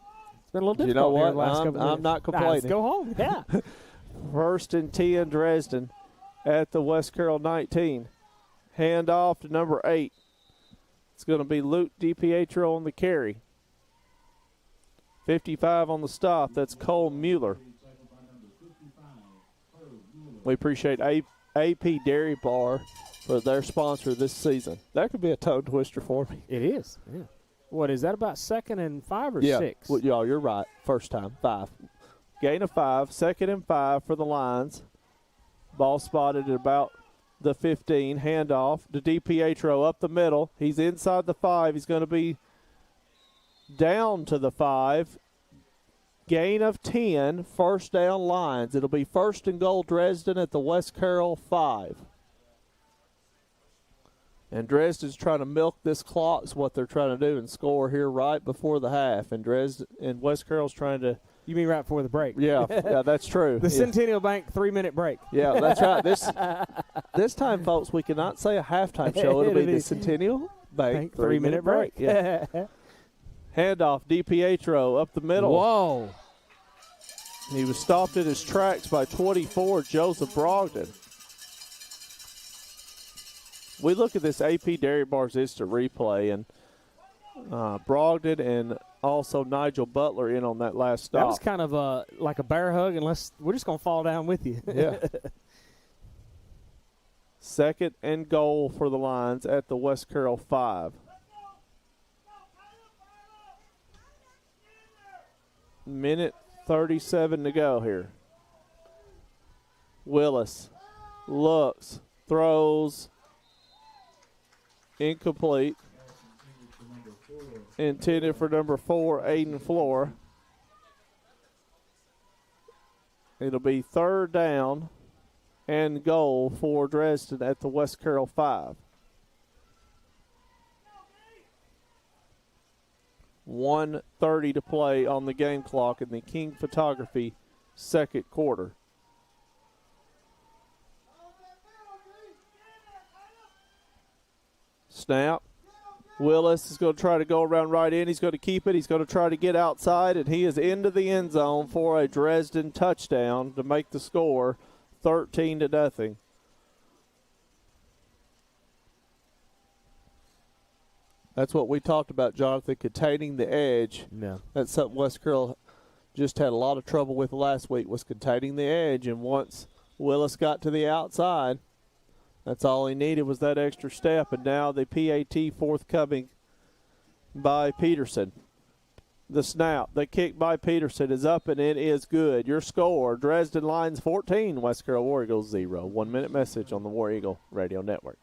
little difficult. You know what? The last couple I'm not complaining. Let's go home. Yeah. 1st and 10 Dresden at the West Carroll 19. Hand off to number 8. It's going to be Luke DiPietro on the carry. 55 on the stop. That's Cole Mueller. We appreciate AP Dairy Bar for their sponsor this season. That could be a tongue twister for me. It is. Yeah. What is that, about 2nd and 5 or 6? Well, y'all, you're right. First time, 5. Gain of 5. 2nd and 5 for the Lions. Ball spotted at about the 15. Handoff to DiPietro up the middle. He's inside the 5. He's going to be down to the 5. Gain of 10. First down Lions. It'll be 1st and goal Dresden at the West Carroll 5. And Dresden's trying to milk this clock is what they're trying to do and score here right before the half. And West Carroll's trying to. You mean right before the break? Yeah, that's true. The Centennial Bank 3-minute break. Yeah, that's right. This time, folks, we cannot say a halftime show. It'll be the Centennial Bank 3-minute break. Yeah. Handoff, DiPietro up the middle. Whoa. He was stopped in his tracks by 24, Joseph Brogdon. We look at this AP Dairy Bar's instant replay, and Brogdon and also Nigel Butler in on that last stop. That was kind of like a bear hug, unless we're just going to fall down with you. Yeah. 2nd and goal for the Lions at the West Carroll 5. Minute 37 to go here. Willis looks, throws, incomplete. Intended for number 4, Aiden Floor. It'll be 3rd down and goal for Dresden at the West Carroll 5. 1:30 to play on the game clock in the King Photography 2nd quarter. Snap. Willis is going to try to go around right in. He's going to keep it. He's going to try to get outside, and he is into the end zone for a Dresden touchdown to make the score 13-0. That's what we talked about, Jonathan, containing the edge. Yeah. That's something West Carroll just had a lot of trouble with last week, was containing the edge. And once Willis got to the outside, that's all he needed was that extra step. And now the PAT forthcoming by Peterson. The snap, the kick by Peterson is up, and it is good. Your score, Dresden Lions 14, West Carroll War Eagles 0. 1 minute message on the War Eagle Radio Network.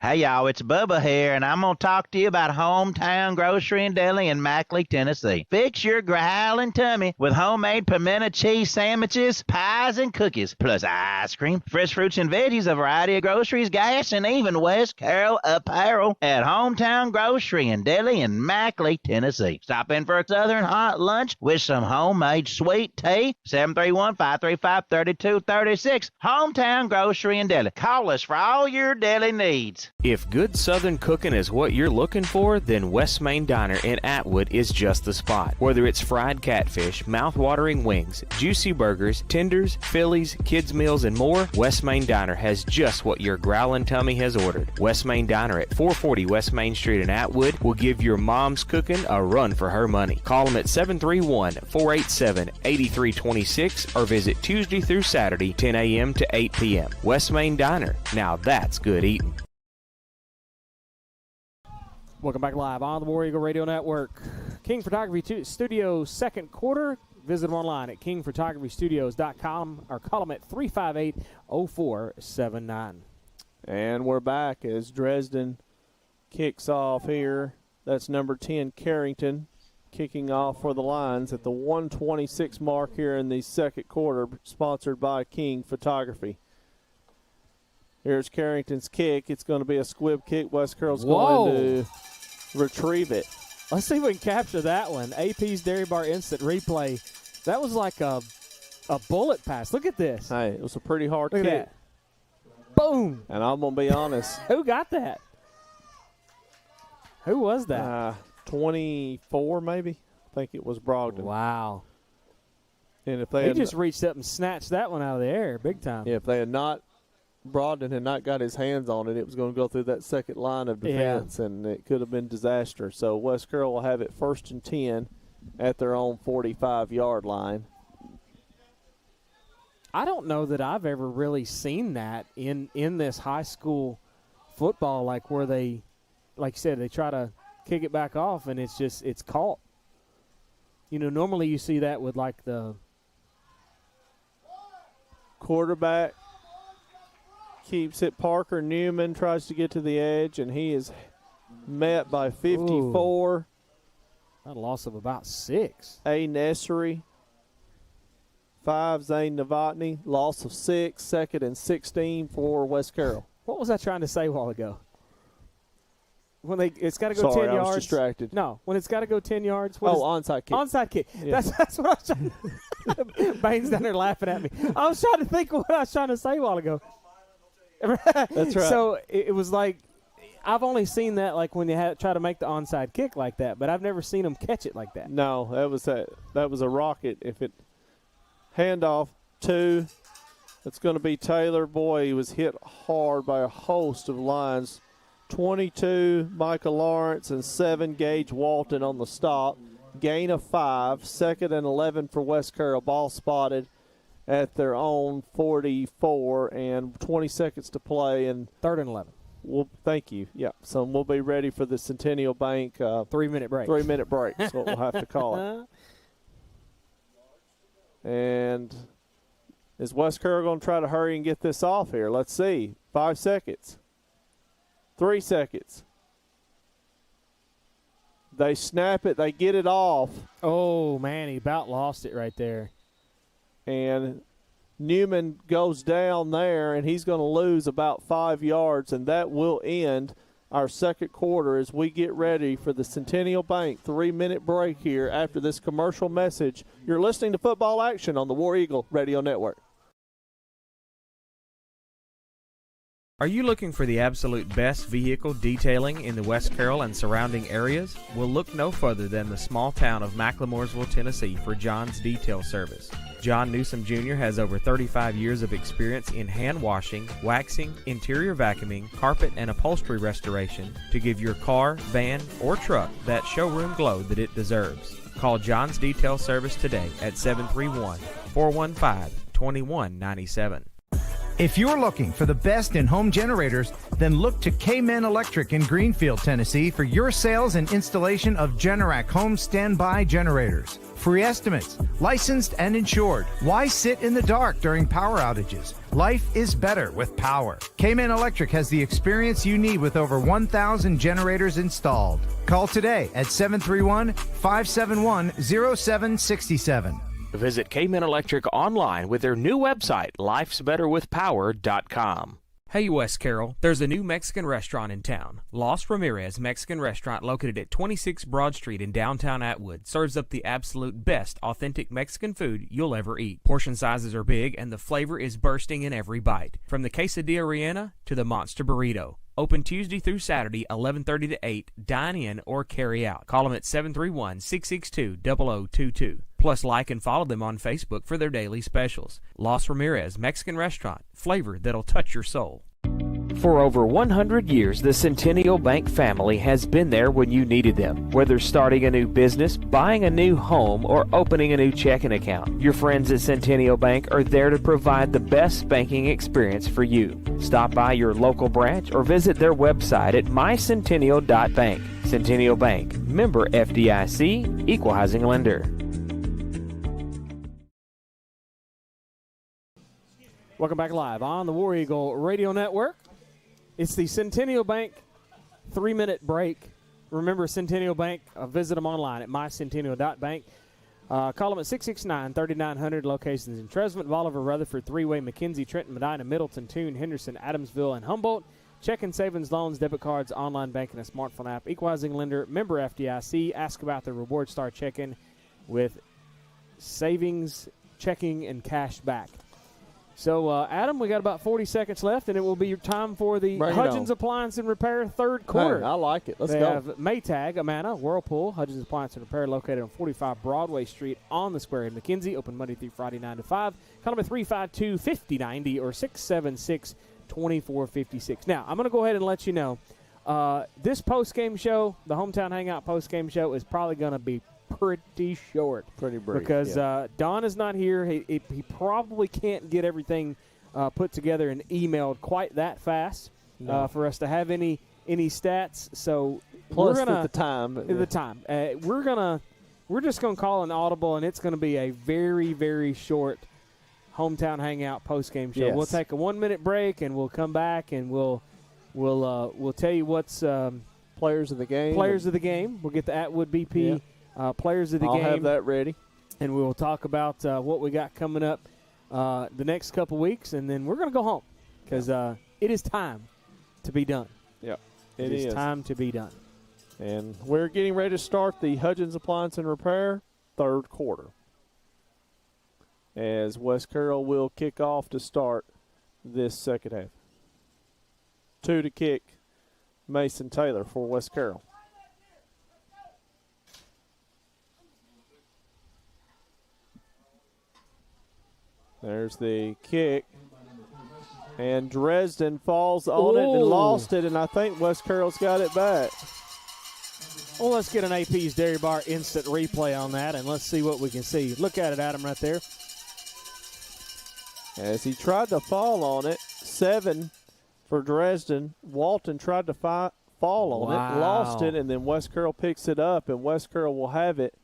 Hey, y'all, it's Bubba here, and I'm going to talk to you about Hometown Grocery and Deli in Mackley, Tennessee. Fix your growling tummy with homemade pimento cheese sandwiches, pies, and cookies, plus ice cream, fresh fruits and veggies, a variety of groceries, gas, and even West Carroll apparel at Hometown Grocery and Deli in Mackley, Tennessee. Stop in for a southern hot lunch with some homemade sweet tea. 731-535-3236. Hometown Grocery and Deli. Call us for all your deli needs. If good Southern cooking is what you're looking for, then West Main Diner in Atwood is just the spot. Whether it's fried catfish, mouth-watering wings, juicy burgers, tenders, Phillies, kids' meals, and more, West Main Diner has just what your growling tummy has ordered. West Main Diner at 440 West Main Street in Atwood will give your mom's cooking a run for her money. Call them at 731-487-8326 or visit Tuesday through Saturday, 10 a.m. to 8 p.m. West Main Diner. Now that's good eating. Welcome back live on the War Eagle Radio Network. King Photography Studios 2nd quarter. Visit them online at kingphotographystudios.com or call them at 358-0479. And we're back as Dresden kicks off here. That's number 10, Carrington, kicking off for the Lions at the 1:26 mark here in the second quarter, sponsored by King Photography. Here's Carrington's kick. It's going to be a squib kick. West Carroll's going to retrieve it. Let's see if we can capture that one. AP's Dairy Bar Instant Replay. That was like a bullet pass. Look at this. Hey, it was a pretty hard Look kick. at that. Boom. And I'm going to be honest. Who got that? Who was that? 24 maybe. I think it was Brogdon. Wow. And if they He just reached up and snatched that one out of the air big time. Yeah, if they had not, Brogdon had not got his hands on it, it was going to go through that second line of defense, and it could have been disaster. So West Carroll will have it 1st and 10 at their own 45-yard line. I don't know that I've ever really seen that in this high school football, like where they, like you said, they try to kick it back off and it's caught. You know, normally you see that with like the quarterback keeps it. Parker Newman tries to get to the edge, and he is met by 54. Ooh. A loss of about 6. A. Nessery. 5, Zane Novotny. Loss of 6. 2nd and 16 for West Carroll. What was I trying to say a while ago? When it's got to go Sorry, 10 yards. I was distracted. No, when it's got to go 10 yards. Onside kick. Onside kick. Yeah. That's what I was trying. Bane's down there laughing at me. I was trying to think of what I was trying to say a while ago. That's right. So it was like, I've only seen that like when you try to make the onside kick like that, but I've never seen them catch it like that. No, that was a rocket. If it handoff 2, it's going to be Taylor. Boy, he was hit hard by a host of Lions. 22, Michael Lawrence, and 7, Gage Walton on the stop. Gain of 5, 2nd and 11 for West Carroll. Ball spotted at their own 44, and 20 seconds to play. And 3rd and 11. Well, thank you. Yeah, so we'll be ready for the Centennial Bank 3-minute break. 3-minute break is what we'll have to call it. And is West Carroll going to try to hurry and get this off here? Let's see. 5 seconds. 3 seconds. They snap it. They get it off. Oh, man, he about lost it right there. And Newman goes down there, and he's going to lose about 5 yards, and that will end our second quarter as we get ready for the Centennial Bank 3-minute break here after this commercial message. You're listening to Football Action on the War Eagle Radio Network. Are you looking for the absolute best vehicle detailing in the West Carroll and surrounding areas? Well, look no further than the small town of McLemoresville, Tennessee for John's Detail Service. John Newsom Jr. has over 35 years of experience in hand washing, waxing, interior vacuuming, carpet and upholstery restoration to give your car, van, or truck that showroom glow that it deserves. Call John's Detail Service today at 731-415-2197. If you're looking for the best in home generators, then look to K-Men Electric in Greenfield, Tennessee for your sales and installation of Generac home standby generators. Free estimates, licensed and insured. Why sit in the dark during power outages? Life is better with power. K-Men Electric has the experience you need with over 1,000 generators installed. Call today at 731-571-0767. Visit K-Men Electric online with their new website, lifesbetterwithpower.com. Hey, West Carroll, there's a new Mexican restaurant in town. Los Ramirez Mexican Restaurant, located at 26 Broad Street in downtown Atwood, serves up the absolute best authentic Mexican food you'll ever eat. Portion sizes are big, and the flavor is bursting in every bite. From the quesadilla rellena to the monster burrito. Open Tuesday through Saturday, 11:30 to 8. Dine in or carry out. Call them at 731-662-0022. Plus, like and follow them on Facebook for their daily specials. Los Ramirez Mexican Restaurant. Flavor that'll touch your soul. For over 100 years, the Centennial Bank family has been there when you needed them. Whether starting a new business, buying a new home, or opening a new checking account, your friends at Centennial Bank are there to provide the best banking experience for you. Stop by your local branch or visit their website at mycentennial.bank. Centennial Bank, member FDIC, equal housing lender. Welcome back live on the War Eagle Radio Network. It's the Centennial Bank 3-minute break remember Centennial Bank. Visit them online at mycentennial.bank. Call them at 669-3900. Locations in Tresvant, Bolivar, Rutherford, Three-Way, McKenzie, Trenton, Medina, Middleton, Toone, Henderson, Adamsville, and Humboldt. Checking, savings, loans, debit cards, online banking, a smartphone app. Equalizing lender, member FDIC. Ask about the Reward Star check-in with savings, checking, and cash back. So, Adam, we got about 40 seconds left, and it will be your time for the Hudgens Appliance and Repair third quarter. Hey, I like it. Let's they go. have Maytag, Amana, Whirlpool, Hudgens Appliance and Repair, located on 45 Broadway Street on the square in McKenzie. Open Monday through Friday, 9 to 5. Call them at 352-5090 or 676-2456. Now, I'm going to go ahead and let you know, this post-game show, the Hometown Hangout post-game show, is probably going to be pretty short. Pretty brief. Because Don is not here. He probably can't get everything put together and emailed quite that fast for us to have any stats. So plus we're gonna, at the time. We're just gonna call an audible, and it's gonna be a very, very short Hometown Hangout post-game show. Yes. We'll take a 1-minute break, and we'll come back, and we'll tell you what's players of the game. Players of the game. We'll get the Atwood BP. Yeah. Players of the game. I'll have that ready. And we will talk about what we got coming up the next couple weeks, and then we're going to go home because it is time to be done. Yeah, it is time to be done. And we're getting ready to start the Hudgens Appliance and Repair third quarter, as West Carroll will kick off to start this second half. 2 to kick, Mason Taylor for West Carroll. There's the kick. And Dresden falls on it and lost it, and I think West Carroll's got it back. Well, let's get an AP's Dairy Bar instant replay on that, and let's see what we can see. Look at it, Adam, right there. As he tried to fall on it, 7 for Dresden. Walton tried to fall on it, lost it, and then West Carroll picks it up, and West Carroll will have it.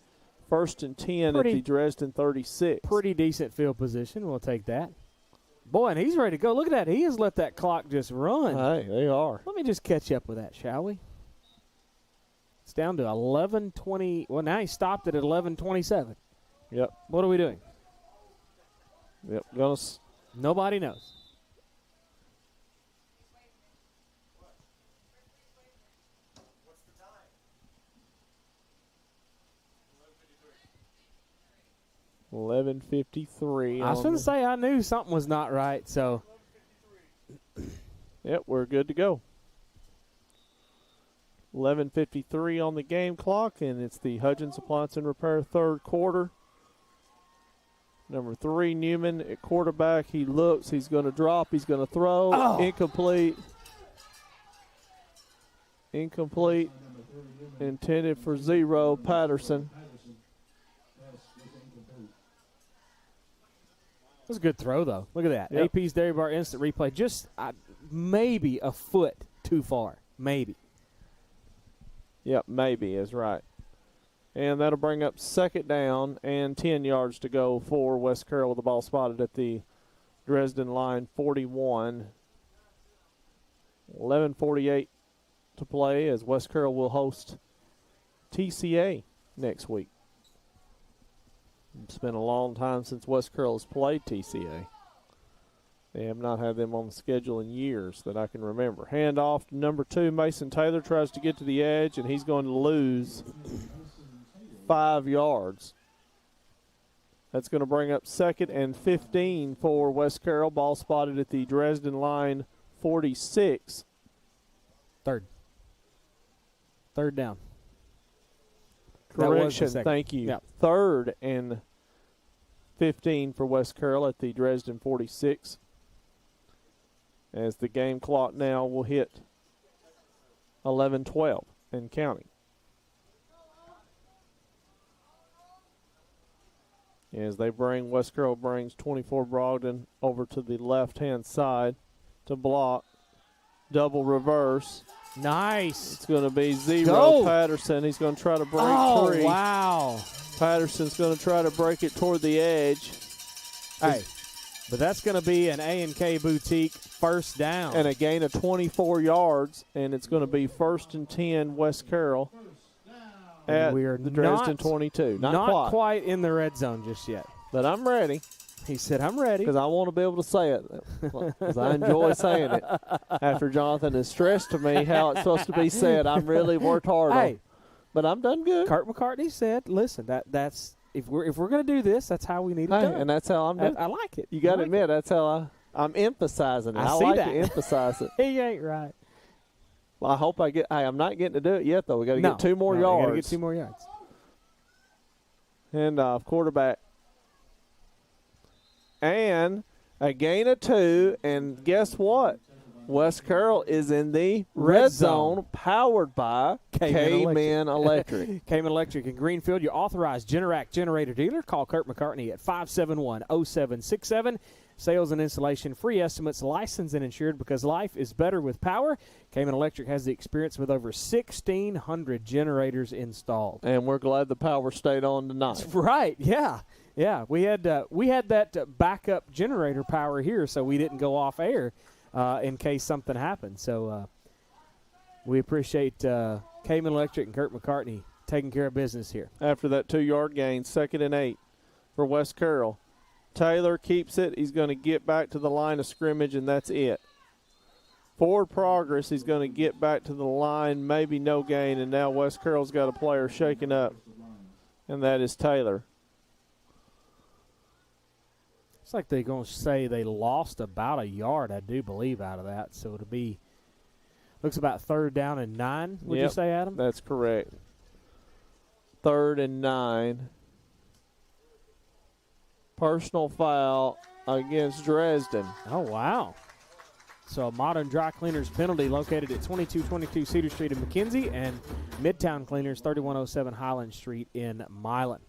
1st and 10 at the Dresden 36. Pretty decent field position. We'll take that. Boy, and he's ready to go. Look at that. He has let that clock just run. Hey, they are. Let me just catch up with that, shall we? It's down to 11:20. Well, now he stopped it at 11:27. Yep. What are we doing? Yep. Nobody knows. $11:53. I was going to say I knew something was not right, so. Yep, we're good to go. 11:53 on the game clock, and it's the Hudgens Appliance and Repair third quarter. Number 3, Newman at quarterback. He looks. He's going to drop. He's going to throw. Oh. Incomplete. Intended for 0, Patterson. That was a good throw, though. Look at that. Yep. AP's Dairy Bar instant replay. Just maybe a foot too far. Maybe. Yep, maybe is right. And that'll bring up 2nd down and 10 yards to go for West Carroll with the ball spotted at the Dresden line 41. 11:48 to play as West Carroll will host TCA next week. It's been a long time since West Carroll has played TCA. They have not had them on the schedule in years that I can remember. Hand off to number 2, Mason Taylor tries to get to the edge, and he's going to lose 5 yards. That's going to bring up 2nd and 15 for West Carroll. Ball spotted at the Dresden line 46. Third down. Correction, thank you. Yep. 3rd and 15 for West Carroll at the Dresden 46. As the game clock now will hit 11:12 and counting. As they bring, West Carroll brings 24 Brogdon over to the left-hand side to block. Double reverse. Nice. It's going to be 0. Go. Patterson. He's going to try to break 3. Oh, wow. Patterson's going to try to break it toward the edge. Hey, But that's going to be an A&K Boutique first down. And a gain of 24 yards, and it's going to be 1st and 10 West Carroll at we are the Dresden 22. Not quite in the red zone just yet. But I'm ready. He said, I'm ready. Because I want to be able to say it. Because I enjoy saying it. After Jonathan has stressed to me how it's supposed to be said, I'm really worked hard on it. But I'm done good. Kurt McCartney said, listen, that's if we're going to do this, that's how we need it done. And that's how I'm doing. I like it. You got to admit, that's how I'm emphasizing it. I see like that. to emphasize it. He ain't right. Well, I hope I get. I'm not getting to do it yet, though. We got to get 2 more yards. We got to get 2 more yards. And quarterback. And a gain of 2. And guess what? West Carroll is in the red zone, powered by K-Man Electric. K-Man Electric in Greenfield, your authorized Generac generator dealer. Call Kurt McCartney at 571-0767. Sales and installation, free estimates, licensed and insured, because life is better with power. K-Man Electric has the experience with over 1,600 generators installed. And we're glad the power stayed on tonight. That's right, yeah. Yeah, we had that backup generator power here, so we didn't go off air in case something happened. So we appreciate K-Man Electric and Kurt McCartney taking care of business here. After that 2-yard gain, 2nd and 8 for West Carroll. Taylor keeps it. He's going to get back to the line of scrimmage, and that's it. Forward progress, he's going to get back to the line, maybe no gain, and now West Carroll's got a player shaking up, and that is Taylor. It's like they're going to say they lost about a yard, I do believe, out of that. So it'll be, looks about 3rd down and 9, would you say, Adam? That's correct. 3rd and 9. Personal foul against Dresden. Oh, wow. So a Modern Dry Cleaners penalty located at 2222 Cedar Street in McKenzie, and Midtown Cleaners 3107 Highland Street in Milan.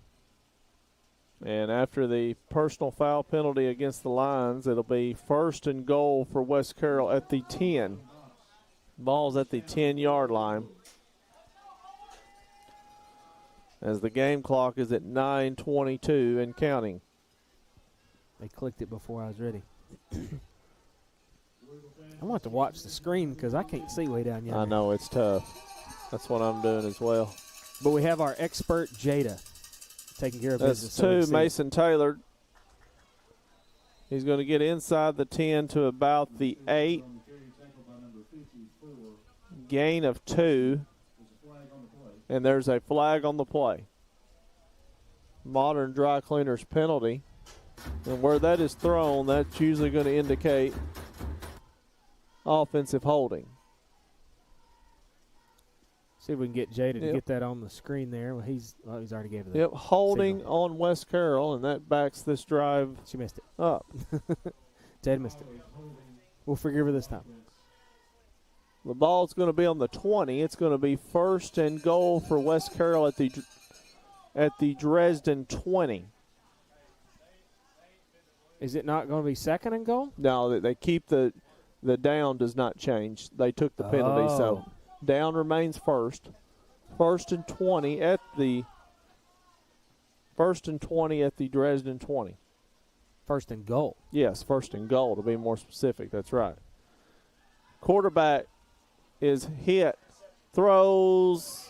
And after the personal foul penalty against the Lions, it'll be 1st and goal for West Carroll at the 10. Ball's at the 10-yard line. As the game clock is at 9:22 and counting. They clicked it before I was ready. I want to watch the screen because I can't see way down yonder. I know, it's tough. That's what I'm doing as well. But we have our expert Jada taking care of business. That's 2, Mason Taylor. He's going to get inside the 10 to about the 8. Gain of 2. And there's a flag on the play. Modern Dry Cleaners penalty. And where that is thrown, that's usually going to indicate offensive holding. See if we can get Jada to get that on the screen there. Well, he's already gave it. Yep, holding on West Carroll, and that backs this drive. She missed it. Up. Jada missed it. We'll forgive her this time. The ball's going to be on the 20. It's going to be 1st and goal for West Carroll at the Dresden 20. Is it not going to be 2nd and goal? No, they keep the down does not change. They took the penalty, so down remains 1st. 1st and 20 at the Dresden 20. 1st and goal. Yes, 1st and goal to be more specific. That's right. Quarterback is hit, throws,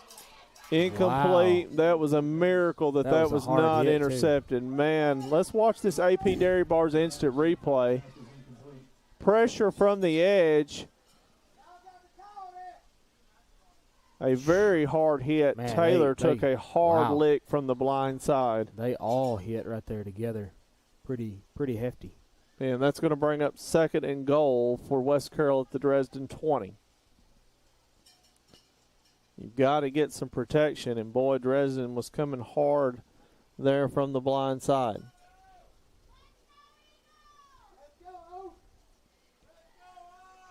incomplete. Wow. That was a miracle that was not intercepted. Too. Man, let's watch this AP Dairy Bar's instant replay. Pressure from the edge. A very hard hit. Man, Taylor took a hard lick from the blind side. They all hit right there together. Pretty hefty. And that's going to bring up 2nd and goal for West Carroll at the Dresden 20. You've got to get some protection, and boy, Dresden was coming hard there from the blind side.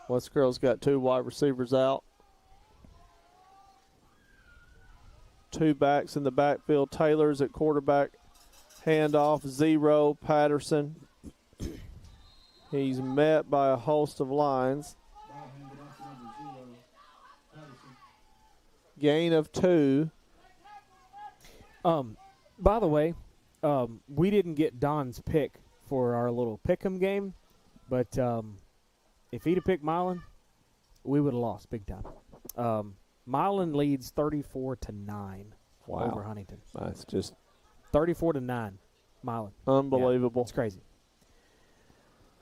West Carroll's got 2 wide receivers out. 2 backs in the backfield. Taylor's at quarterback. Handoff, 0, Patterson. He's met by a host of lines. Gain of 2. By the way, we didn't get Don's pick for our little pick'em game, but if he'd have picked Milan, we would have lost big time. Milan leads 34-9 over Huntington. That's just 34-9. Milan. Unbelievable. Yeah, it's crazy.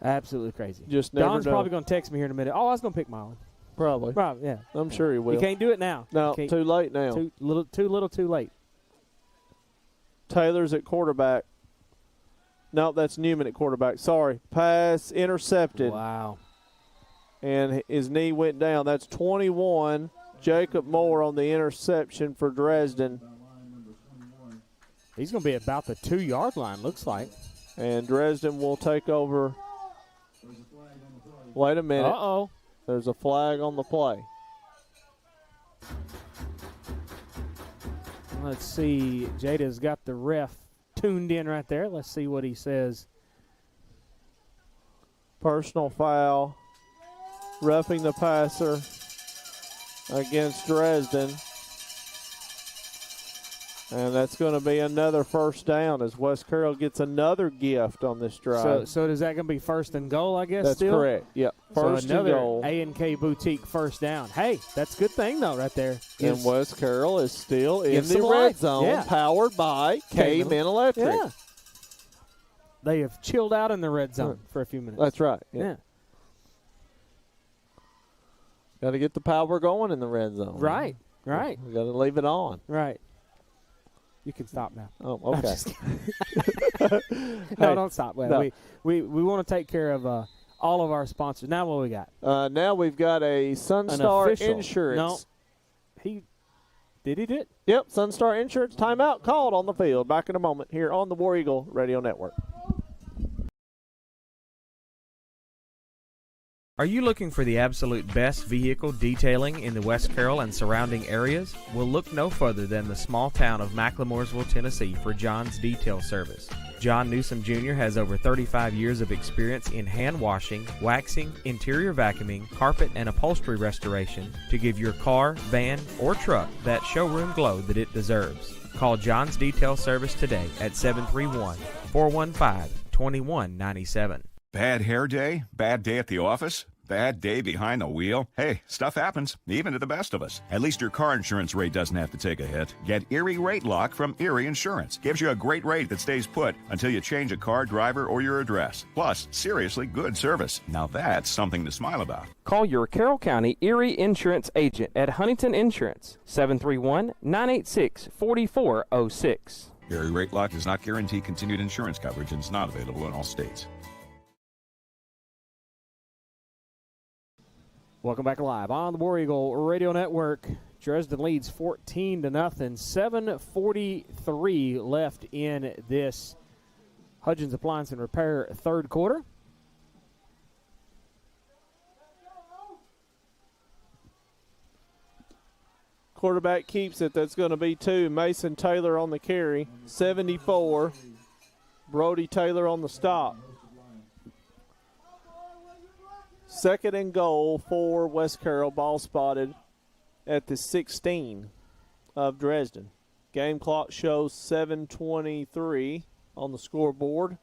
Absolutely crazy. Just never Don's know. probably going to text me here in a minute. Oh, I was going to pick Milan. Probably, yeah. I'm sure he will. You can't do it now. No, too late now. Too little, too late. Taylor's at quarterback. No, that's Newman at quarterback. Sorry. Pass intercepted. Wow. And his knee went down. That's 21. Jacob Moore on the interception for Dresden. He's going to be about the 2-yard line, looks like. And Dresden will take over. Wait a minute. Uh-oh. There's a flag on the play. Let's see. Jada's got the ref tuned in right there. Let's see what he says. Personal foul. Roughing the passer against Dresden. And that's going to be another first down as West Carroll gets another gift on this drive. So is that going to be first and goal, I guess, That's still? correct, yep. First so and goal. A&K Boutique first down. Hey, that's a good thing, though, right there. And West Carroll is still in Gives the some red life. zone, Yeah. powered by K-Men Electric. Yeah. They have chilled out in the red zone for a few minutes. That's right. Yeah. Got to get the power going in the red zone. Right. We got to leave it on. Right. You can stop now. Oh, I'm okay. just kidding. No, don't stop. Well, no. We want to take care of all of our sponsors. Now what we got? Now we've got a Sunstar Insurance. No. Did he do it? Yep, Sunstar Insurance timeout called on the field. Back in a moment here on the War Eagle Radio Network. Are you looking for the absolute best vehicle detailing in the West Carroll and surrounding areas? Well, look no further than the small town of McLemoresville, Tennessee for John's Detail Service. John Newsom Jr. has over 35 years of experience in hand washing, waxing, interior vacuuming, carpet and upholstery restoration to give your car, van, or truck that showroom glow that it deserves. Call John's Detail Service today at 731-415-2197. Bad hair day? Bad day at the office? Bad day behind the wheel? Hey, stuff happens, even to the best of us. At least your car insurance rate doesn't have to take a hit. Get Erie Rate Lock from Erie Insurance. Gives you a great rate that stays put until you change a car, driver, or your address. Plus, seriously good service. Now that's something to smile about. Call your Carroll County Erie Insurance agent at Huntington Insurance, 731-986-4406. Erie Rate Lock does not guarantee continued insurance coverage and is not available in all states. Welcome back live on the War Eagle Radio Network. Dresden leads 14-0. 7:43 left in this Hudgens Appliance and Repair third quarter. Quarterback keeps it. That's going to be 2. Mason Taylor on the carry. 74. Brody Taylor on the stop. Second and goal for West Carroll. Ball spotted at the 16 of Dresden. Game clock shows 7:23 on the scoreboard.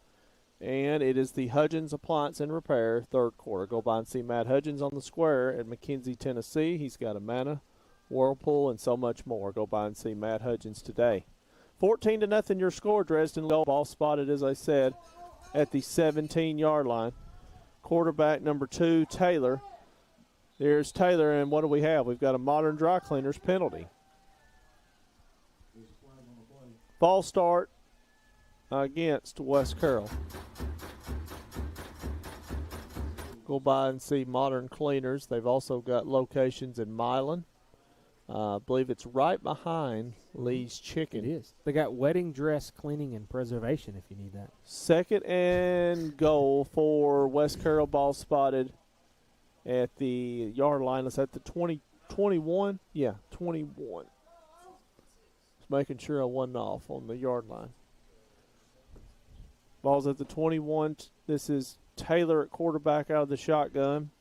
And it is the Hudgens Appliance and Repair third quarter. Go by and see Matt Hudgens on the square at McKenzie, Tennessee. He's got a Mana, Whirlpool, and so much more. Go by and see Matt Hudgens today. 14-0 your score. Dresden goal. Ball spotted, as I said, at the 17-yard line. Quarterback number 2, Taylor. There's Taylor, and what do we have? We've got a Modern Dry Cleaners penalty. Ball start against West Carroll. Go by and see Modern Cleaners. They've also got locations in Milan. I believe it's right behind Lee's Chicken. It is. They got wedding dress cleaning and preservation if you need that. Second and goal for West Carroll. Ball spotted at the yard line. It's at the 21. Yeah, 21. Just making sure I wasn't off on the yard line. Ball's at the 21. This is Taylor at quarterback out of the shotgun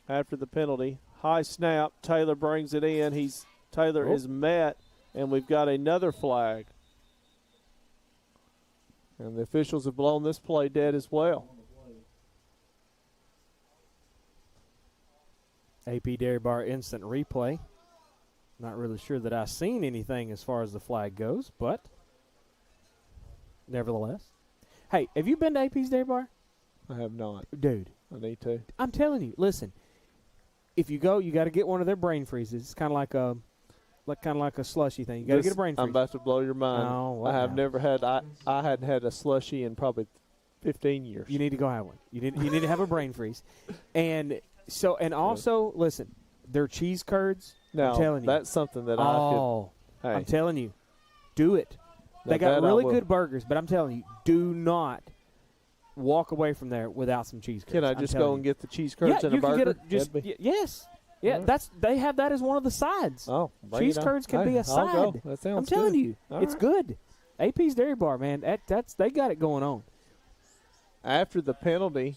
after the penalty. High snap. Taylor brings it in. Taylor is met, and we've got another flag. And the officials have blown this play dead as well. AP Dairy Bar instant replay. Not really sure that I've seen anything as far as the flag goes, but nevertheless. Hey, have you been to AP's Dairy Bar? I have not. Dude. I need to. I'm telling you, listen, if you go, you got to get one of their brain freezes. It's kind of like a slushy thing. You got to get a brain freeze. I'm about to blow your mind. Oh, I have never had. I hadn't had a slushy in probably 15 years. You need to go have one. You need to have a brain freeze, and also listen, their cheese curds. Now, I'm telling you, that's something that I'm telling you, do it. They got really good burgers, but I'm telling you, do not walk away from there without some cheese curds. Can I just go and get the cheese curds and a burger? Yes. Yeah, they have that as one of the sides. Oh, cheese curds can be a side. I'll go. That sounds I'm telling good. you, it's good. AP's Dairy Bar, man, they got it going on. After the penalty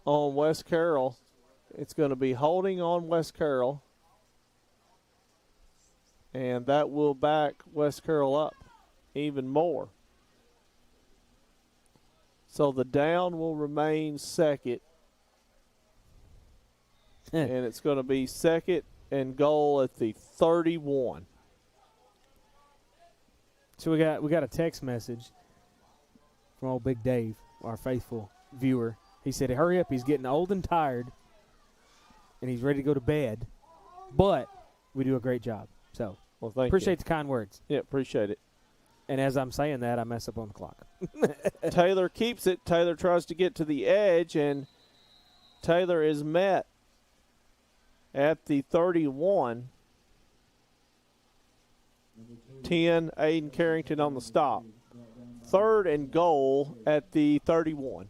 on West Carroll, it's going to be holding on West Carroll, and that will back West Carroll up even more. So the down will remain second, and it's going to be second and goal at the 31. So we got a text message from old Big Dave, our faithful viewer. He said, hurry up, he's getting old and tired, and he's ready to go to bed, but we do a great job. So appreciate the kind words. Yeah, appreciate it. And as I'm saying that, I mess up on the clock. Taylor keeps it. Taylor tries to get to the edge, and Taylor is met at the 31. 10, Aiden Carrington on the stop. Third and goal at the 31.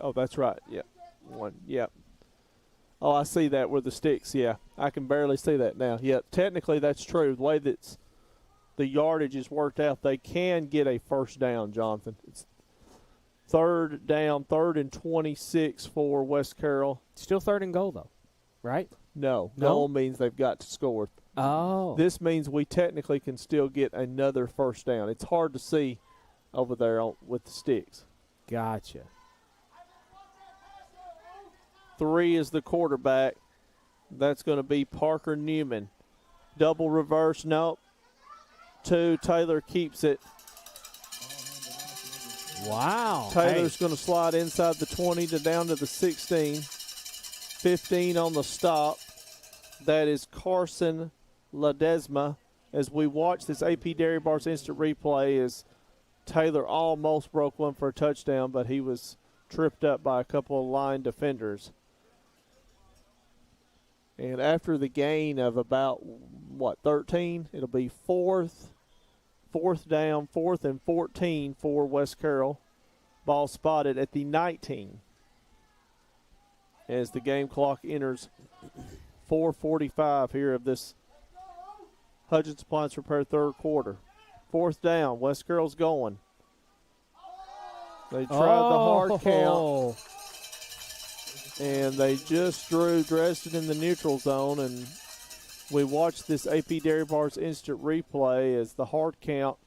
Oh, that's right. Yeah. One. Yep. Oh, I see that with the sticks. Yeah. I can barely see that now. Yeah, technically that's true. The way that the yardage is worked out, they can get a first down, Jonathan. It's third down, 3rd and 26 for West Carroll. Still 3rd and goal, though, right? No. Goal means they've got to score. Oh. This means we technically can still get another first down. It's hard to see over there with the sticks. Gotcha. 3 is the quarterback. That's going to be Parker Newman. Double reverse, nope. 2, Taylor keeps it. Wow. Taylor's going to slide inside the 20 to down to the 16. 15 on the stop. That is Carson Ledesma. As we watch this AP Dairy Bar's instant replay, as Taylor almost broke one for a touchdown, but he was tripped up by a couple of line defenders. And after the gain of about, 13, it'll be fourth down, 4th and 14 for West Carroll. Ball spotted at the 19 as the game clock enters 4:45 here of this Hudgens Appliance Repair third quarter. 4th down, West Carroll's going. They tried the hard count, and they just drew Dresden in the neutral zone, and we watched this AP Dairy Bar's instant replay as the hard count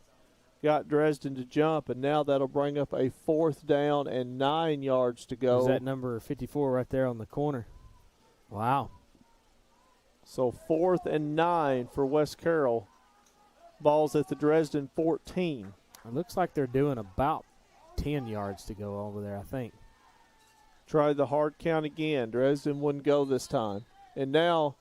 got Dresden to jump, and now that'll bring up a 4th down and 9 yards to go. Is that number 54 right there on the corner? Wow. So 4th and 9 for West Carroll. Ball's at the Dresden 14. It looks like they're doing about 10 yards to go over there, I think. Tried the hard count again. Dresden wouldn't go this time. And now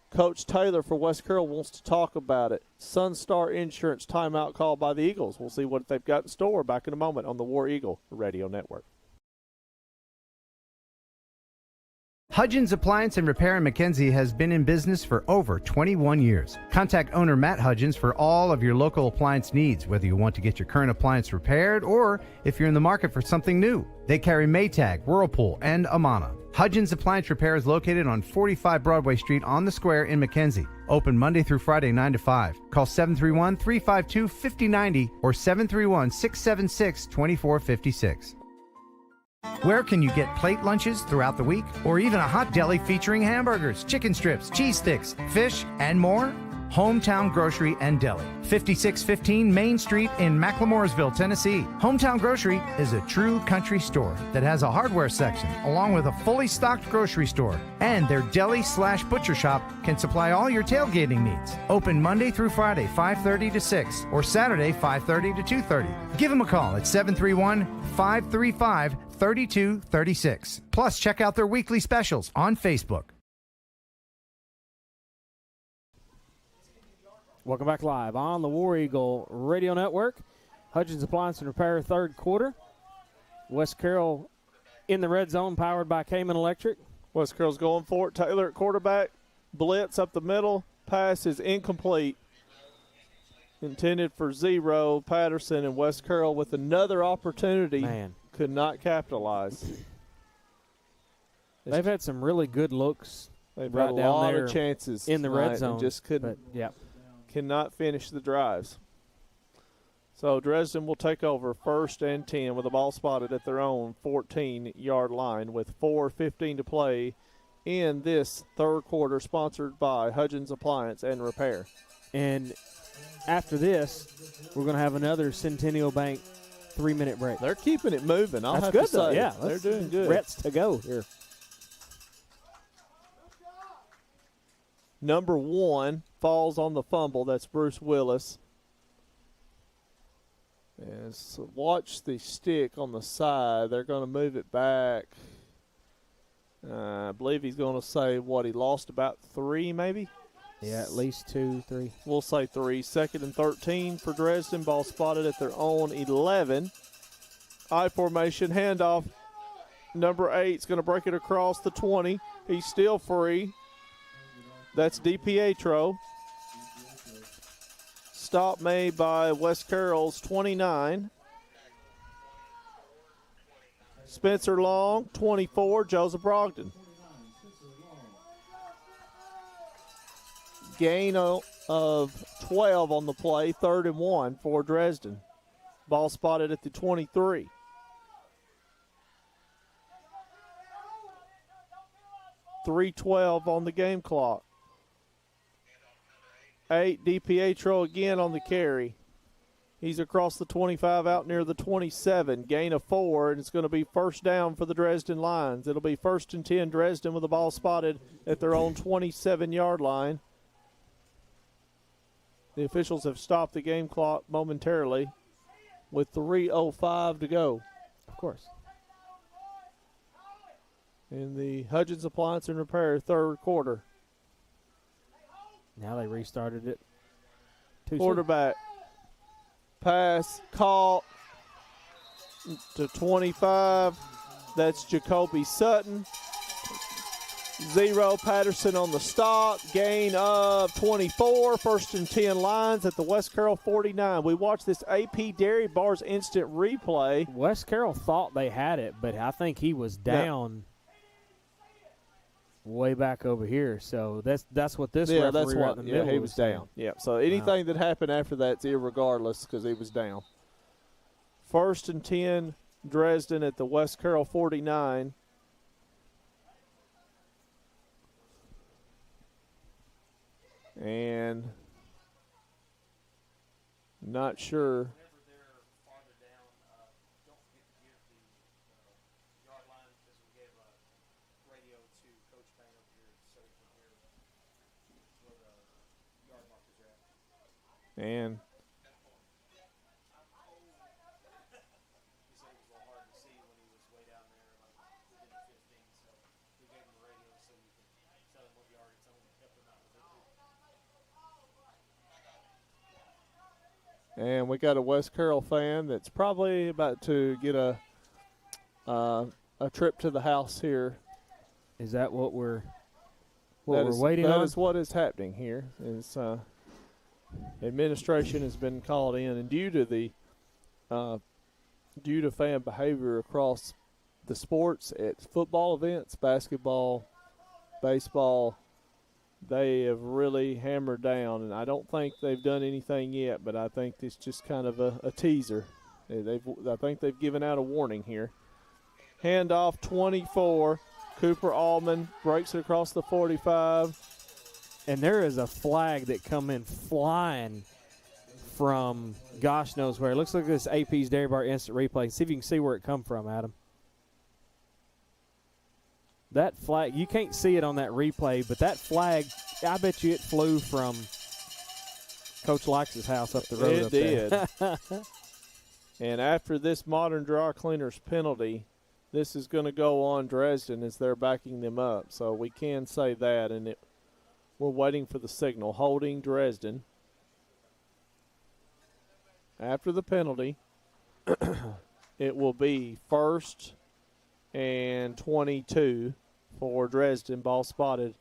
Coach Taylor for West Carroll wants to talk about it. Sunstar Insurance timeout call by the Eagles. We'll see what they've got in store. Back in a moment on the War Eagle Radio Network. Hudgens Appliance and Repair in McKenzie has been in business for over 21 years. Contact owner Matt Hudgens for all of your local appliance needs, whether you want to get your current appliance repaired or if you're in the market for something new. They carry Maytag, Whirlpool, and Amana. Hudgens Appliance Repair is located on 45 Broadway Street on the Square in McKenzie. Open Monday through Friday 9 to 5. Call 731-352-5090 or 731-676-2456. Where can you get plate lunches throughout the week or even a hot deli featuring hamburgers, chicken strips, cheese sticks, fish, and more? Hometown Grocery and Deli, 5615 Main Street in McLemoresville, Tennessee. Hometown Grocery is a true country store that has a hardware section along with a fully stocked grocery store. And their deli/butcher shop can supply all your tailgating needs. Open Monday through Friday, 5:30 to 6, or Saturday, 5:30 to 2:30. Give them a call at 731-535-3236. Plus, check out their weekly specials on Facebook. Welcome back live on the War Eagle Radio Network. Hudgens Appliance and Repair, third quarter. West Carroll in the red zone, powered by Cayman Electric. West Carroll's going for it. Taylor at quarterback. Blitz up the middle. Pass is incomplete. Intended for 0. Patterson and West Carroll with another opportunity. Could not capitalize. They've had some really good looks. They've right had a down lot there of chances in the red zone. Just couldn't. Yep. Cannot finish the drives. So Dresden will take over 1st and 10 with the ball spotted at their own 14-yard line with 4:15 to play in this third quarter, sponsored by Hudgens Appliance and Repair. And after this, we're going to have another Centennial Bank 3-minute break. They're keeping it moving. I'll That's have good, to say. though. Yeah, they're doing good. Rets to go here. Number 1 falls on the fumble. That's Bruce Willis. And so watch the stick on the side. They're going to move it back. I believe he's going to say, he lost about 3 maybe? Yeah, at least 2, 3. We'll say 3. 2nd and 13 for Dresden. Ball spotted at their own 11. I formation, handoff. Number 8's going to break it across the 20. He's still free. That's DiPietro. Stop made by West Carroll's 29. Spencer Long, 24, Joseph Brogdon. Gain of 12 on the play, 3rd and 1 for Dresden. Ball spotted at the 23. .312 on the game clock. 8, DiPietro again on the carry. He's across the 25 out near the 27. Gain of 4, and it's going to be first down for the Dresden Lions. It'll be 1st and 10 Dresden with the ball spotted at their own 27-yard line. The officials have stopped the game clock momentarily with 3:05 to go. Of course. In the Hudgens Appliance and Repair third quarter. Now they restarted it. Quarterback. Pass caught to 25. That's Jacoby Sutton. 0, Patterson on the stop. Gain of 24. 1st and 10 Lions at the West Carroll 49. We watched this AP Dairy Bar's instant replay. West Carroll thought they had it, but I think he was down way back over here. So that's what this referee that's right what in the middle he was down. Yeah, so anything that happened after that's irregardless because he was down. 1st and 10 Dresden at the West Carroll 49. And not sure. And we got a West Carroll fan that's probably about to get a trip to the house here. Is that what we're waiting on? That is what is happening here. Is administration has been called in, and due to fan behavior across the sports at football events, basketball, baseball, they have really hammered down, and I don't think they've done anything yet, but I think it's just kind of a teaser. I think they've given out a warning here. Handoff 24. Cooper Allman breaks it across the 45. And there is a flag that come in flying from gosh knows where. It looks like this AP's Dairy Bar instant replay. See if you can see where it come from, Adam. That flag, you can't see it on that replay, but that flag, I bet you it flew from Coach Likes' house up the road. It up did. there. And after this Modern Dry Cleaners penalty, this is going to go on Dresden as they're backing them up. So we can say that, and we're waiting for the signal. Holding Dresden. After the penalty, it will be 1st and 22 for Dresden. Ball spotted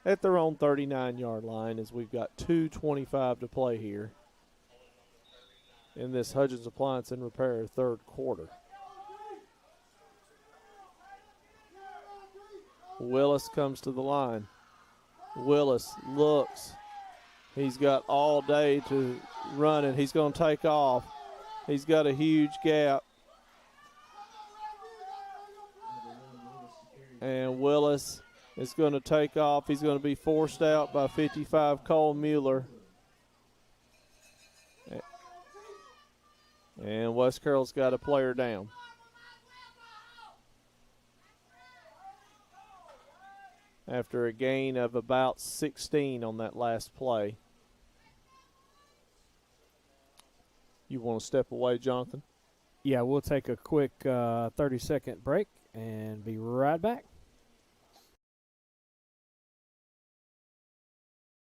at their own 39-yard line as we've got 2:25 to play here in this Hudgens Appliance and Repair third quarter. Willis comes to the line. Willis looks. He's got all day to run, and he's going to take off. He's got a huge gap. And Willis is going to take off. He's going to be forced out by 55 Cole Mueller. And West Carroll's got a player down. After a gain of about 16 on that last play. You want to step away, Jonathan? Yeah, we'll take a quick 30-second break and be right back.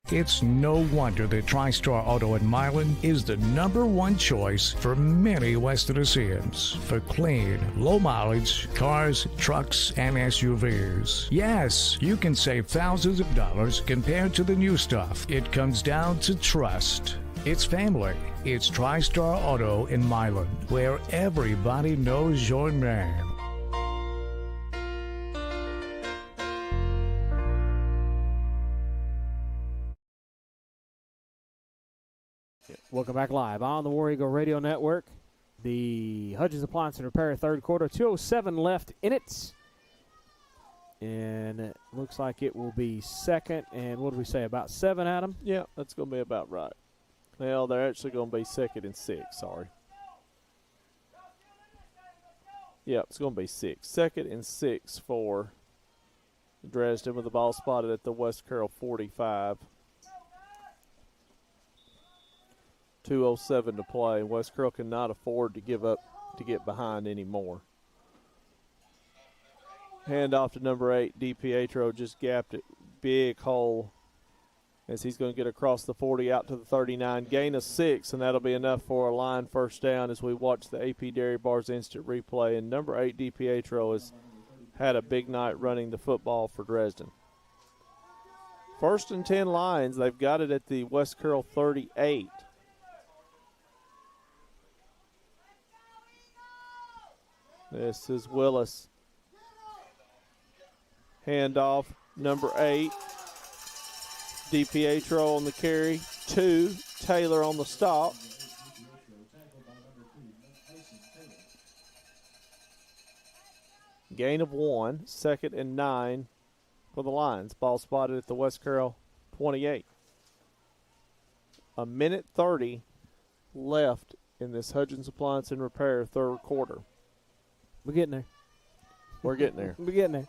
It's no wonder that TriStar Auto in Milan is the #1 choice for many West Tennesseans for clean, low mileage cars, trucks, and SUVs. Yes, you can save thousands of dollars compared to the new stuff. It comes down to trust. It's family. It's TriStar Auto in Milan, where everybody knows your name. Welcome back live on the War Eagle Radio Network. The Hudgens Appliance and Repair third quarter, 2:07 left in it. And it looks like it will be second and what did we say, about 7, Adam? Yeah, that's going to be about right. Well, they're actually going to be 2nd and 6, sorry. Yeah, it's going to be 6. 2nd and 6 for Dresden with the ball spotted at the West Carroll 45. 2:07 to play. West Carroll cannot afford to give up to get behind anymore. Handoff to number 8. DiPietro just gapped it. Big hole as he's going to get across the 40 out to the 39. Gain of 6, and that'll be enough for a line first down as we watch the AP Dairy Bar's instant replay. And number 8, DiPietro, has had a big night running the football for Dresden. 1st and 10 Lions. They've got it at the West Carroll 38. This is Willis. Handoff, number 8. DiPietro on the carry. 2. Taylor on the stop. Gain of 1. 2nd and 9 for the Lions. Ball spotted at the West Carroll 28. 1:30 left in this Hudgens Appliance and Repair third quarter. We're getting there. We're getting there. We're getting there.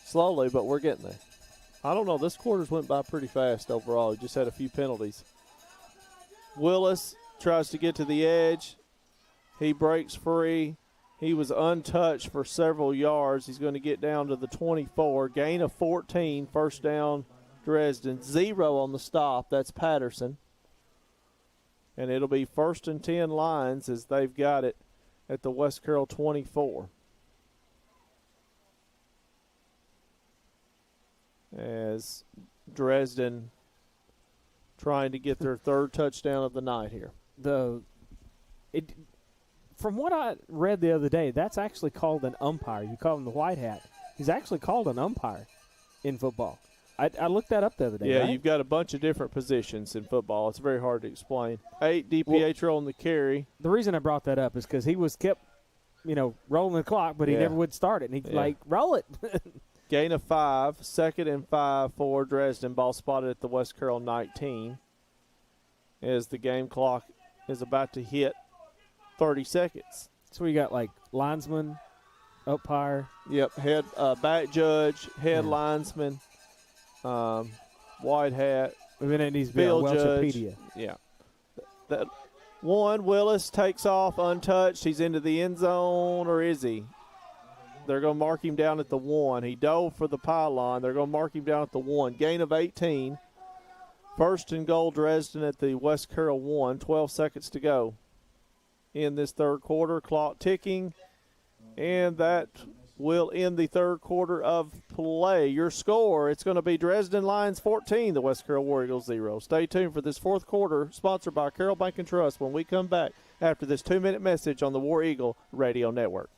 Slowly, but we're getting there. I don't know. This quarter's went by pretty fast overall. He just had a few penalties. Willis tries to get to the edge. He breaks free. He was untouched for several yards. He's going to get down to the 24. Gain of 14. First down, Dresden. 0 on the stop. That's Patterson. And it'll be 1st and 10 Lions as they've got it at the West Carroll 24. As Dresden trying to get their third touchdown of the night here. From what I read the other day, that's actually called an umpire. You call him the white hat. He's actually called an umpire in football. I looked that up the other day. Yeah, right? You've got a bunch of different positions in football. It's very hard to explain. 8, DiPietro on the carry. The reason I brought that up is because he was kept, rolling the clock, but he never would start it. And he'd roll it. Gain of 5, 2nd and 5 for Dresden. Ball spotted at the West Carroll 19 as the game clock is about to hit 30 seconds. So we got like linesman, umpire. Yep, head back judge, head linesman, white hat. And then it needs to be field Welchipedia. judge. Yeah. That one, Willis takes off untouched. He's into the end zone, or is he? They're going to mark him down at the 1. He dove for the pylon. They're going to mark him down at the 1. Gain of 18. 1st and goal, Dresden at the West Carroll 1. 12 seconds to go in this third quarter. Clock ticking. And that will end the third quarter of play. Your score, it's going to be Dresden Lions 14, the West Carroll War Eagles 0. Stay tuned for this fourth quarter, sponsored by Carroll Bank and Trust, when we come back after this 2-minute message on the War Eagle Radio Network.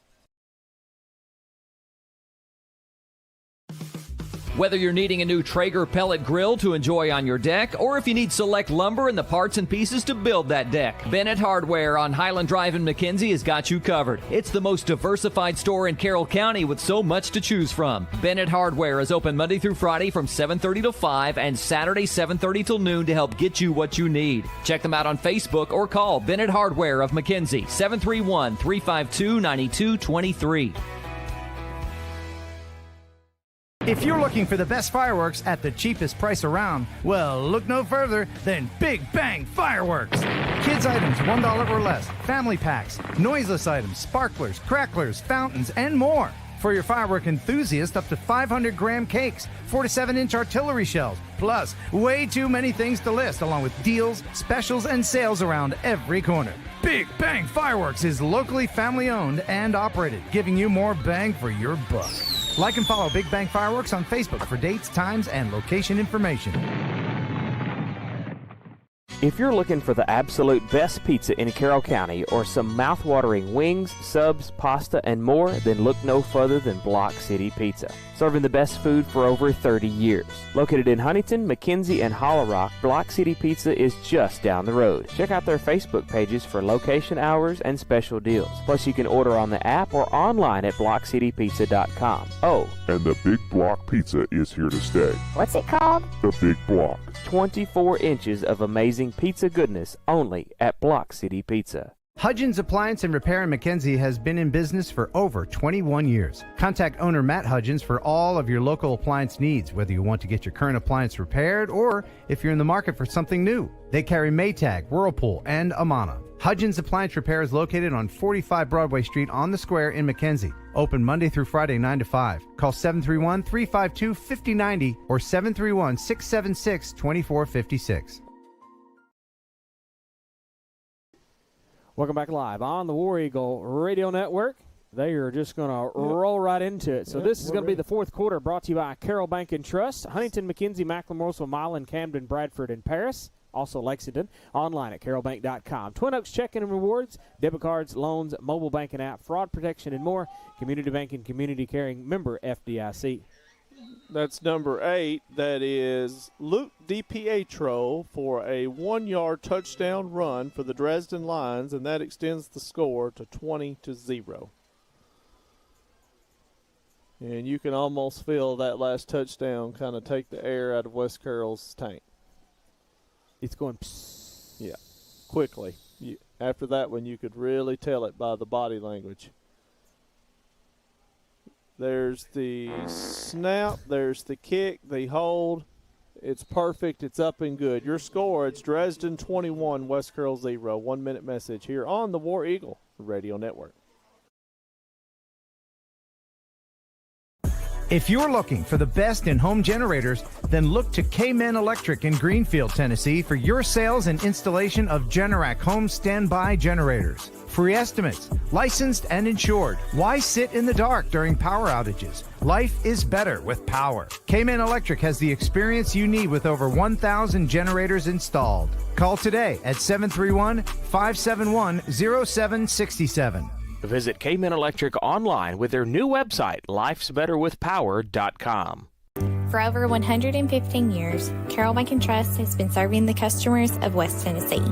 Whether you're needing a new Traeger pellet grill to enjoy on your deck, or if you need select lumber and the parts and pieces to build that deck, Bennett Hardware on Highland Drive in McKenzie has got you covered. It's the most diversified store in Carroll County with so much to choose from. Bennett Hardware is open Monday through Friday from 7:30 to 5 and Saturday 7:30 till noon to help get you what you need. Check them out on Facebook or call Bennett Hardware of McKenzie, 731-352-9223. If you're looking for the best fireworks at the cheapest price around, well, look no further than Big Bang Fireworks. Kids items $1 or less, family packs, noiseless items, sparklers, cracklers, fountains, and more. For your firework enthusiast, up to 500-gram cakes, 4 to 7-inch artillery shells, plus way too many things to list, along with deals, specials, and sales around every corner. Big Bang Fireworks is locally family-owned and operated, giving you more bang for your buck. Like and follow Big Bang Fireworks on Facebook for dates, times, and location information. If you're looking for the absolute best pizza in Carroll County or some mouth-watering wings, subs, pasta, and more, then look no further than Block City Pizza. Serving the best food for over 30 years. Located in Huntington, McKenzie, and Hollow Rock, Block City Pizza is just down the road. Check out their Facebook pages for location hours and special deals. Plus, you can order on the app or online at blockcitypizza.com. Oh, and the Big Block Pizza is here to stay. What's it called? The Big Block. 24 inches of amazing pizza goodness only at Block City Pizza. Hudgens Appliance and Repair in McKenzie has been in business for over 21 years. Contact owner Matt Hudgens for all of your local appliance needs, whether you want to get your current appliance repaired or if you're in the market for something new. They carry Maytag, Whirlpool, and Amana. Hudgens Appliance Repair is located on 45 Broadway Street on the Square in McKenzie. Open Monday through Friday 9 to 5. Call 731-352-5090 or 731-676-2456. Welcome back live on the War Eagle Radio Network. They are just going to roll right into it. So this is going to be the fourth quarter, brought to you by Carroll Bank and Trust, Huntington, McKenzie, Macklemore, Morrisville, Milan, Camden, Bradford, and Paris. Also Lexington, online at carrollbank.com. Twin Oaks checking and rewards, debit cards, loans, mobile banking app, fraud protection, and more. Community banking, community caring, member FDIC. That's number 8. That is Luke DiPietro for a 1-yard touchdown run for the Dresden Lions, and that extends the score to 20-0. And you can almost feel that last touchdown kind of take the air out of West Carroll's tank. It's going psst. Yeah, quickly. After that one, you could really tell it by the body language. There's the snap, there's the kick, the hold. It's perfect, it's up and good. Your score, it's Dresden 21, West Carroll 0. 1-minute message here on the War Eagle Radio Network. If you're looking for the best in home generators, then look to K-Men Electric in Greenfield, Tennessee for your sales and installation of Generac home standby generators. Free estimates, licensed and insured. Why sit in the dark during power outages? Life is better with power. K-Men Electric has the experience you need with over 1,000 generators installed. Call today at 731-571-0767. Visit K-Men Electric online with their new website, lifesbetterwithpower.com. For over 115 years, Carroll Bank and Trust has been serving the customers of West Tennessee.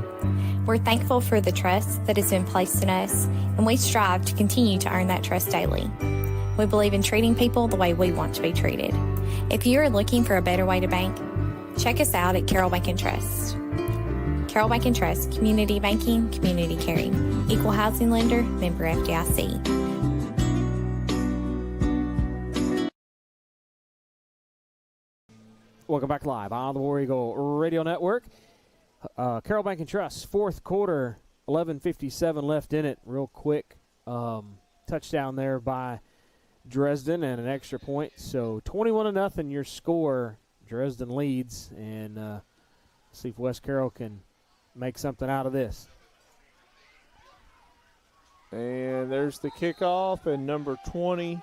We're thankful for the trust that has been placed in us, and we strive to continue to earn that trust daily. We believe in treating people the way we want to be treated. If you are looking for a better way to bank, check us out at Carroll Bank and Trust. Carroll Bank and Trust, community banking, community caring. Equal housing lender, member FDIC. Welcome back live on the War Eagle Radio Network. Carroll Bank and Trust, fourth quarter, 11:57 left in it. Real quick touchdown there by Dresden and an extra point. So 21-0 your score. Dresden leads, and see if West Carroll can make something out of this. And there's the kickoff, and number 20,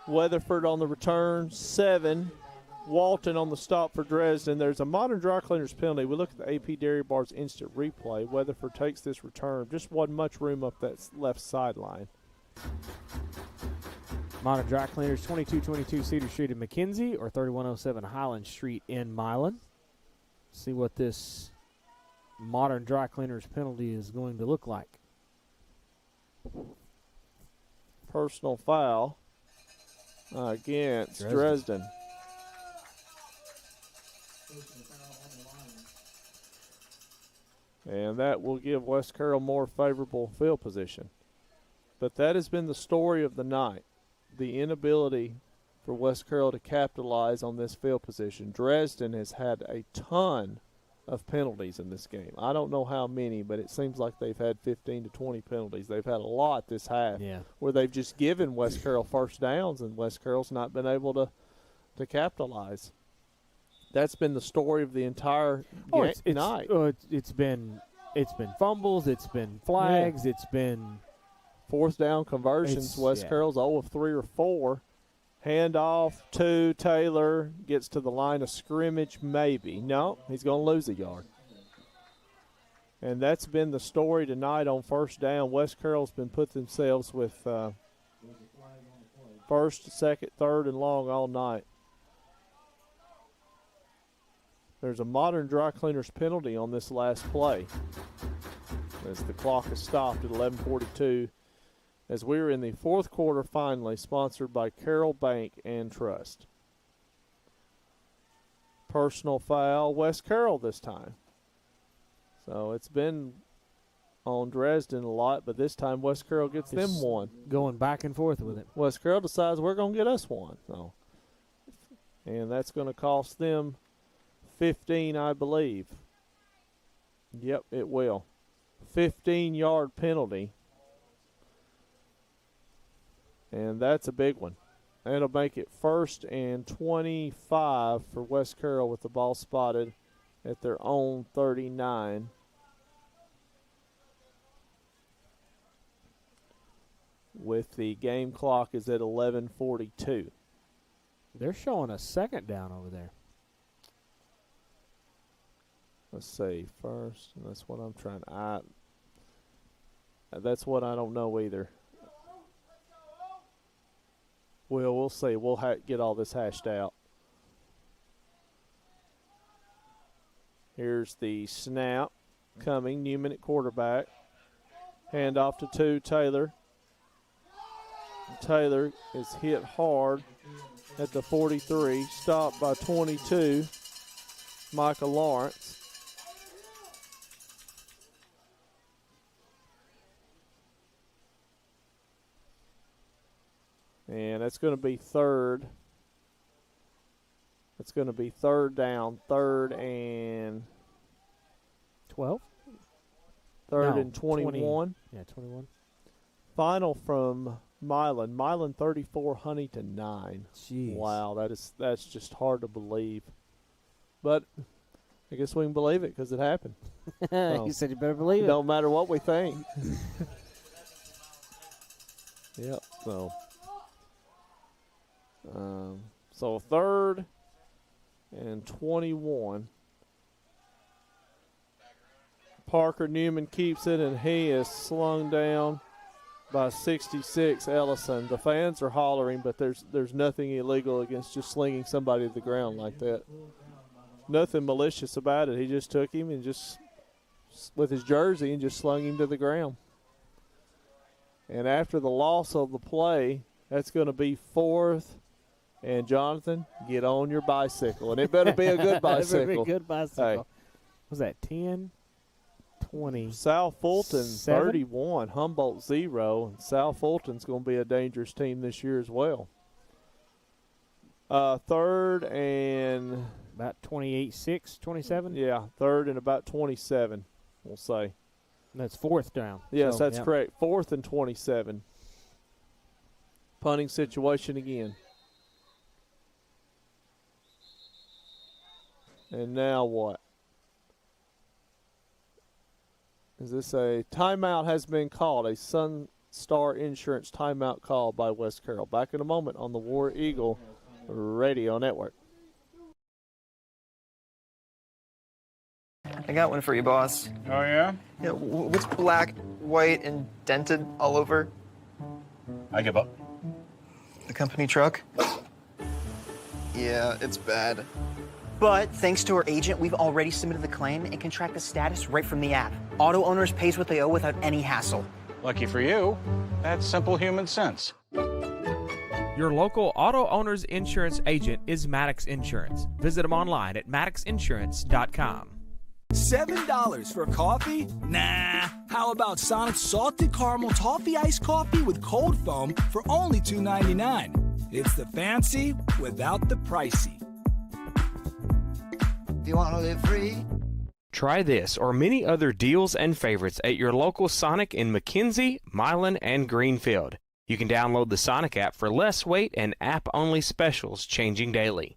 Weatherford on the return, 7. Walton on the stop for Dresden. There's a Modern Dry Cleaners penalty. We look at the AP Dairy Bar's instant replay. Weatherford takes this return. Just wasn't much room up that left sideline. Modern Dry Cleaners, 2222 Cedar Street in McKenzie or 3107 Highland Street in Milan. See what this Modern Dry Cleaners penalty is going to look like. Personal foul against Dresden. And that will give West Carroll more favorable field position. But that has been the story of the night, the inability for West Carroll to capitalize on this field position. Dresden has had a ton of penalties in this game. I don't know how many, but it seems like they've had 15 to 20 penalties. They've had a lot this half where they've just given West Carroll first downs, and West Carroll's not been able to capitalize. That's been the story of the entire night. It's been fumbles, it's been flags, it's been fourth down conversions. West Carroll's 0 of 3 or 4. Handoff to Taylor, gets to the line of scrimmage, maybe. No, he's going to lose a yard. And that's been the story tonight on first down. West Carroll's been putting themselves with first, second, third, and long all night. There's a Modern Dry Cleaners penalty on this last play as the clock is stopped at 11:42 as we are in the fourth quarter finally, sponsored by Carroll Bank and Trust. Personal foul, West Carroll this time. So it's been on Dresden a lot, but this time West Carroll gets them one. Going back and forth with it. West Carroll decides we're going to get us one. So, and that's going to cost them 15, I believe. Yep, it will. 15-yard penalty. And that's a big one. That'll make it 1st and 25 for West Carroll with the ball spotted at their own 39. With the game clock is at 11:42. They're showing a second down over there. Let's see, first. That's what I'm trying to. That's what I don't know either. Well, we'll see. We'll get all this hashed out. Here's the snap coming. Newman at quarterback. Handoff to Taylor. Taylor is hit hard at the 43. Stopped by 22. Michael Lawrence. And that's going to be third. It's going to be third down, 3rd and 12. 3rd and 21. 20. Yeah, 21. Final from Milan. Milan 34, Huntington 9. Jeez. Wow, that's just hard to believe. But I guess we can believe it because it happened. You said you better believe it. Don't matter what we think. Yep. So 3rd and 21. Parker Newman keeps it, and he is slung down by 66 Ellison. The fans are hollering, but there's nothing illegal against just slinging somebody to the ground like that. Nothing malicious about it. He just took him and just with his jersey and just slung him to the ground. And after the loss of the play, That's going to be 4th. And, Jonathan, get on your bicycle. And it better be a good bicycle. It better be a good bicycle. Hey. Was that 10, 20? South Fulton 7? 31, Humboldt 0. And South Fulton's going to be a dangerous team this year as well. 3rd and about 28-6, 27? Yeah, 3rd and about 27, we'll say. And that's 4th down. Yes, so, that's correct. 4th and 27. Punting situation again. And now what? Is this a timeout has been called? A Sun Star Insurance timeout called by West Carroll. Back in a moment on the War Eagle Radio Network. I got one for you, boss. Oh, yeah? Yeah, what's black, white, and dented all over? I give up. The company truck? Yeah, it's bad. But thanks to our agent, we've already submitted the claim and can track the status right from the app. Auto owners pays what they owe without any hassle. Lucky for you, that's simple human sense. Your local auto owner's insurance agent is Maddox Insurance. Visit them online at maddoxinsurance.com. $7 for coffee? Nah. How about Sonic's salted caramel toffee iced coffee with cold foam for only $2.99? It's the fancy without the pricey. Do you want to live free? Try this or many other deals and favorites at your local Sonic in McKenzie, Milan, and Greenfield. You can download the Sonic app for less weight and app-only specials changing daily.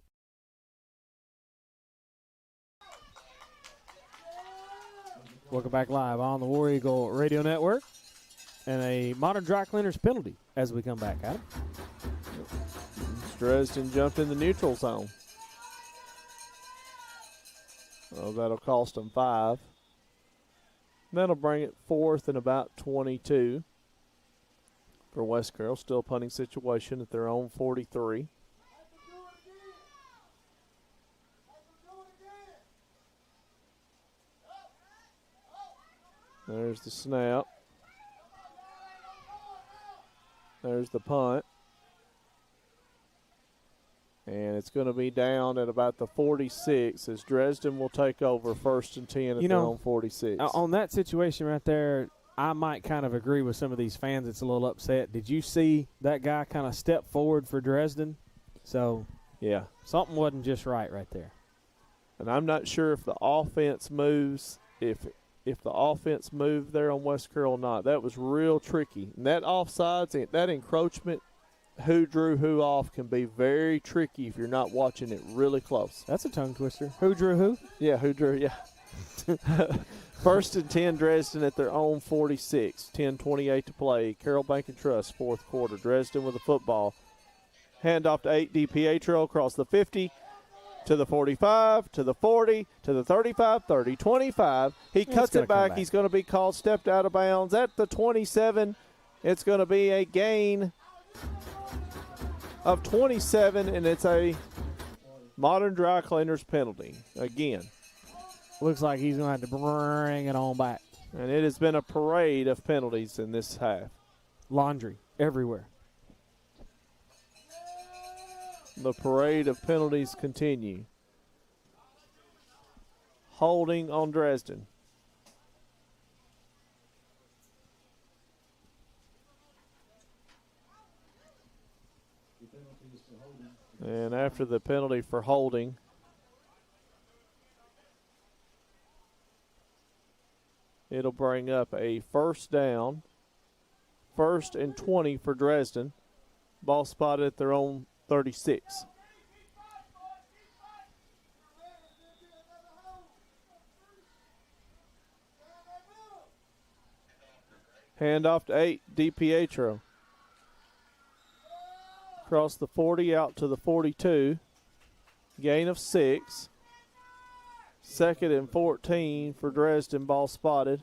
Welcome back live on the War Eagle Radio Network. And a Modern Dry Cleaners penalty as we come back, Adam. Dresden jumped in the neutral zone. Oh, that'll cost them 5. That'll bring it 4th and about 22 for West Carroll. Still a punting situation at their own 43. There's the snap. There's the punt. And it's going to be down at about the 46 as Dresden will take over 1st and 10 at their own 46. On that situation right there, I might kind of agree with some of these fans that's a little upset. Did you see that guy kind of step forward for Dresden? So, yeah, something wasn't just right there. And I'm not sure if the offense moves, if the offense moved there on West Carroll or not. That was real tricky. And that offsides, that encroachment, who drew who off can be very tricky if you're not watching it really close. That's a tongue twister. Who drew who? Yeah, who drew, yeah. 1st and 10, Dresden at their own 46. 10:28 to play. Carroll Bank and Trust, 4th quarter. Dresden with the football. Handoff to 8, DiPietro across the 50, to the 45, to the 40, to the 35, 30, 25. He cuts it back. He's going to be called stepped out of bounds at the 27. It's going to be a gain of 27, and it's a Modern Dry Cleaners penalty again. Looks like he's going to have to bring it on back. And it has been a parade of penalties in this half. Laundry everywhere. The parade of penalties continue. Holding on Dresden. And after the penalty for holding, it'll bring up a 1st down, 1st and 20 for Dresden. Ball spotted at their own 36. Handoff to 8, DiPietro. Across the 40 out to the 42. Gain of 6. 2nd and 14 for Dresden. Ball spotted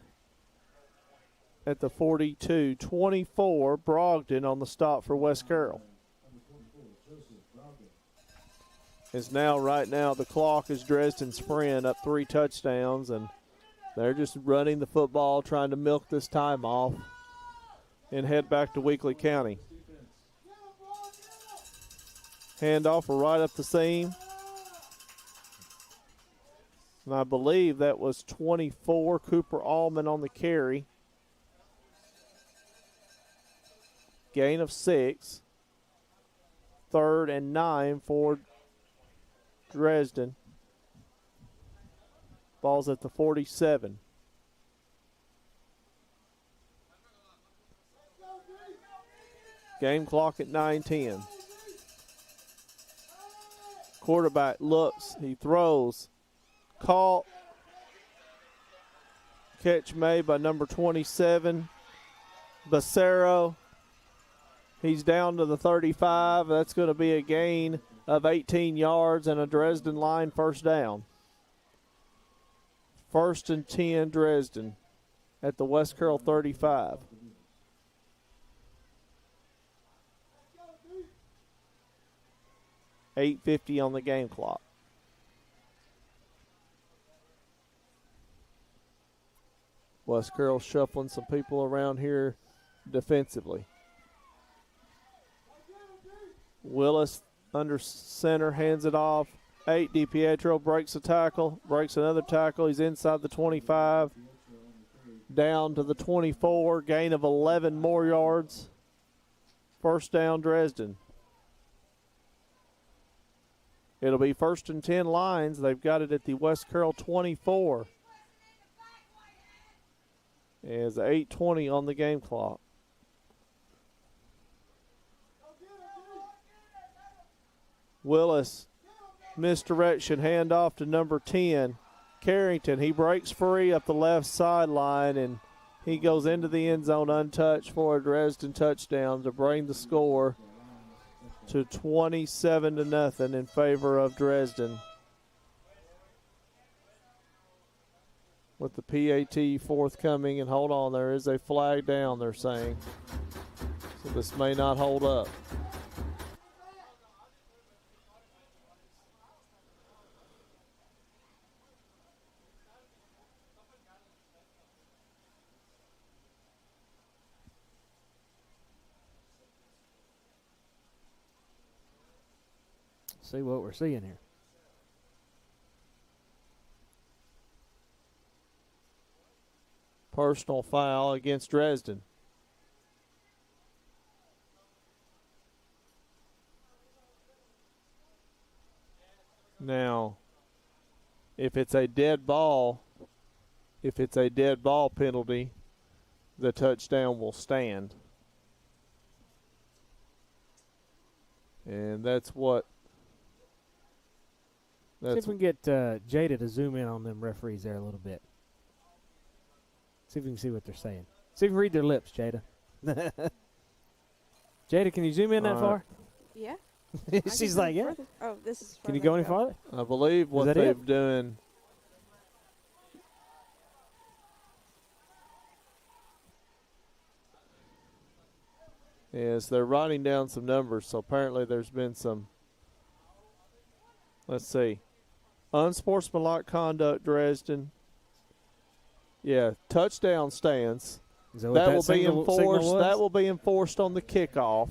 at the 42. 24, Brogdon on the stop for West Carroll. Is now, right now, the clock is Dresden's friend, up 3 touchdowns, and they're just running the football, trying to milk this time off and head back to Weakley County. Handoff right up the seam. And I believe that was 24, Cooper Allman on the carry. Gain of 6. 3rd and 9 for Dresden. Ball's at the 47. Game clock at 9:10. Quarterback looks, he throws. Caught. Catch made by number 27, Becerro. He's down to the 35. That's going to be a gain of 18 yards and a Dresden line first down. 1st and 10 Dresden at the West Carroll 35. $8:50 on the game clock. West Carroll shuffling some people around here defensively. Willis under center, hands it off. 8, DiPietro breaks a tackle, breaks another tackle. He's inside the 25, down to the 24, gain of 11 more yards. First down, Dresden. It'll be 1st and 10 Lions. They've got it at the West Carroll 24. As 8:20 on the game clock. Willis, misdirection, handoff to number 10, Carrington. He breaks free up the left sideline, and he goes into the end zone untouched for a Dresden touchdown to bring the score to 27-0 in favor of Dresden. With the PAT forthcoming, and hold on, there is a flag down, they're saying. So this may not hold up. See what we're seeing here. Personal foul against Dresden. Now, if it's a dead ball penalty, the touchdown will stand. And that's what. See if we can get Jada to zoom in on them referees there a little bit. See if we can see what they're saying. See if you read their lips, Jada. Jada, can you zoom in that far? Yeah. She's like, yeah. Further. Oh, this is. Can you go any farther? I believe what they've done. Is they're writing down some numbers, so apparently there's been some. Let's see. Unsportsmanlike conduct, Dresden. Yeah, touchdown stands. That will be enforced. That will be enforced on the kickoff.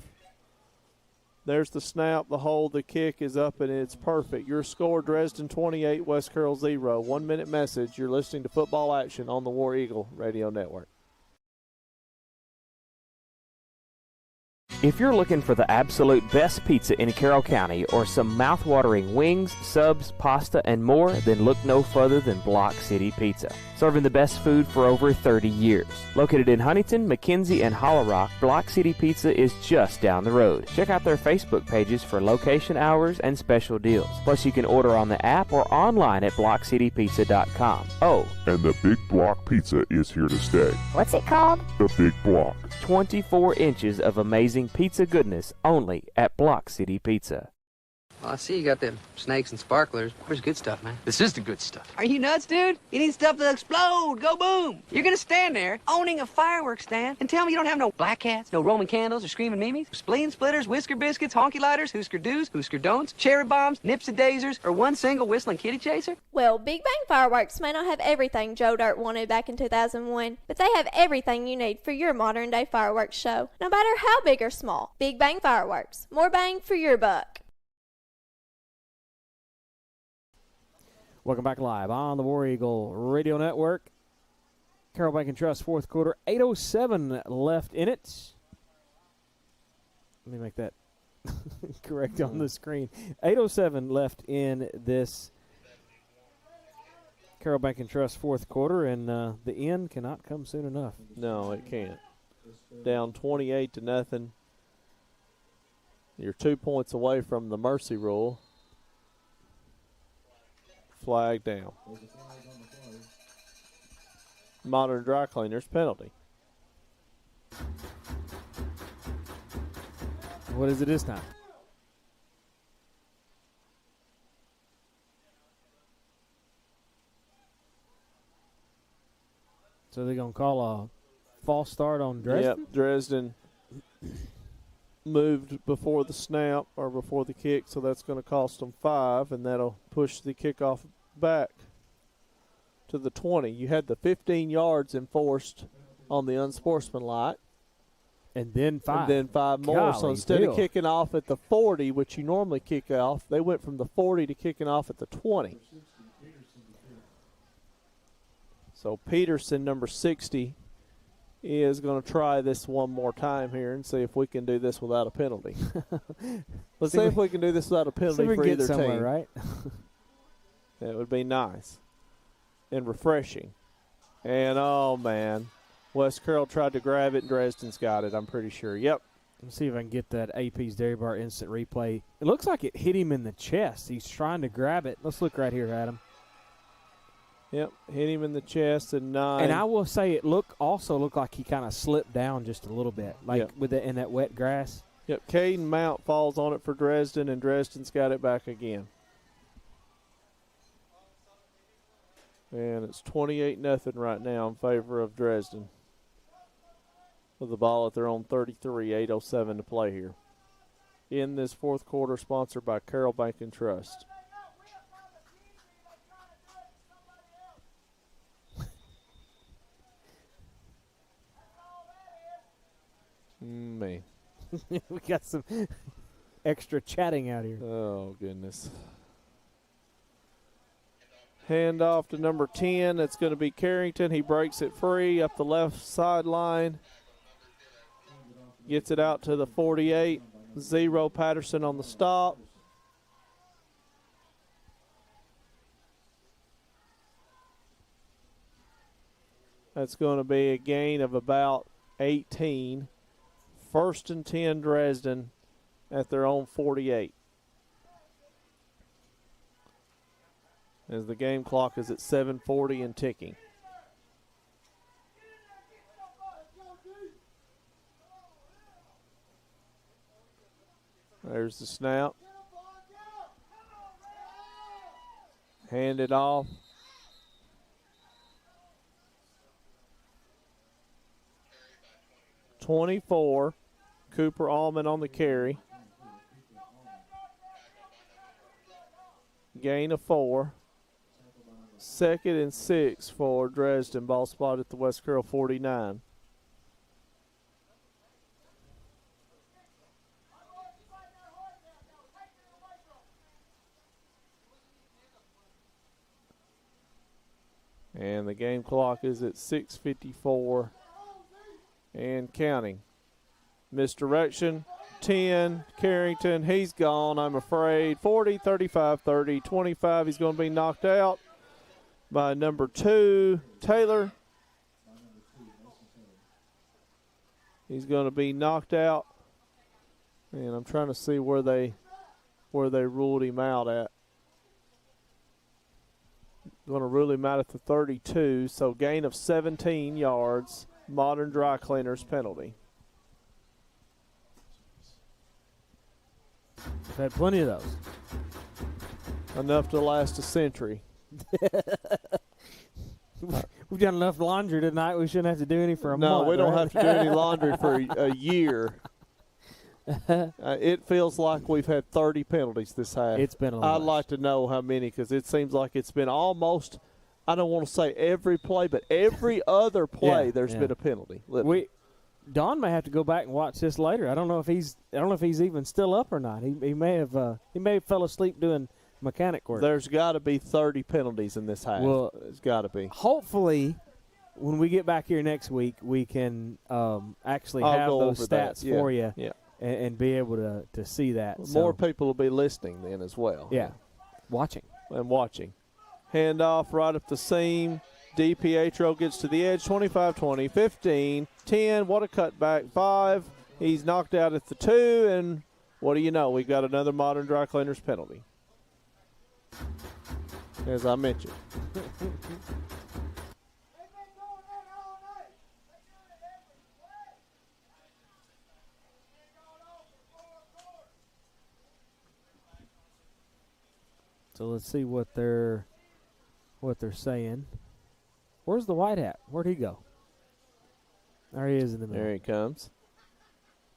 There's the snap, the hold, the kick is up, and it's perfect. Your score, Dresden 28, West Carroll 0. 1 minute message. You're listening to Football Action on the War Eagle Radio Network. If you're looking for the absolute best pizza in Carroll County or some mouth-watering wings, subs, pasta, and more, then look no further than Block City Pizza. Serving the best food for over 30 years. Located in Huntington, McKenzie, and Hollow Rock, Block City Pizza is just down the road. Check out their Facebook pages for location hours and special deals. Plus, you can order on the app or online at blockcitypizza.com. Oh, and the Big Block Pizza is here to stay. What's it called? The Big Block. 24 inches of amazing pizza goodness only at Block City Pizza. Well, I see you got them snakes and sparklers. Where's good stuff, man? This is the good stuff. Are you nuts, dude? You need stuff to explode. Go boom. You're gonna stand there owning a fireworks stand and tell me you don't have no black cats, no Roman candles or screaming mimes, spleen splitters, whisker biscuits, honky lighters, Husker do's, Husker don'ts, cherry bombs, nips and daisers, or one single whistling kitty chaser? Well, Big Bang Fireworks may not have everything Joe Dirt wanted back in 2001, but they have everything you need for your modern day fireworks show, no matter how big or small. Big Bang Fireworks. More bang for your buck. Welcome back live on the War Eagle Radio Network. Carroll Bank and Trust, fourth quarter, 8:07 left in it. Let me make that correct on the screen. 8:07 left in this Carroll Bank and Trust fourth quarter, and the end cannot come soon enough. No, it can't. Down 28-0. You're 2 points away from the mercy rule. Flag down. Modern Dry Cleaners penalty. What is it this time? So they're going to call a false start on Dresden? Yep, Dresden moved before the snap or before the kick, so that's going to cost them 5, and that'll push the kickoff back to the 20. You had the 15 yards enforced on the unsportsmanlike. And then 5. And then 5 more. Golly, so instead Bill. of kicking off at the 40, which you normally kick off, they went from the 40 to kicking off at the 20. So Peterson, number 60, is going to try this one more time here and see if we can do this without a penalty. Let's see if we can do this without a penalty for either team. Right? That would be nice and refreshing. And, oh, man, West Carroll tried to grab it, and Dresden's got it, I'm pretty sure. Yep. Let's see if I can get that AP's Dairy Bar instant replay. It looks like it hit him in the chest. He's trying to grab it. Let's look right here, Adam. Yep, hit him in the chest and 9. And I will say it also looked like he kind of slipped down just a little bit, like with in that wet grass. Yep, Caden Mount falls on it for Dresden, and Dresden's got it back again. And it's 28-0 right now in favor of Dresden. With the ball at their own 33, 8:07 to play here. In this fourth quarter, sponsored by Carroll Bank and Trust. Me. We got some extra chatting out here. Oh, goodness. Hand off to number 10. That's going to be Carrington. He breaks it free up the left sideline. Gets it out to the 48. 0 Patterson on the stop. That's going to be a gain of about 18. First and 10 Dresden at their own 48. As the game clock is at 7:40 and ticking. There's the snap. Hand it off. .24. Cooper Allman on the carry. Gain of 4. Second and 6 for Dresden. Ball spot at the West Carroll 49. And the game clock is at 6:54 and counting. Misdirection, 10, Carrington, he's gone, I'm afraid. 40, 35, 30, 25, he's going to be knocked out by number 2, Taylor. He's going to be knocked out. And I'm trying to see where they ruled him out at. Going to rule him out at the 32, so gain of 17 yards. Modern Dry Cleaners penalty. We've had plenty of those. Enough to last a century. We've done enough laundry tonight. We shouldn't have to do any for a month. No, we don't right? have to do any laundry for a year. It feels like we've had 30 penalties this half. It's been a lot. I'd like to know how many, because it seems like it's been almost, I don't want to say every play, but every other play there's been a penalty. Don may have to go back and watch this later. I don't know if he's even still up or not. He may have fell asleep doing mechanic work. There's got to be 30 penalties in this half. Well, it's got to be. Hopefully, when we get back here next week, we can actually I'll have go those over that. stats for you Yeah. and be able to see that. More people will be listening then as well. Yeah, watching. And watching. Handoff right up the seam. DiPietro gets to the edge, 25-20, 15, 10. What a cutback, 5. He's knocked out at the 2, and what do you know? We've got another Modern Dry Cleaners penalty, as I mentioned. So let's see what they're saying. Where's the white hat? Where'd he go? There he is in the middle. There he comes.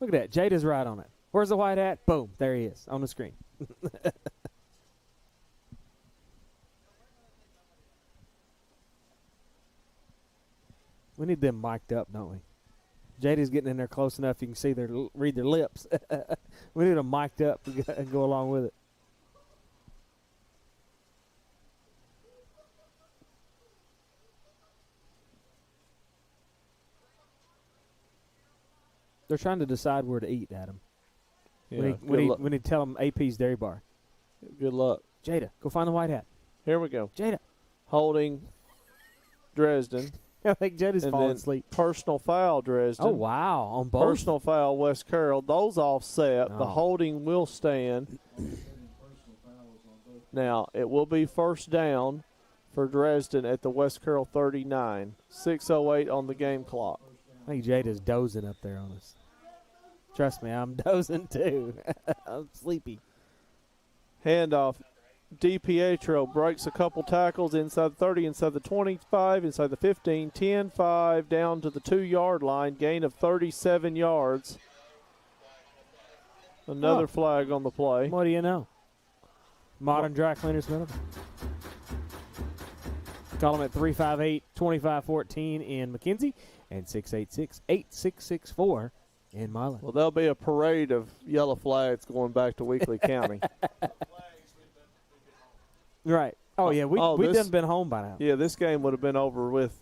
Look at that. Jada's right on it. Where's the white hat? Boom. There he is on the screen. We need them mic'd up, don't we? Jada's getting in there close enough you can see read their lips. We need them mic'd up and go along with it. They're trying to decide where to eat, Adam. Yeah, we need to tell them AP's Dairy Bar. Good luck. Jada, go find the white hat. Here we go. Jada. Holding Dresden. I think Jada's falling asleep. Personal foul, Dresden. Oh, wow. On both? Personal foul, West Carroll. Those offset. Oh. The holding will stand. Now, it will be first down for Dresden at the West Carroll 39. 6:08 on the game clock. I think Jada's dozing up there on us. Trust me, I'm dozing too. I'm sleepy. Handoff. DiPietro breaks a couple tackles inside the 30, inside the 25, inside the 15, 10, 5, down to the 2-yard line. Gain of 37 yards. Another flag on the play. What do you know? Modern Dry Cleaners Minimum. Call them at 358-2514 in McKenzie and 686-8664 in Milan. Well, there'll be a parade of yellow flags going back to Weakley County. Right. Oh, yeah, we done been home by now. Yeah, this game would have been over with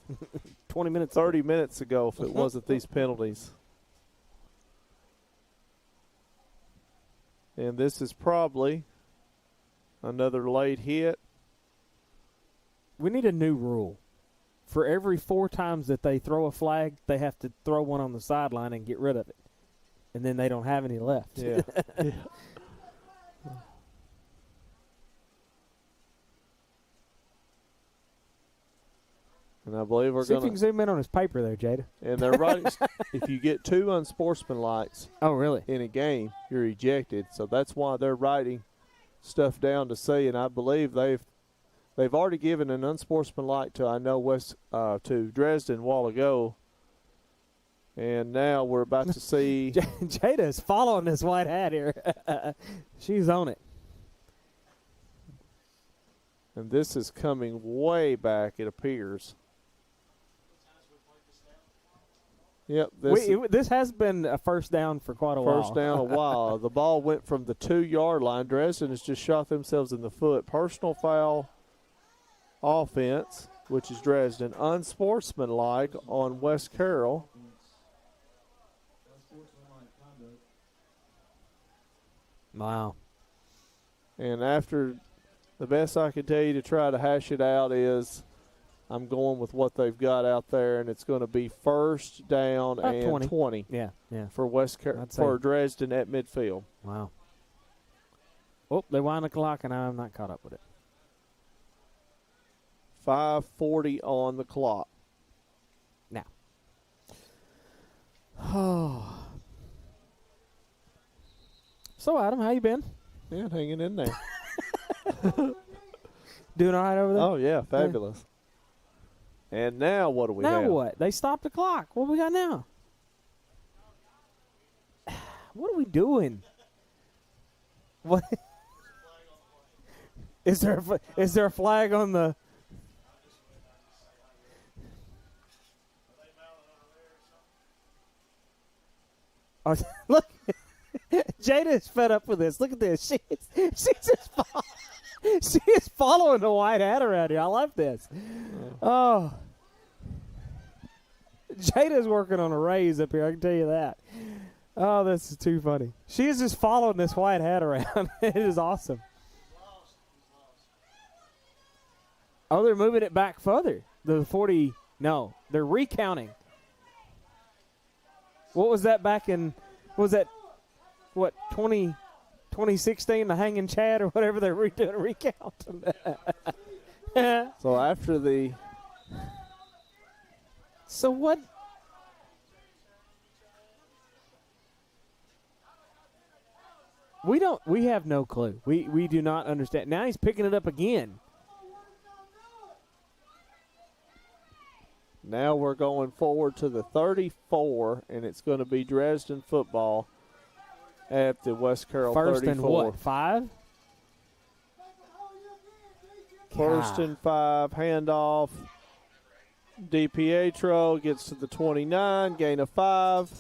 20 minutes, 30 minutes ago if it wasn't these penalties. And this is probably another late hit. We need a new rule. For every 4 times that they throw a flag, they have to throw one on the sideline and get rid of it. And then they don't have any left. Yeah. Yeah. And I believe we're See going if you can zoom in on his paper there, Jada. And they're right. If you get 2 unsportsmanlikes really? In a game, you're ejected. So that's why they're writing stuff down to see. And I believe they've already given an unsportsmanlike to Dresden a while ago. And now we're about to see. Jada's following this white hat here. She's on it. And this is coming way back, it appears. Yep. This has been a first down for quite a while. First down a while. The ball went from the 2-yard line. Dresden has just shot themselves in the foot. Personal foul offense, which is Dresden. Unsportsmanlike on West Carroll. Wow. And after the best I can tell you to try to hash it out is I'm going with what they've got out there, and it's going to be first down about and 20. Yeah. For Dresden at midfield. Wow. Oh, they wind the clock, and I'm not caught up with it. 5:40 on the clock. Now. Oh. So, Adam, how you been? Yeah, hanging in there. Doing all right over there? Oh, yeah, fabulous. And now what do we have? Now what? They stopped the clock. What do we got now? What are we doing? What? Is there a flag on the? Oh, look, Jada is fed up with this. Look at this. She's just She is following the white hat around here. I love this. Oh. Jada's working on a raise up here, I can tell you that. Oh, this is too funny. She is just following this white hat around. It is awesome. Oh, they're moving it back further. The 40, no, they're recounting. What was that back in, was that, 2016, the hanging Chad or whatever, they're redoing a recount. So after the... So what? We have no clue. We do not understand. Now he's picking it up again. Now we're going forward to the 34, and it's going to be Dresden football at the West Carroll 34. First and what, 5? First and 5, handoff. DiPietro gets to the 29, gain of 5.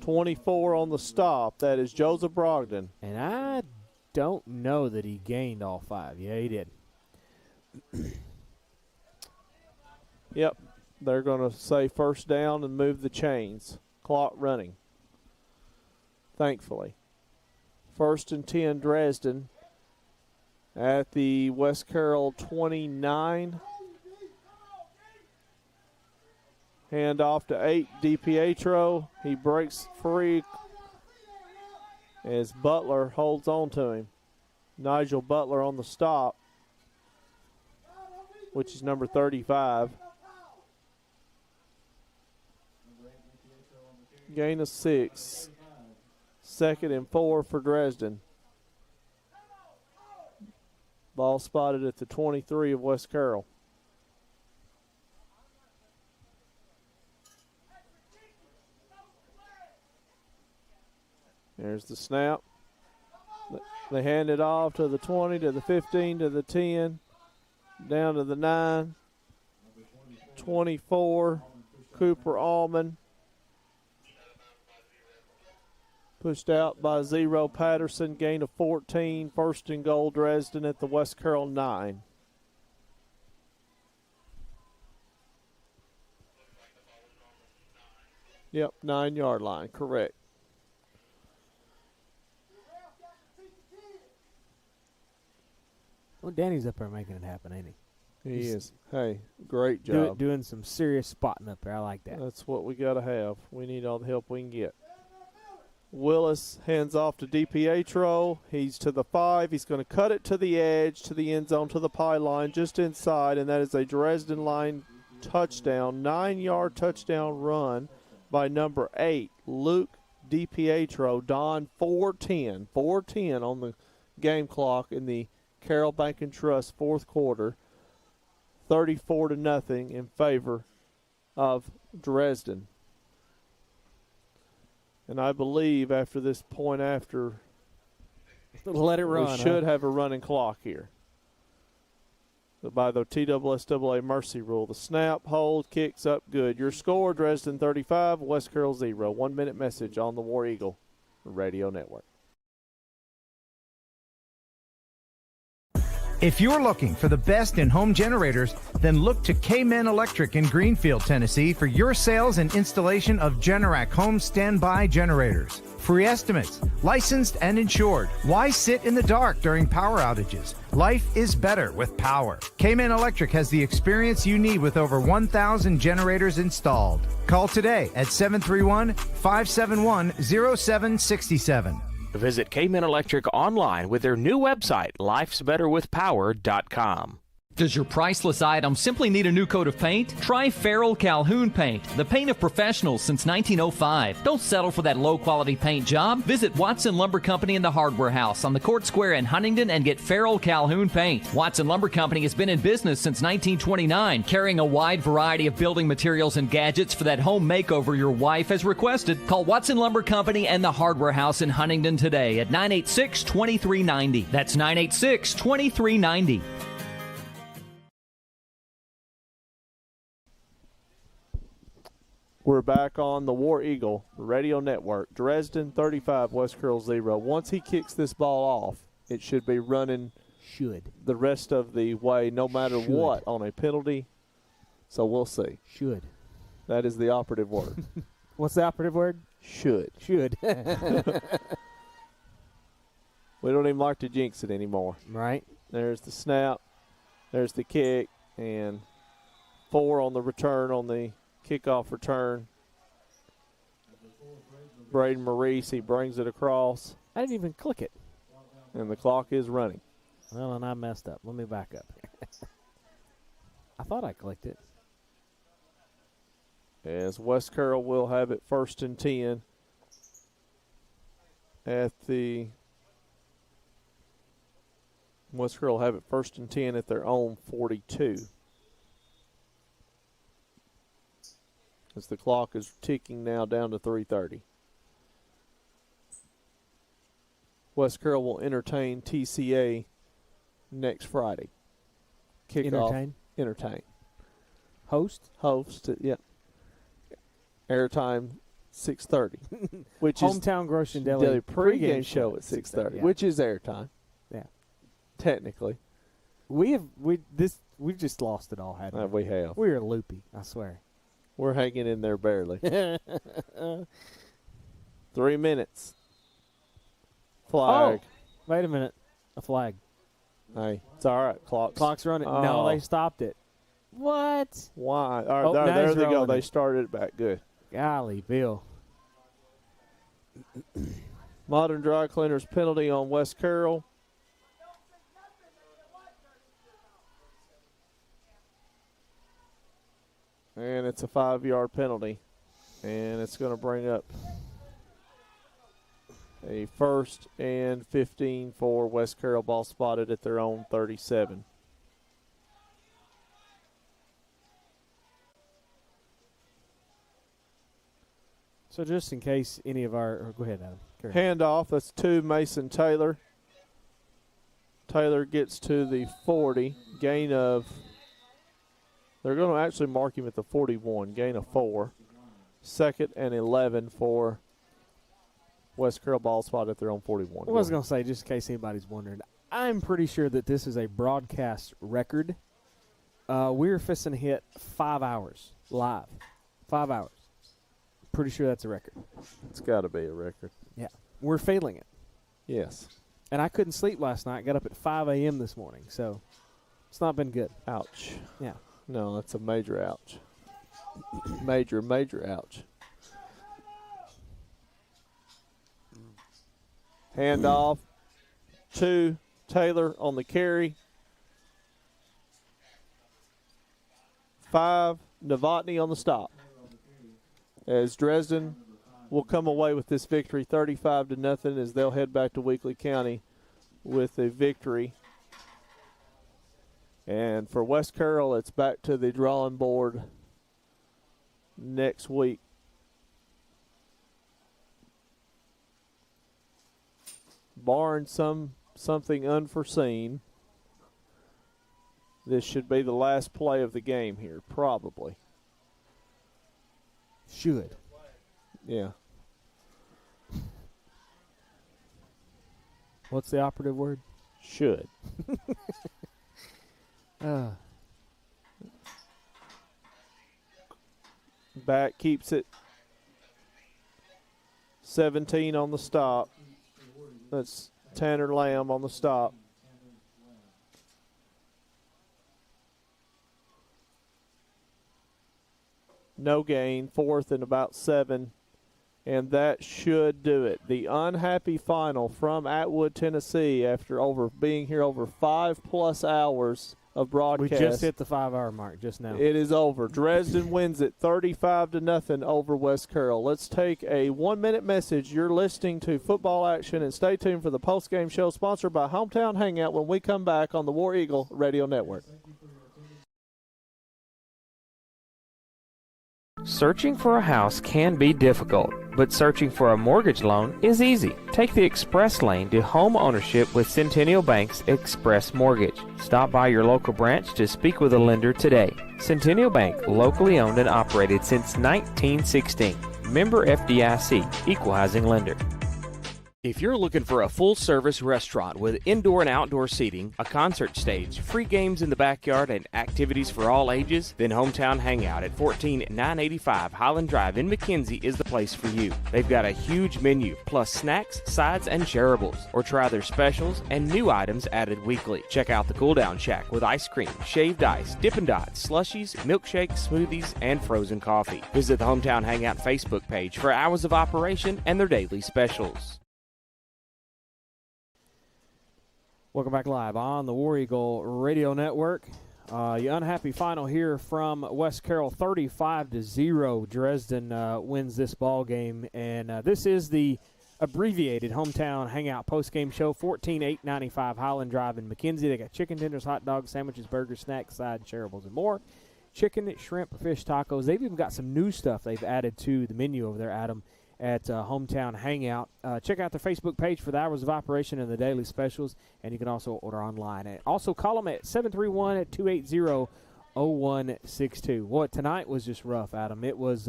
24 on the stop. That is Joseph Brogdon. And I don't know that he gained all 5. Yeah, he did. Yep. They're going to say first down and move the chains. Clock running. Thankfully. First and 10, Dresden at the West Carroll 29. Hand off to 8, DiPietro. He breaks free as Butler holds on to him. Nigel Butler on the stop, which is number 35. Gain of 6. Second and 4 for Dresden. Ball spotted at the 23 of West Carroll. There's the snap. They hand it off to the 20, to the 15, to the 10, down to the 9. 24, Cooper Allman. Pushed out by 0 Patterson, gain of 14. First and goal, Dresden at the West Carroll 9. Yep, 9-yard line, correct. Well, Danny's up there making it happen, ain't he? He is. Hey, great job. Doing some serious spotting up there. I like that. That's what we got to have. We need all the help we can get. Willis hands off to DiPietro. He's to the 5. He's going to cut it to the edge, to the end zone, to the pylon, just inside, and that is a Dresden line touchdown, 9-yard touchdown run by number 8, Luke DiPietro. Don 4:10 on the game clock in the Carroll Bank and Trust fourth quarter, 34-0 in favor of Dresden. And I believe after this point after, let it run. We should have a running clock here. But by the TSSAA mercy rule, the snap, hold, kicks up, good. Your score, Dresden 35, West Carroll 0. 1 minute message on the War Eagle Radio Network. If you're looking for the best in home generators, then look to K-Men Electric in Greenfield, Tennessee for your sales and installation of Generac home standby generators. Free estimates, licensed and insured. Why sit in the dark during power outages? Life is better with power. K-Men Electric has the experience you need with over 1,000 generators installed. Call today at 731-571-0767. Visit K-Men Electric online with their new website, lifesbetterwithpower.com. Does your priceless item simply need a new coat of paint? Try Farrell Calhoun Paint, the paint of professionals since 1905. Don't settle for that low-quality paint job. Visit Watson Lumber Company in the Hardware House on the Court Square in Huntington and get Farrell Calhoun Paint. Watson Lumber Company has been in business since 1929, carrying a wide variety of building materials and gadgets for that home makeover your wife has requested. Call Watson Lumber Company and the Hardware House in Huntington today at 986-2390. That's 986-2390. We're back on the War Eagle Radio Network. Dresden 35, West Carroll 0. Once he kicks this ball off, it should be running the rest of the way no matter what on a penalty. So we'll see. Should. That is the operative word. What's the operative word? Should. Should. We don't even like to jinx it anymore. Right. There's the snap. There's the kick. And 4 on the return on the kickoff return. Braden Maurice, he brings it across. I didn't even click it. And the clock is running. Well, and I messed up. Let me back up. I thought I clicked it. As West Carroll will have it 1st and 10 at the West Carroll have it 1st and 10 at their own 42. As the clock is ticking now down to 3:30. West Carroll will entertain TCA next Friday. Kickoff. Entertain. Host? Host, yeah. Airtime 6:30. Which Hometown Grocery and Deli pregame show at 6:30, yeah. which is airtime. Yeah. Technically. We've just lost it all, haven't we? We have. We're loopy, I swear. We're hanging in there barely. 3 minutes. Flag. Oh, wait a minute. A flag. Hey, it's all right. Clock's running. Oh. No, they stopped it. What? Why? All right, there they go. They started it back. Good. Golly, Bill. Modern Dry Cleaners penalty on West Carroll. And it's a 5-yard penalty. And it's going to bring up a 1st and 15 for West Carroll. Ball spotted at their own 37. So just in case any of our – go ahead, Adam. Handoff, that's to Mason Taylor. Taylor gets to the 40. Gain of – they're going to actually mark him at the 41. Gain of 4. 2nd and 11 for West Carroll. Ball spot at their own 41. I was going to say, just in case anybody's wondering, I'm pretty sure that this is a broadcast record. We're fisting to hit 5 hours live. 5 hours. Pretty sure that's a record. It's got to be a record. Yeah. We're failing it. Yes. And I couldn't sleep last night. Got up at 5 a.m. this morning, so it's not been good. Ouch. Yeah. No, that's a major ouch. Major ouch. Handoff to Taylor on the carry. 5, Novotny on the stop. As Dresden will come away with this victory 35-0 as they'll head back to Weakley County with a victory. And for West Carroll, it's back to the drawing board next week. Barring something unforeseen, this should be the last play of the game here, probably. Should. Yeah. What's the operative word? Should. Back keeps it. 17 on the stop. That's Tanner Lamb on the stop. No gain. 4th and about 7. And that should do it. The unhappy final from Atwood, Tennessee, after being here over 5+ hours of broadcast. We just hit the 5-hour mark just now. It is over. Dresden wins it 35-0 over West Carroll. Let's take a 1-minute message. You're listening to Football Action, and stay tuned for the postgame show sponsored by Hometown Hangout when we come back on the War Eagle Radio Network. Searching for a house can be difficult, but searching for a mortgage loan is easy. Take the express lane to home ownership with Centennial Bank's Express Mortgage. Stop by your local branch to speak with a lender today. Centennial Bank, locally owned and operated since 1916. Member FDIC, Equal Housing Lender. If you're looking for a full-service restaurant with indoor and outdoor seating, a concert stage, free games in the backyard, and activities for all ages, then Hometown Hangout at 14985 Highland Drive in McKenzie is the place for you. They've got a huge menu, plus snacks, sides, and shareables. Or try their specials and new items added weekly. Check out the Cool Down Shack with ice cream, shaved ice, Dippin' Dots, slushies, milkshakes, smoothies, and frozen coffee. Visit the Hometown Hangout Facebook page for hours of operation and their daily specials. Welcome back live on the War Eagle Radio Network. The unhappy final here from West Carroll, 35-0. Dresden wins this ball game, and this is the abbreviated Hometown Hangout postgame show. 14895 Highland Drive in McKenzie. They got chicken tenders, hot dogs, sandwiches, burgers, snacks, sides, shareables, and more. Chicken, shrimp, fish tacos. They've even got some new stuff they've added to the menu over there, Adam, at Hometown Hangout. Check out their Facebook page for the hours of operation and the daily specials, and you can also order online. Also call them at 731-280-0162. Well, tonight was just rough, Adam. It was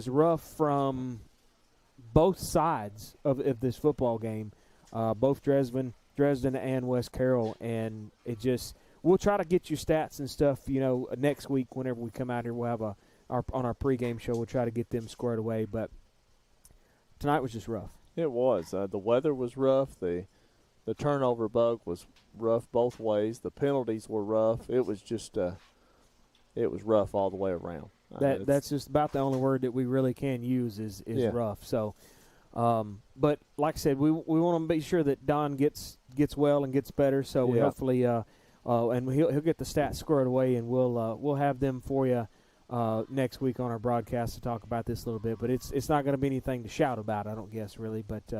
rough from both sides of this football game, both Dresden and West Carroll, and it just – we'll try to get you stats and stuff, next week whenever we come out here. We'll have on our pregame show, we'll try to get them squared away, but tonight was just rough. It was. The weather was rough. The turnover bug was rough both ways. The penalties were rough. It was just it was rough all the way around. That's just about the only word that we really can use is rough. So, but like I said, we want to be sure that Don gets well and gets better. So we hopefully and he'll get the stats squared away, and we'll have them for you next week on our broadcast to talk about this a little bit, but it's not going to be anything to shout about, I don't guess, really. But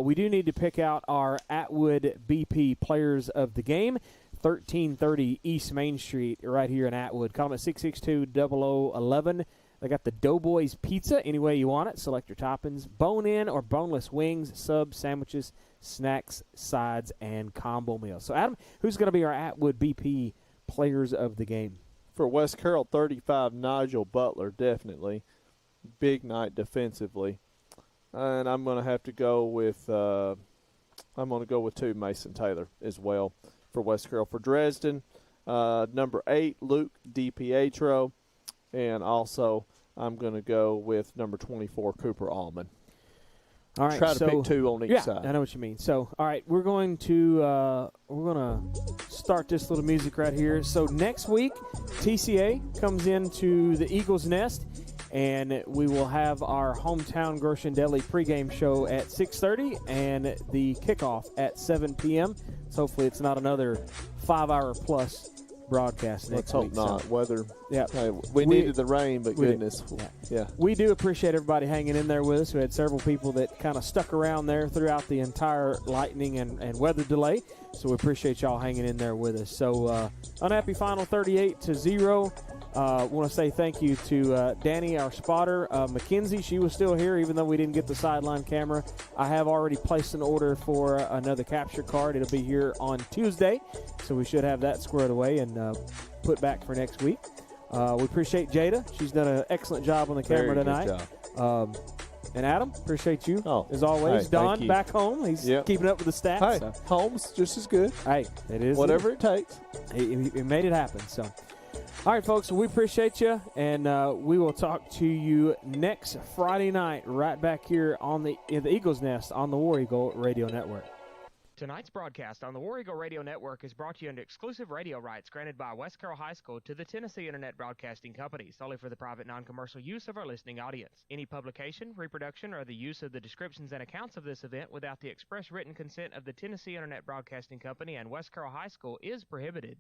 we do need to pick out our Atwood BP Players of the Game. 1330 East Main Street right here in Atwood. Call them at 662-0011. They got the Doughboys Pizza any way you want it. Select your toppings, bone-in or boneless wings, subs, sandwiches, snacks, sides, and combo meals. So, Adam, who's going to be our Atwood BP Players of the Game? For West Carroll, 35, Nigel Butler, definitely. Big night defensively. And I'm going to have to go with two, Mason Taylor as well for West Carroll. For Dresden, number 8, Luke DiPietro. And also I'm going to go with number 24, Cooper Allman. All right, try to pick two on each side. I know what you mean. So, all right, we're going to start this little music right here. So next week, TCA comes into the Eagles Nest, and we will have our hometown Grosjean Deli pregame show at 6:30 and the kickoff at 7 p.m. So hopefully it's not another 5-hour plus broadcast next week. Let's hope not. So, weather. Yeah. Hey, we needed the rain, but goodness. Yeah. We do appreciate everybody hanging in there with us. We had several people that kind of stuck around there throughout the entire lightning and weather delay. So we appreciate y'all hanging in there with us. So unhappy final 38-0. Want to say thank you to Danny, our spotter. Mackenzie, she was still here even though we didn't get the sideline camera. I have already placed an order for another capture card. It'll be here on Tuesday, so we should have that squared away and put back for next week. We appreciate Jada. She's done an excellent job on the camera tonight. And Adam, appreciate you as always. Hey, Don back home. He's keeping up with the stats. Hey, so. home's just as good. Hey, it is. Whatever it takes. He made it happen. So, all right, folks, we appreciate you, and we will talk to you next Friday night right back here in the Eagles Nest on the War Eagle Radio Network. Tonight's broadcast on the War Eagle Radio Network is brought to you under exclusive radio rights granted by West Carroll High School to the Tennessee Internet Broadcasting Company, solely for the private non-commercial use of our listening audience. Any publication, reproduction, or the use of the descriptions and accounts of this event without the express written consent of the Tennessee Internet Broadcasting Company and West Carroll High School is prohibited.